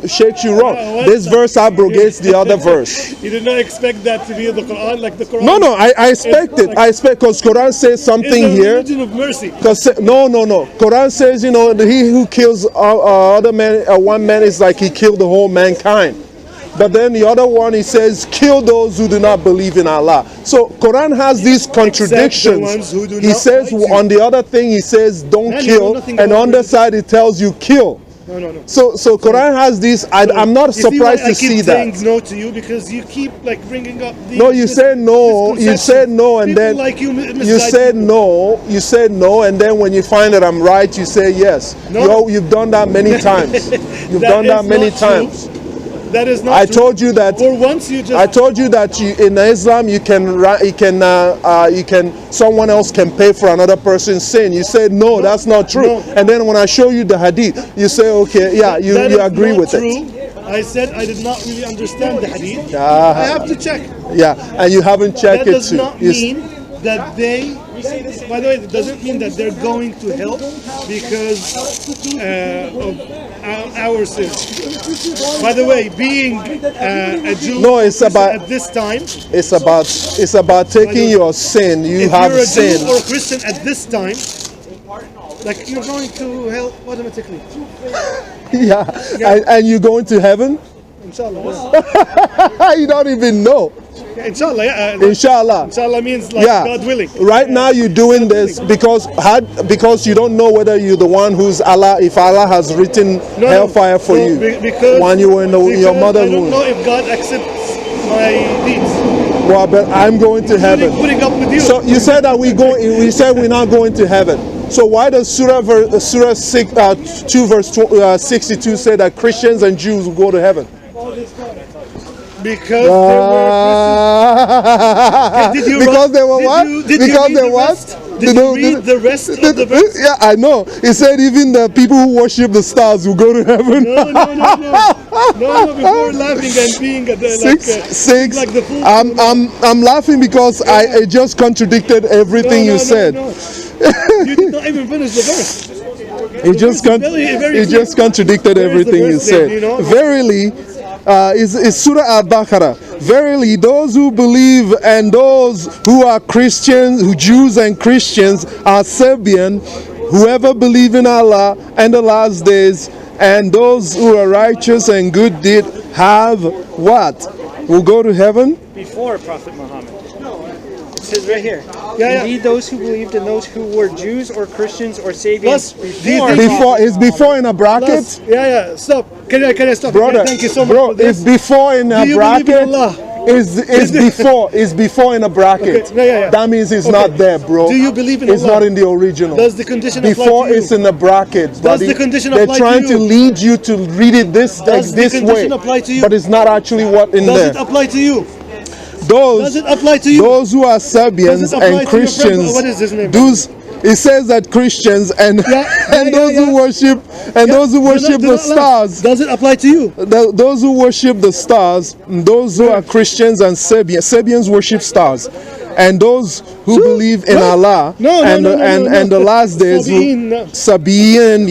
wrong. what? This verse abrogates the other verse. You did not expect that to be in the Quran, like the Quran. No, I expect it. I expect, because Quran says It's something a here. religion of mercy. Because no. Quran says, he who kills other man, one man is like he killed the whole mankind. But then the other one, he says, kill those who do not believe in Allah. So Quran has these contradictions. ones who do He not says fight you. on the other thing, he says, don't Man, you know kill, nothing and about on the religion. side it tells you kill. No. So Quran has these. I'm not You see why surprised I to keep see saying that. no to you, because you keep like bringing up the. No, you said no. You said no, and People then like you, you said no. You said no, and then when you find that I'm right, you say yes. No. You've done that many times. You've done that is many not true. times. That is not I true. told you that. For once, you just. I told you that in Islam you can someone else can pay for another person's sin. You said no, that's not true. No. And then when I show you the hadith, you say okay, yeah, That you is agree not with true. it. I said I did not really understand the hadith. Ah. I have to check. Yeah, and you haven't checked That it does too. not mean that they. By the way, it doesn't mean that they're going to hell because of our sins. By the way, being a Jew No, it's about- at this time, It's about taking your sin. You if have you're a sinned. Jew or a Christian at this time, like you're going to hell automatically. Yeah, and you're going to heaven? Inshallah. You don't even know. Yeah, inshallah, yeah. Inshallah. Inshallah means like Yeah. God willing. Right now you're doing this because you don't know whether you're the one who's Allah, if Allah has written No, hellfire for no, you because when you were in your because mother's I don't womb. know if God accepts my deeds. Well, but I'm going to heaven. Putting up with you. So you said that we said we're not going to heaven. So why does Surah 2 verse 62 say that Christians and Jews will go to heaven? Because there were Christians. Did you Because read- they were did what? you- did you Because read they the what? rest? Did you read the rest of the verse? Yeah, I know. It said even the people who worship the stars will go to heaven. No, before laughing and being Six. like the fool. I'm laughing because it just contradicted everything you said. No. You did not even finish the verse. It just very clear. contradicted Where is the everything you verse there? said. Do you know? Verily, is Surah Al-Baqarah. Verily, those who believe and those who are Christians, who Jews and Christians are Serbian, whoever believe in Allah and the last days, and those who are righteous and good deed have what? Will go to heaven? Before Prophet Muhammad. It says right here. Indeed, those who believed in those who were Jews or Christians or Sabians Before is before in a bracket? Stop. Can I stop? Brother, Thank you so much. bro, it's before in a bracket. Is before in a bracket. Okay. That means it's not there, bro. Do you believe in It's Allah? not in the original. Does the condition apply Before to you? it's in the bracket. Does the condition They're apply trying to you? to lead you to read it this Does the this way, condition apply to you? but it's not actually what in Does there. it apply to you? Those Does it apply to you? Those who are Serbians Does it apply and to your friend? Christians, What is his name? it says that Christians and those who worship the stars. Does it apply to you? Those who worship the stars, those who are Christians and Serbians worship stars, and those who believe in Allah and the last days, Sabian,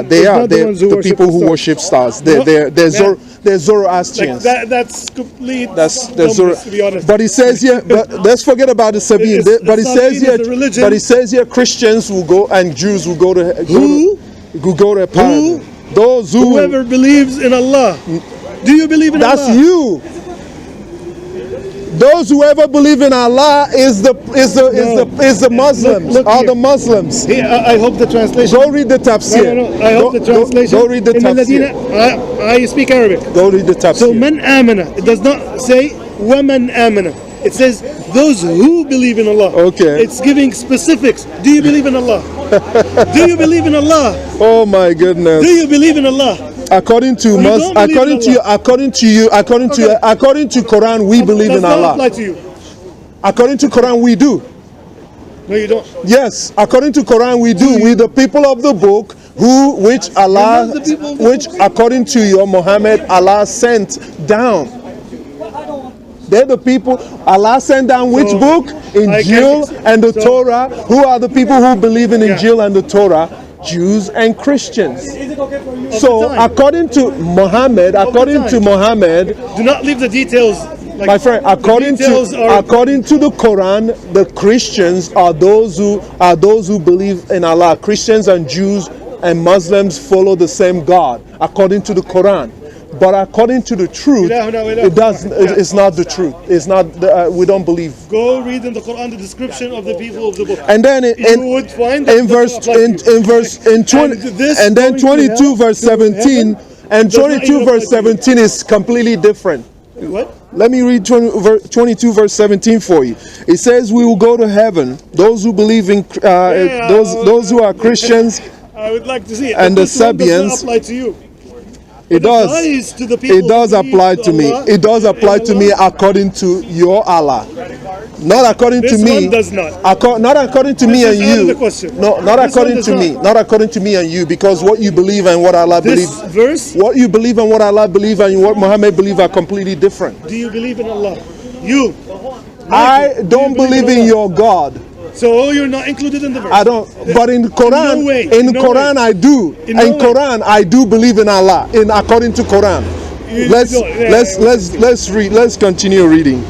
they are the people who worship stars. They're Zoroastrians. That's complete. That's to be honest. But it says here, but let's forget about the Sabian. But it says here, Christians will go and Jews will go to paradise. Those whoever believes in Allah. Do you believe in Allah? That's you. Those who ever believe in Allah is the Muslims, the Muslims. I hope the translation. Go read the tafsir. No. I hope the translation. Go read the tafsir. I speak Arabic. Go read the tafsir. So man amana. It does not say waman amana. It says those who believe in Allah. Okay. It's giving specifics. Do you believe in Allah? Do you believe in Allah? Oh my goodness. Do you believe in Allah? According to Quran, we believe in Allah. Apply to you. According to Quran, we do. No, you don't. Yes, according to Quran, we do. We the people of the book, which according to your Muhammad, Allah sent down. They're the people Allah sent down which book? Injil and the Torah. Who are the people who believe in Injil and the Torah? Jews and Christians. So according to Muhammad, do not leave the details. My friend, according to the Quran, the Christians are those who believe in Allah. Christians and Jews and Muslims follow the same God, according to the Quran. But according to the truth, it's not the truth. It's not. We don't believe. Go read in the Quran the description of the people of the book. And then in 22 verse 17, and 22 verse 17 is completely different. What? Let me read 22 verse 17 for you. It says, "We will go to heaven. Those who believe in those who are Christians." I would like to see it. And the Sabians. Apply to you. It does. It does apply to me. It does apply to me according to your Allah, not according to me. This one does not. Not according to me and you. No, not according to me. Not. Not according to me and you, because what you believe and what Allah believes. What you believe and what Allah believes and what Muhammad believes are completely different. Do you believe in Allah? You. I don't believe in your God. So you're not included in the verse. I don't. But in Quran, I do. In Quran, I do believe in Allah. According to Quran. Let's read. Let's continue reading.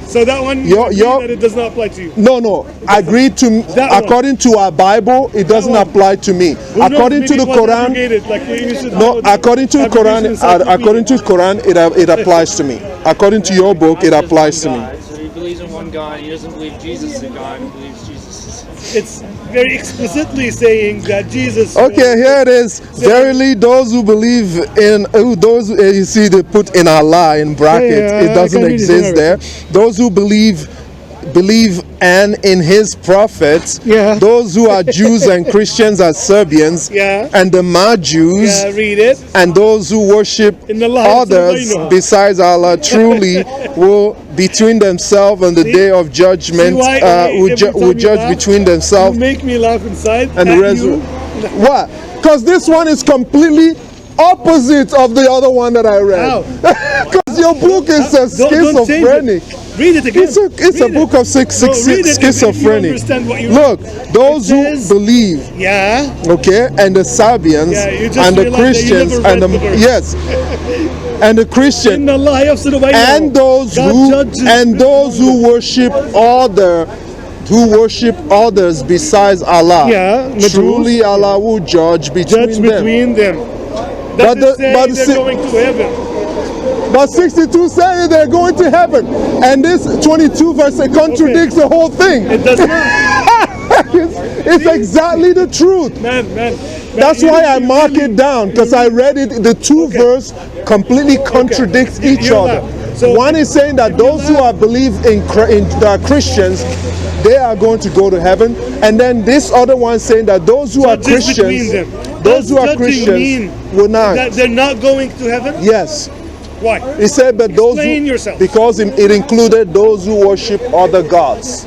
So that one, that it does not apply to you. No. Agreed to. According to our Bible, it doesn't apply to me. According to the Quran, according to the Quran, it applies to me. According to your book, it applies to me. He believes in one God. He doesn't believe Jesus is a God. He believes Jesus is. It's very explicitly saying that Jesus. Okay, here it is. Verily, those who believe in you see they put in Allah in brackets. It doesn't exist there. Those who believe and in his prophets, those who are Jews and Christians are Serbians, and the Majus, and those who worship others besides Allah truly will between themselves on the day of judgment will judge between themselves. You make me laugh inside. And the rest. What? Because this one is completely opposite of the other one that I read. Because your book is a schizophrenic. Read it again. It's a book of schizophrenic. Look, those who believe, okay, and the Sabians, and the Christians, and the and the Christian, and those who worship other who worship others besides Allah. Yeah, the Truly Jews, Allah will judge between judge them. between them. But Does it say but they're going to heaven? But 62 said they're going to heaven. And this 22 verse contradicts the whole thing. It does not. It's exactly the truth. Man. That's why I mark it down, because I read it. The two verse completely contradicts each other. So one is saying that those who are believe in the Christians, they are going to go to heaven, and then this other one saying that those who are judges between Christians, them. those who are Judging Christians mean will not. that they're not going to heaven? Yes. Why? He said, but those Explain who, yourself. because it included those who worship other gods.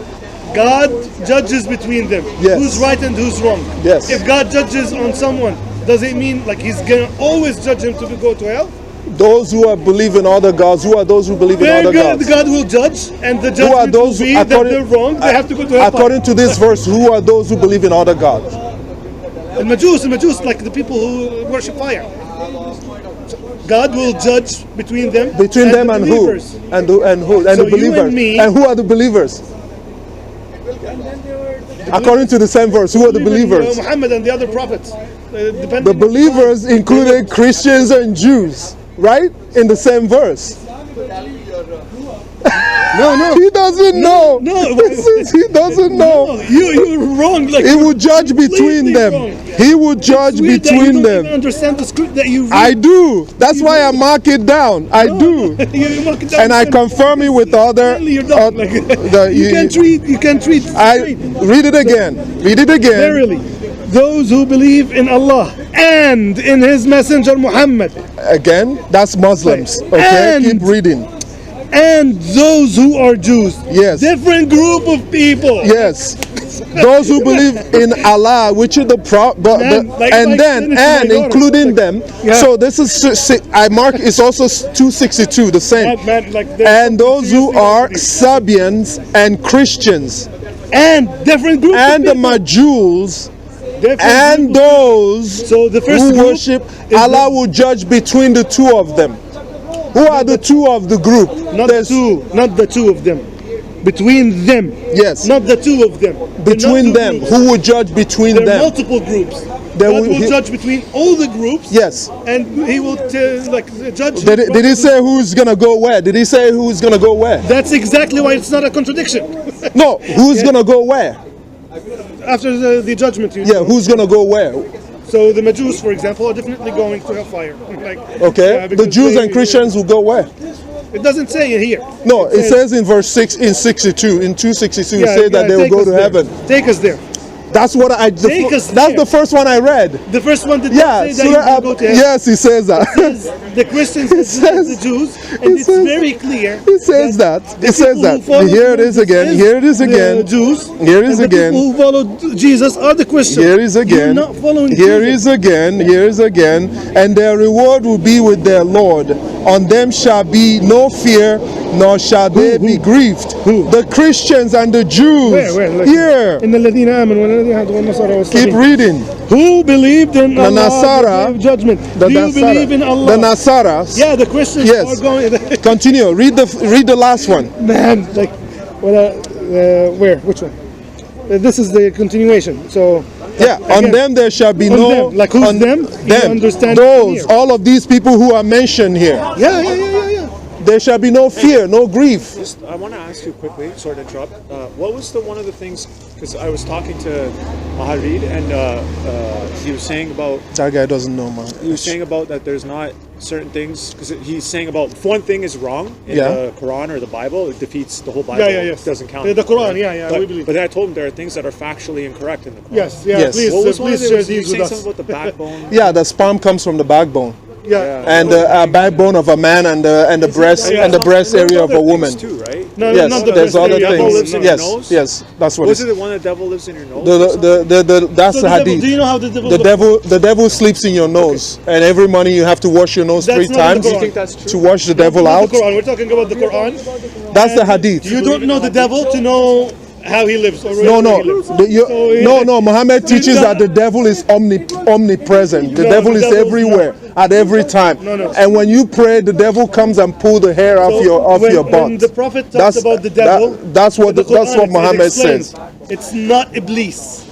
God judges between them. Yes. Who's right and who's wrong. Yes. If God judges on someone, does it mean like he's gonna always judge him to go to hell? Those who are believe in other gods, who are those who believe in Very other good. gods? God will judge, and the Who are judgment those will be that they're wrong. They have to go to hell. according to this verse, who are those who believe in other gods? The Majus, like the people who worship fire. God will judge between them. Between them the and who? believers. And who? And So the you believers. and me- And who are the believers? According to the same verse, who are the believers? Muhammad and the other prophets. The believers included Christians and Jews, right? In the same verse. No. He doesn't know. No. He says he doesn't know. No, you're wrong. Like He will judge between completely them. wrong. He will judge It's weird that between you don't them. even understand the script that you read. I do. That's why I mark it down. I do. You mark it down And I confirm it with other. Apparently you're dumb. Like, the- you can't treat I straight. read it again. Read it again. Verily, those who believe in Allah and in His Messenger Muhammad, Again, that's Muslims. Okay, And- keep reading. and those who are Jews. Yes. Different group of people. Yes. Those who believe in Allah, which is the Man, like and my then son is and my daughter. including them. Yeah. So this is I mark it's also 262 the same. Man, like there's And those who seriously are wrong with Sabians and Christians and different groups and the of people. Majuls Different and group of those So the first who group worship is Allah the- will judge between the two of them. Who are the two of the group? Not There's- not the two of them. Between them. Yes. Not the two of them. They're Between not two them. groups. Who will judge between There are them? multiple groups. There God will- will he- judge between all the groups. Yes. And He will judge. Did he say who's gonna go where? Did he say who's gonna go where? That's exactly why it's not a contradiction. No, who's gonna go where? After the judgment. Yeah, who's gonna go where? So the Majus, for example, are definitely going to hellfire. Like, Okay, yeah, the because Jews they- and Christians will go where? It doesn't say it here. No, it says in verse 6, in 62, in 262, it says that they will take go us to there. heaven. Take us there. That's what I. Take us That's there. the first one I read. The first one did Yeah, not say that Surah you can go to heaven. yes, he says that. The Christians It and says- the Jews, it and it's says- very clear. It says that. It says people that. who follow Here it is Jesus again. Here it is the again. Jews. Here it is and the again. people who follow Jesus are the Christians. Here is again. You're not following Here Jesus. is again. Here is again. And their reward will be with their Lord. On them shall be no fear, nor shall they be grieved. Who? The Christians and the Jews. Where? Like, Here. إن الذين آمنوا والذين هادوا والنصارى Keep والصابئين. reading. Who believed in The Allah, Nasara. the day of judgment? The Do you Nasara. believe in Allah? The Nasaras. Yeah, the Christians Yes. are going. Continue. Read the last one. Man, like, where? Which one? This is the continuation. So. Yeah, on again, them there shall be on no. them. Like who's on them? You Them. understand Those. here. All of these people who are mentioned here. Yeah. There shall be no fear, no grief. Just, I want to ask you quickly, sorry to interrupt. What was one of the things? Because I was talking to Maharid, and he was saying about. That guy doesn't know, man. He was saying about that there's not certain things, because he's saying about if one thing is wrong in Yeah. the Quran or the Bible, it defeats the whole Bible. Yes. It doesn't count. The Quran, yeah, But, we believe. but then I told him there are things that are factually incorrect in the Quran. Yes. Yes. What was one of Please the, share was you these saying with us. something about the backbone? Yeah, the sperm comes from the backbone. Yeah. And a backbone of a man and the breast Yeah, and the breast there's area of a other woman. things too, right? No, Yes, not the there's breast other area. Devil lives things. in your Yes, nose? yes, that's what Was it's. it the one that devil lives in your nose? or something? That's So the the devil, hadith. do you know how the devil? The devil sleeps in your nose, and every morning you have to wash your nose That's 3 not in the times Quran. Do you think that's true? to wash the devil Not out. the Quran. We're talking about the Quran. That's the hadith. You don't know the devil to know how he lives. Or No, where he lives. no. Muhammad teaches that the devil is omnipresent. The No, devil the is devil's everywhere at every time. No. And when you pray, the devil comes and pull the hair off So your when butt. the Prophet talks about the devil, that's what in the Quran, it Muhammad explains says. It's not Iblis.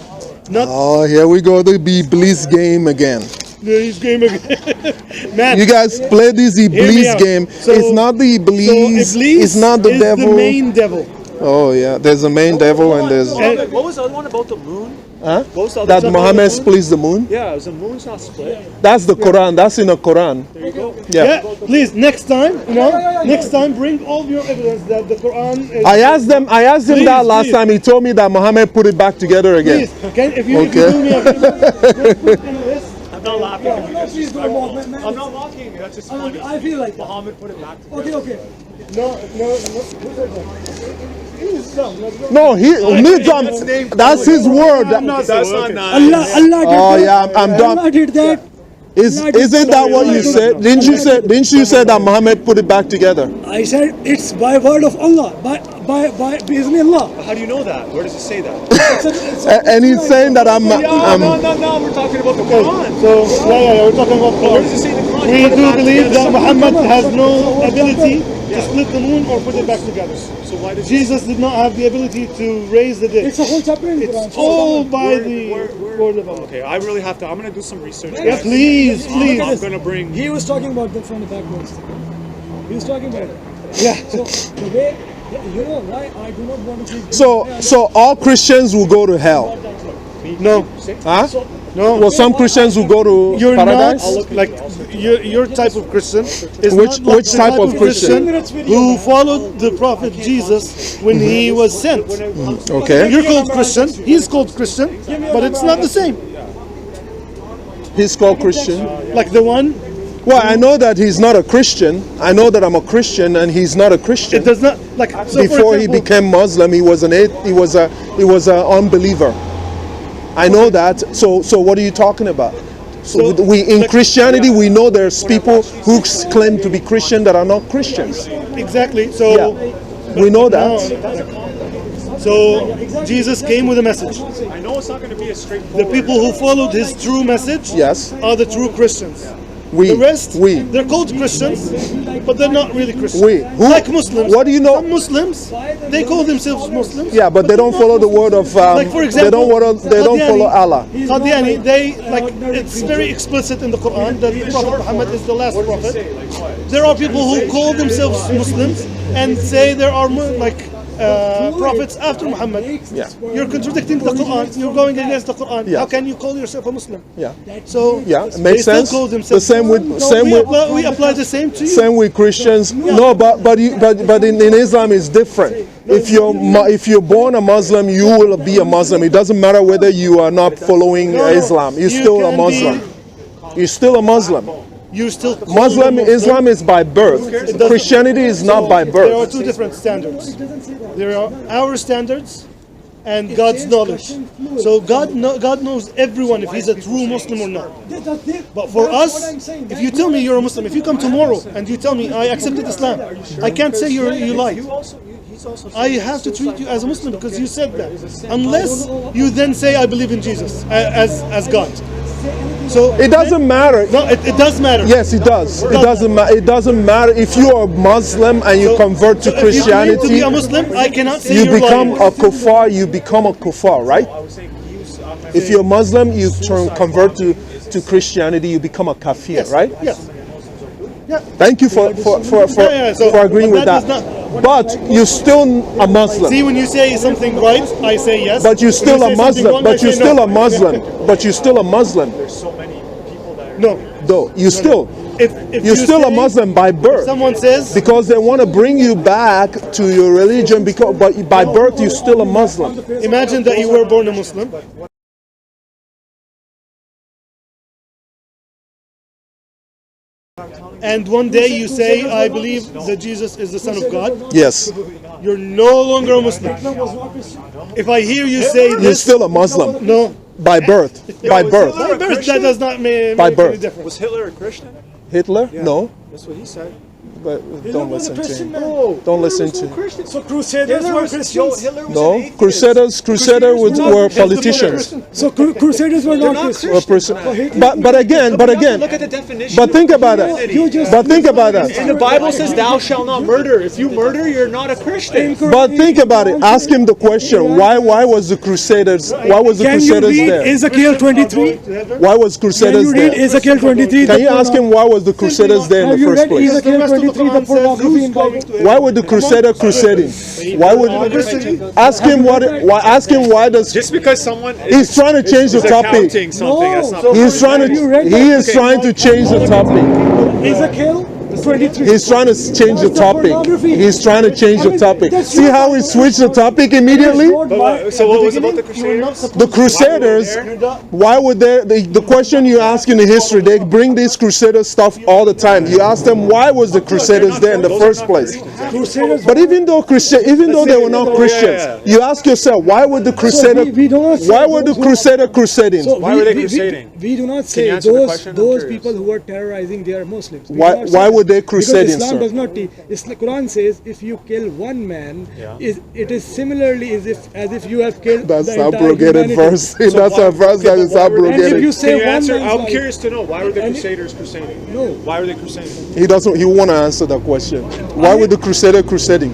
Not Oh, here we go, the Iblis game again. Iblis game again. Man, You guys play this hear me Iblis out. game. It's not the Iblis. So Iblis it's not the is devil. the main devil. Oh yeah, there's a main devil and there's What was the other one about the moon? huh? What was the other That one? Muhammad splits the moon. Yeah, it was the moon's not split. That's the Quran. That's in the Quran. There you go. Yeah. Please, next time, next time, bring all your evidence that the Quran is. I asked him Please, that last please. time. He told me that Muhammad put it back together again. Please, if you Okay. do me a favor, I'm not laughing. No, please don't mock, man. I'm not mocking. That's just funny. I feel like that. Muhammad put it back together. Okay. No. Who said that? He's dumb. No, that's his word. That's not nice. Allah did Oh that. yeah, I'm done. Allah did that. Isn't that what you said? Didn't you say that Muhammad put it back together? I said it's by word of Allah, by Bismillah. How do you know that? Where does it say that? And he's saying that I'm No, we're talking about the Quran. So, we're talking about Where does it say the Quran? We Put it do back believe together. that Muhammad has no ability to split the moon or put it back together. So why does Jesus did not have the ability to raise the dead. It's a whole chapter in the Quran. It's all by the word of Allah. Okay, I really have to. I'm gonna do some research. Yeah, please. I'm gonna bring. He was talking about that from the backwards. He was talking about it. Yeah. So the way, you know why I do not want to. So all Christians will go to hell. No. Huh? No. Well, some Christians will go to You're paradise. not like your type of Christian is Which- not like which the type of Christian? who followed the prophet Jesus when he was sent. Okay. You're called Christian. He's called Christian, but it's not the same. He's called Christian. Like the one, Well, I know that he's not a Christian. I know that I'm a Christian, and he's not a Christian. it does not like so Before for he example, became Muslim, he was an unbeliever. I know that. So what are you talking about? So we in Christianity we know there's people who claim to be Christian that are not Christians. Exactly. So We know that. So Jesus came with a message. I know it's not gonna be a The straightforward. people who followed his true message Yes. are the true Christians. We. The rest, We. they're called Christians, but they're not really Christians. We. Who? Like Muslims. What do you know? Some Muslims, they call themselves Muslims. Yeah, but they don't they're follow not the word of. Like for example, they don't follow Allah. Qadiani, they like it's very explicit in the Quran that the Prophet Muhammad is the last prophet. There are people who call themselves Muslims and say there are prophets after Muhammad. Yeah. You're contradicting the Quran. You're going against the Quran. Yeah. How can you call yourself a Muslim? Yeah. So Yeah, it they makes still sense. call The themselves we apply the same to you. Same with Christians. No, but in Islam it's different. If you're born a Muslim, you will be a Muslim. It doesn't matter whether you are not following Islam. You're You still a can Muslim. You're still a Muslim. You're still Muslim Islam is by birth. Christianity is not by There are birth. two different standards. There are our standards and God's knowledge. So God knows everyone if he's a true Muslim or not. But for us, if you tell me you're a Muslim, if you come tomorrow and you tell me I accepted Islam, I can't say you lied. I have to treat you as a Muslim because you said that. Unless you then say I believe in Jesus as God. So It doesn't matter. no, it does matter. Yes, it does. It doesn't matter. It doesn't matter if you are Muslim and you convert to So if you claim to be Christianity. a Muslim, I cannot say You you're become lying. a kuffar. You become a kuffar, right? If you're Muslim, you convert to Christianity. You become a kafir, Yes, right? Yes. Yeah. Thank you for So agreeing with that that. does But you're still a Muslim. See, when you say something right, I say yes. But you're still When a you say something Muslim. wrong, But I you're say still no. a Muslim. But you're still a Muslim. No. Though you still, If you're you still a say- Muslim by birth. Someone says Because they want to bring you back to your religion. Because, but by birth, you're still a Muslim. imagine that you were born a Muslim. And one day you say, I believe that Jesus is the Son of God. Yes, You're no longer a Muslim. If I hear you say you're this, still a Muslim no. by birth. By birth. That does not make By any birth. difference. Was Hitler a Christian? Hitler? No. That's what he said. But don't was a listen to Christian him. man. No, Don't listen Hitler was to no him. Christian. So Crusaders were Christians. Hitler was No, an atheist. Crusaders were politicians. So Crusaders were They're not not Christians. Christian. But again, Look at the definition. but think about You it. just- But think about And that. the Bible says, "Thou shalt not murder." If you murder, you're not a Christian. But think about it. Ask him the question. Why was the Crusaders? Why was the Can you Crusaders read there? Ezekiel 23? Why was Can Crusaders you read there? Ezekiel 23? Can you ask him why was the Crusaders there in Have the you first read place? Ezekiel 23, the pornography in Bible? Why would the Crusader crusading? Why would ask him why does Just because someone he's trying to change the is topic? accounting something, that's not He's trying to change the topic. Ezekiel 23. He's trying to change the topic. He's trying to change the topic. See how he switched the topic immediately? So what was about the Crusaders? The Crusaders, why would they, the question you ask in the history, they bring this Crusader stuff all the time. You ask them, why was the Crusaders there in the first place? But even though they were not Christians, you ask yourself, why would the Crusader, why were the Crusader crusading? Why were they crusading? We do not you say answer the question? I'm those curious. people who are terrorizing, they are Muslims. We Why- do not say why would that. they crusading, Because Islam sir? does not teach. The Quran says if you kill one man, it is similarly as if you have killed That's the entire abrogated humanity. verse. That's a verse that is And if abrogated. you Can say you one answer? man's I'm life- curious to know, why were the And- Crusaders crusading? No. Why were they crusading? He want to answer that question. Why would the Crusader crusading?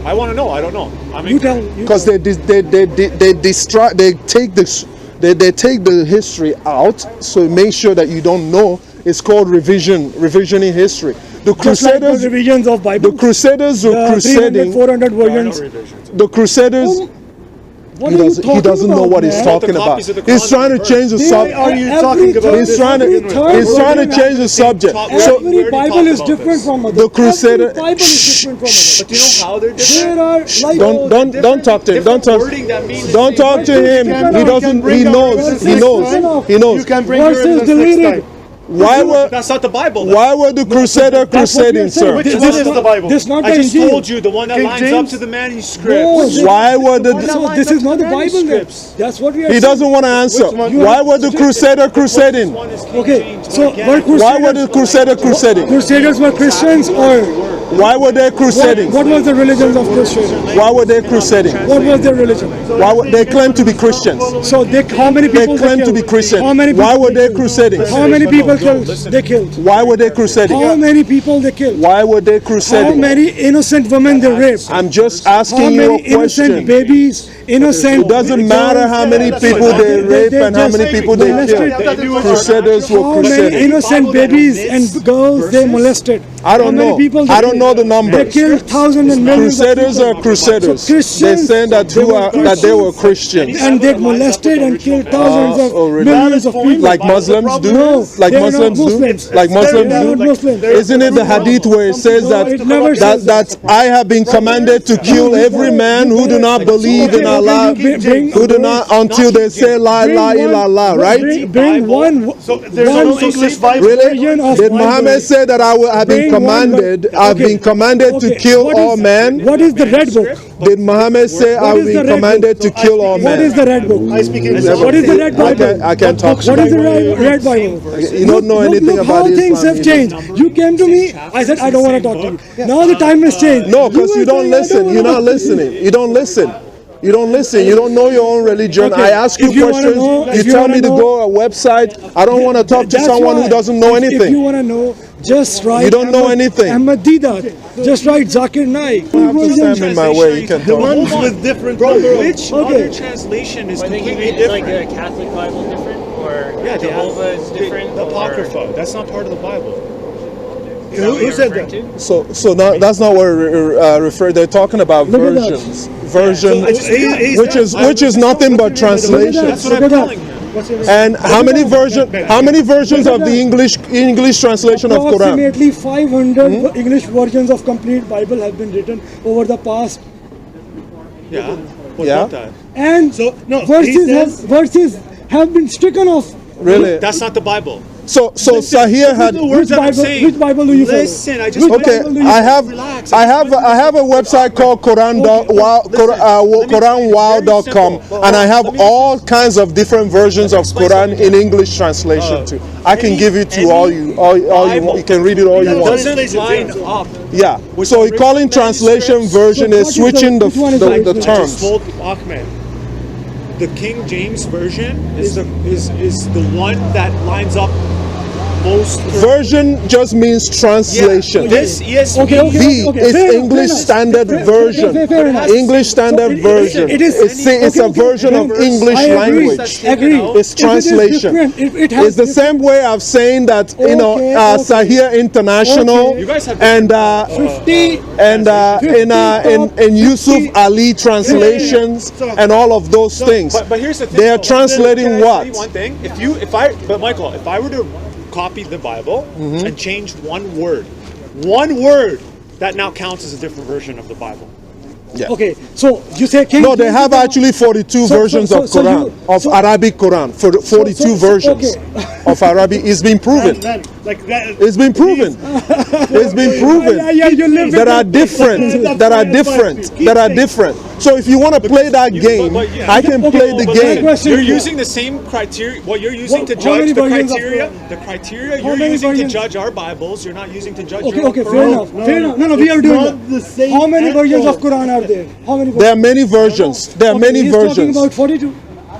I want to know. I don't know. I mean, You tell. Because they take the history out, so make sure that you don't know. It's called revisioning history. The Just like the Crusaders, revisions of Bible. the Crusaders were 300, crusading. 400 versions. The Crusaders, What he are you doesn't talking know about, what he's man? talking The about. copies of the He's Quran trying to that change the subject. Are you Every talking about third- He's trying to every third change the subject. So Every Bible is different from others. The Crusader- Every Bible is different from others. But do you know how they're different? There are like don't talk to him. Don't talk. Wording that means Don't talk to him. He doesn't. He knows. He knows. He knows. You can bring your verses evidence next deleted. time. That's not the Bible. then. Why were the Crusader crusading, sir? Which one is the Bible? This is not I the just Injil. told you, the one that King lines up James? to the manuscript. No, Why were the? So this is not the Bible then. manuscripts. That's what we are He doesn't want to answer. Why were the Crusader crusading? One is King Okay, James, so again. were Why were the Crusaders, Crusader crusading? Crusaders were Christians or Why were they crusading? what was the religions of Crusaders? Why were they crusading? What was their religion? Why were they claim to be Christians? So how many They people claim to killed? be Christian. How many Why people were they killed? crusading? How many people killed? They killed. Why were they How crusading? many people they killed? Why were they How crusading? many innocent women they raped? I'm just How asking you many a innocent question. babies, innocent? It doesn't matter how many people they rape and how many people they kill. Crusaders were How many crusading. innocent babies and girls they molested? I don't How many know. people they I don't know the They numbers. killed thousands and millions of Crusaders people. are crusaders. So Christians, They're saying that they were that they were Christians. and they molested and killed thousands Oh, of really? millions of people. Like Muslims do? No, Like they are not Muslims do? Muslims. Like Muslims They are do? not Muslims. Isn't it the hadith where it says No, it never says that I have been commanded to kill every man who do not believe in Allah, who do not until they say la ilaha illallah, right? Bring one. So there's no English Bible. Really? version of Did Bible. Muhammad say that I have been Bring one commanded? ver- I've okay, been commanded to okay, kill what all is- men. What is the red book? Did Muhammad say What I've is the been red commanded to book? kill all What is men? the red book? I speak English. What is the red Bible? I can't talk. What is the red Bible? You don't know anything look about how things Islam. have changed. You came to me, I said I don't want to talk to you. Now the time has changed. No, because were you don't saying, I listen. wanna You're not talk to you. listening. You don't listen. You don't listen. You don't know your own religion. Okay, I ask you if you wanna questions. know- You if you tell wanna me to know- go to a website. I don't want to talk to That's someone why. who doesn't know If you anything. want to know, just write. You don't know anything. Ahmad Didat. Just write Zakir Naik. You have to stand in my way. You can The talk. ones with different Bro, number of- which Okay. other translation is completely Is different? like the Catholic Bible different, or Yeah, Jehovah is different? The or- Apocrypha. That's not part of the Bible. Is that what Who you're said referring that? to? So now that's not what refer. They're talking about Look at that. versions. Version, He's which is nothing but translation. That's what I'm telling you. And how many versions of the English translation of Quran? Approximately 500 English versions of complete Bible have been written over the past, Yeah. What Yeah. about that? and So, no, he verses says- have been stricken off. Really? That's not the Bible. So Sahir had. Which Bible do you follow? Listen, I just Okay, I have a website called QuranWow.com, and I have all kinds of different versions of Quran in English translation too. I can give it to all you want. You can read it all you want. doesn't line up. Yeah. So calling translation version is switching the terms. Told Ahmed, the King James version is the one that lines up most. Version just means translation. This ESV is English Standard Version. English Standard Version. It's a version of English language. It's translation. It's the same way of saying that Sahir International and Yusuf Ali translations and all of those things. But here's the thing. They are translating what? One thing. Michael, if I were to copy the Bible and change one word, that now counts as a different version of the Bible. Yeah. Okay, so you say King No, they have actually 42 versions of Quran, of Arabic Quran, for 42 versions of Arabic. It's been proven. It's been proven. It's been proven. That are different. So if you want to play that game, I can play the game. You're using the same criteria. What you're using to judge the criteria you're using to judge our Bibles, you're not using to judge your Okay, fair enough. No, we are doing that. How many versions of Quran are there? How many? There are many versions. There are many versions. Talking about 42.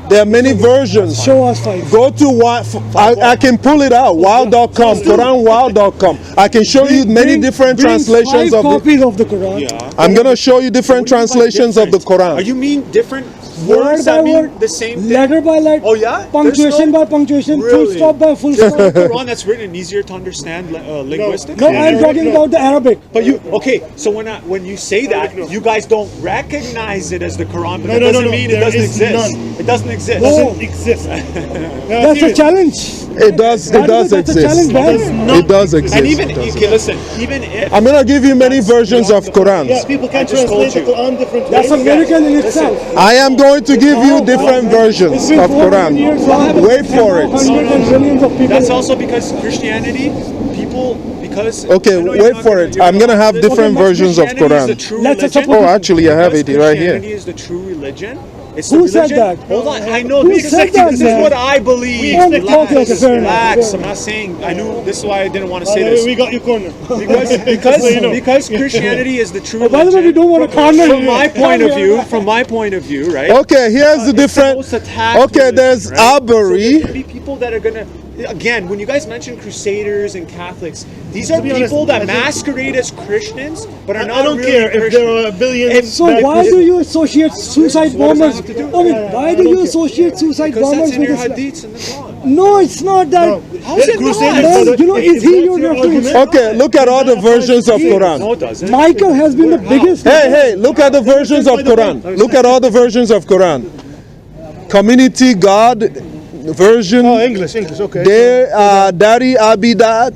There are many versions. Show us 5. Go to I can pull it out. Wow.com, QuranWow.com. I can show you many different translations of copies of the Quran. Yeah. I'm gonna show you different translations of the Quran. Are you mean different words that mean the same thing? Letter by letter. Oh yeah. Punctuation by punctuation. Full stop by full stop. Quran that's written easier to understand linguistically. No, I'm talking about the Arabic. But so when you say that, you guys don't recognize it as the Quran, but that doesn't mean it doesn't exist. It doesn't exist. That's a challenge. It does exist. It does exist. And even if I'm gonna give you many versions of Quran. Yeah, people can translate the Quran different ways. That's a miracle in itself. I am going to give you different versions of Quran. Wait for it. That's also because Christianity, Okay, wait for it. I'm gonna have different versions of Quran. Oh, actually, I have it right here. Christianity is the true religion. Who said that? Hold on, I know Who said that, this is what I believe. Relax. I'm not saying. I knew this is why I didn't want to say this. We got your corner. Because Christianity is the true religion. By the way, we don't want to corner From my point of view, right? Okay, here's the different. Okay, there's Abari. People that are gonna. Again, when you guys mention Crusaders and Catholics, these are people that masquerade as Christians, but are not. I don't really care Christians. if there are billions. So why do you associate suicide bombers? Why do you associate suicide bombers that's in with your Islam? hadiths in the Quran. No, it's not that. How is it not? Is he your reference? Okay, look at all the versions of Quran. No, it doesn't. Michael has been the biggest. Hey, look at the versions of Quran. Look at all the versions of Quran. Community God version. Oh, English, okay. Dari Abidat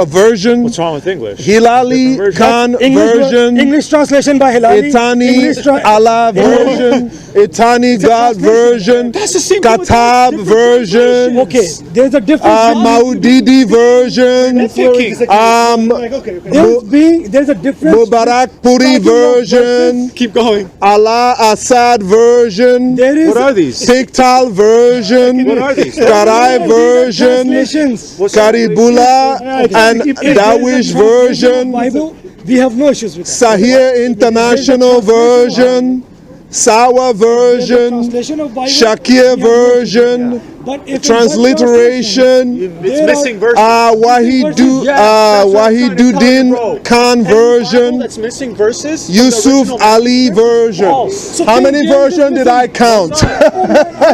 version. What's wrong with English? Hilali Khan version. English translation by Hilali. Itani Allah version. Itani God version. That's the same Katab version. Okay, there's a difference. Maudidi version. There's a difference. Mubarak Puri version. Keep going. Allah Assad version. What are these? Tiktal version. What are these? Karai version. Karibullah and Dawish version. Bible, we have no issues with that. Sahih International version. Sawa version. Shakir version. Transliteration. It's missing verses. Wahiduddin Khan version. That's missing verses. Yusuf Ali version. How many versions did I count?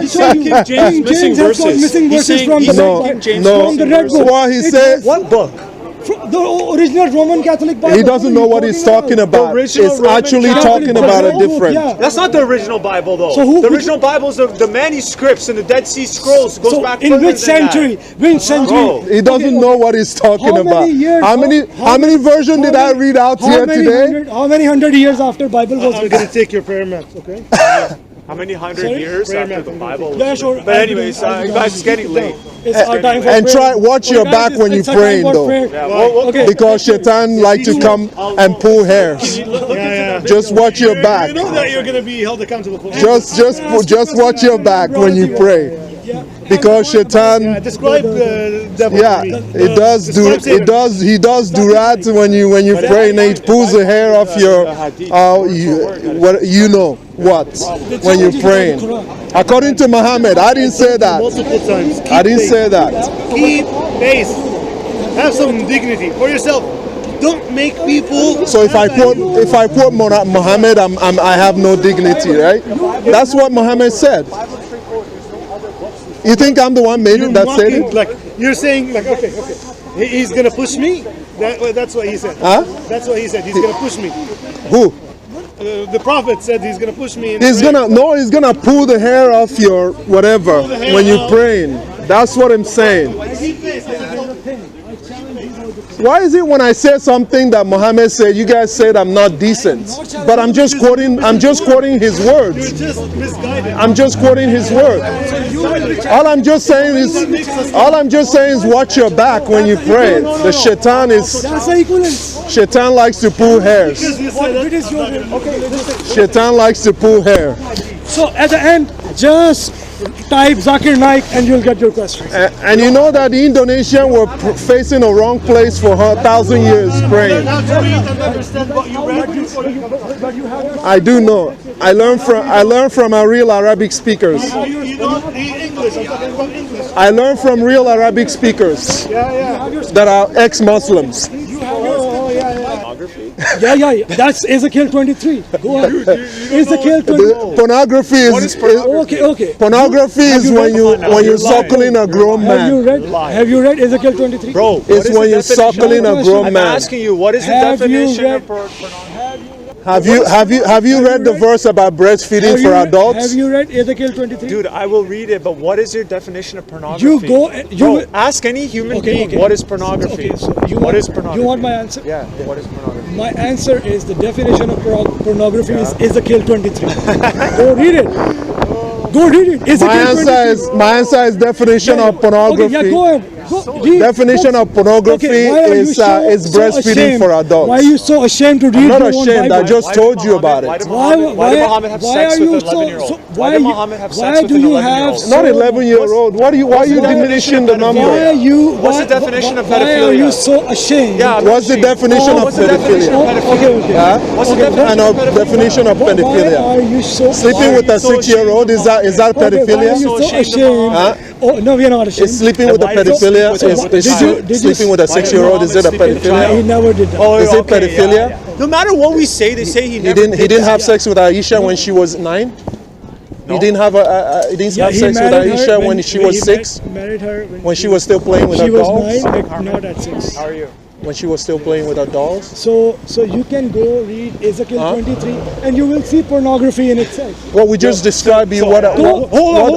King James missing verses. From the Red Book. What he said. What book? The original Roman Catholic Bible. He doesn't know what he's talking about. It's actually talking about a different. That's not the original Bible, though. So the original Bible is the manuscripts and the Dead Sea Scrolls. It goes back in which century? Which century? He doesn't know what he's talking about. How many versions did I read out here today? How many hundred years after Bible was I'm written? going to take your prayer mats, okay? How many hundred Sorry? years after the Bible? Yeah, sure. But anyways, guys, it's getting late. It's our time for And prayer. watch your guys, back when you it's our time praying for though. prayer. Okay. Because Shaitan like to come and pull hairs. Just watch your back. You know that you're going to be held accountable for. Just watch your back when you pray. Because Shaitan, Describe the devil. yeah, for me. he does do that when you pray, and he pulls the hair off your you know what when you're praying. According to Muhammad, I didn't say that. Multiple times. I didn't say that. Keep pace. Have some dignity for yourself. Don't make people. So if I quote Muhammad, I have no dignity, right? That's what Muhammad said. You think I'm the one maybe that said it? Like you're saying, like okay, he's gonna push me. That's what he said. Huh? That's what he said. He's gonna push me. Who? The prophet said he's gonna push me. He's gonna pull the hair off your whatever when you're praying. That's what I'm saying. Why is it when I say something that Muhammad said, you guys said I'm not decent? But I'm just quoting his words. You're just misguided. I'm just quoting his words. All I'm just saying is watch your back when you pray. The Shaitan likes to pull hairs. Shaitan likes to pull hair. So at the end, just type Zakir Naik and you'll get your questions. And you know that the Indonesians were facing a wrong place for 1,000 years praying. I do know. I learned from our real Arabic speakers. You don't need English. I'm talking about English. I learned from real Arabic speakers that are ex-Muslims. Yeah. That's Ezekiel 23. Go on. Ezekiel 23. Pornography is Okay. Pornography is when you're suckling a grown man. Have you read Ezekiel 23? Bro, It's when you're suckling a grown I'm man. asking you, what is the Have you definition read- of pornography? Have you read the verse about breastfeeding for adults? Have you read Ezekiel 23? Dude, I will read it, but what is your definition of pornography? You ask any human being, Okay. what is pornography? What is pornography? You want my answer? Yeah, what is pornography? My answer is the definition of pornography is Ezekiel 23. Go read it. Ezekiel My answer is definition of pornography. Okay, go ahead. Read. Definition of pornography why are you is so breastfeeding ashamed? for adults. Why are you so ashamed to read I'm not your own ashamed. I Bible? just told you about Why it. did Muhammad have sex with an 11-year-old? Why did Muhammad have sex with an 11-year-old? Not 11-year-old. Why are you diminishing the number? What's the definition of pedophilia? Why are you so ashamed? Yeah, What's the definition of What's the definition of pedophilia? pedophilia? Huh? What's the definition of pedophilia? Definition of Why pedophilia. are you so Sleeping with a 6-year-old is that Why are pedophilia? you so ashamed of ashamed? Huh? Oh no, we are not ashamed. Is sleeping with a why did you pedophilia? sleep with a- Is sleeping with a 6-year-old? Is it a He pedophilia? never did that. Is it pedophilia? No matter what we say, they say he never He didn't have sex with Aisha when she was 9. He didn't have have sex with Aisha when she was 6. Married her When she was still playing with she her was dolls. 9, but not at 6. How are you? When she was still playing with her dolls. So you can go read Ezekiel 23 and you will see pornography in itself. Well, we just described you what Hold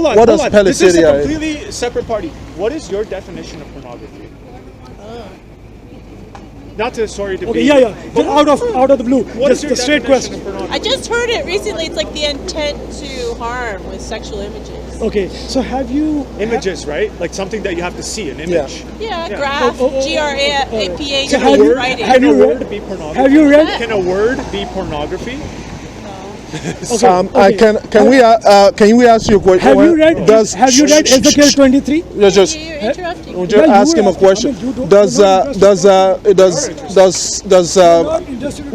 on. does This is a pedophilia is. completely separate party. What is your definition of pornography? Not to sorry to Okay, be. yeah. Just out of the blue. What is Just your a straight definition question. of pornography? I just heard it recently. It's like the intent to harm with sexual images. Okay, so have you Images, right? Like something that you have to see, an image. Yeah, graph, G-R-A-P-H, So have you- writing. have Can a you word read? be pornography? Have you read? Can a word be pornography? Can we ask you a question? Have you read Ezekiel 23? Just You're interrupting. we'll just ask him a question.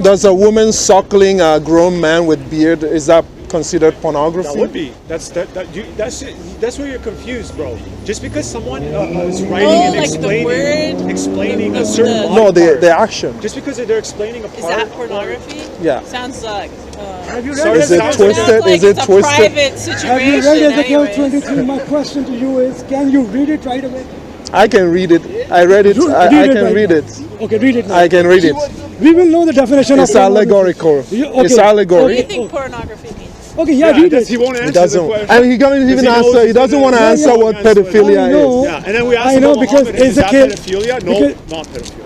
Does a woman suckling a grown man with beard, is that considered pornography? That would be. That's where you're confused, bro. Just because someone is writing and like the word? explaining a The- certain the- body No, part. the action. Just because they're explaining a Is part. that pornography? Yeah. Sounds like. Have you read Sorry, Is it sounds twisted? Sounds like Is it it's a twisted? private situation. Have you read Ezekiel anyways. 23? My question to you is, can you read it right away? I can read it. I read it. I can right read now. it. Okay, read it now. I can read it. We will know the definition It's of pornography. allegorical. Okay. It's What do allegory. you think pornography means? Okay, read it. He won't answer He the doesn't. question. And he doesn't even he knows answer. He he's doesn't gonna- want to Yeah, answer yeah, what yeah. pedophilia I know. is. Yeah, and then we asked I him know about because Muhammad, is that Ezekiel- pedophilia? No, because- not pedophilia.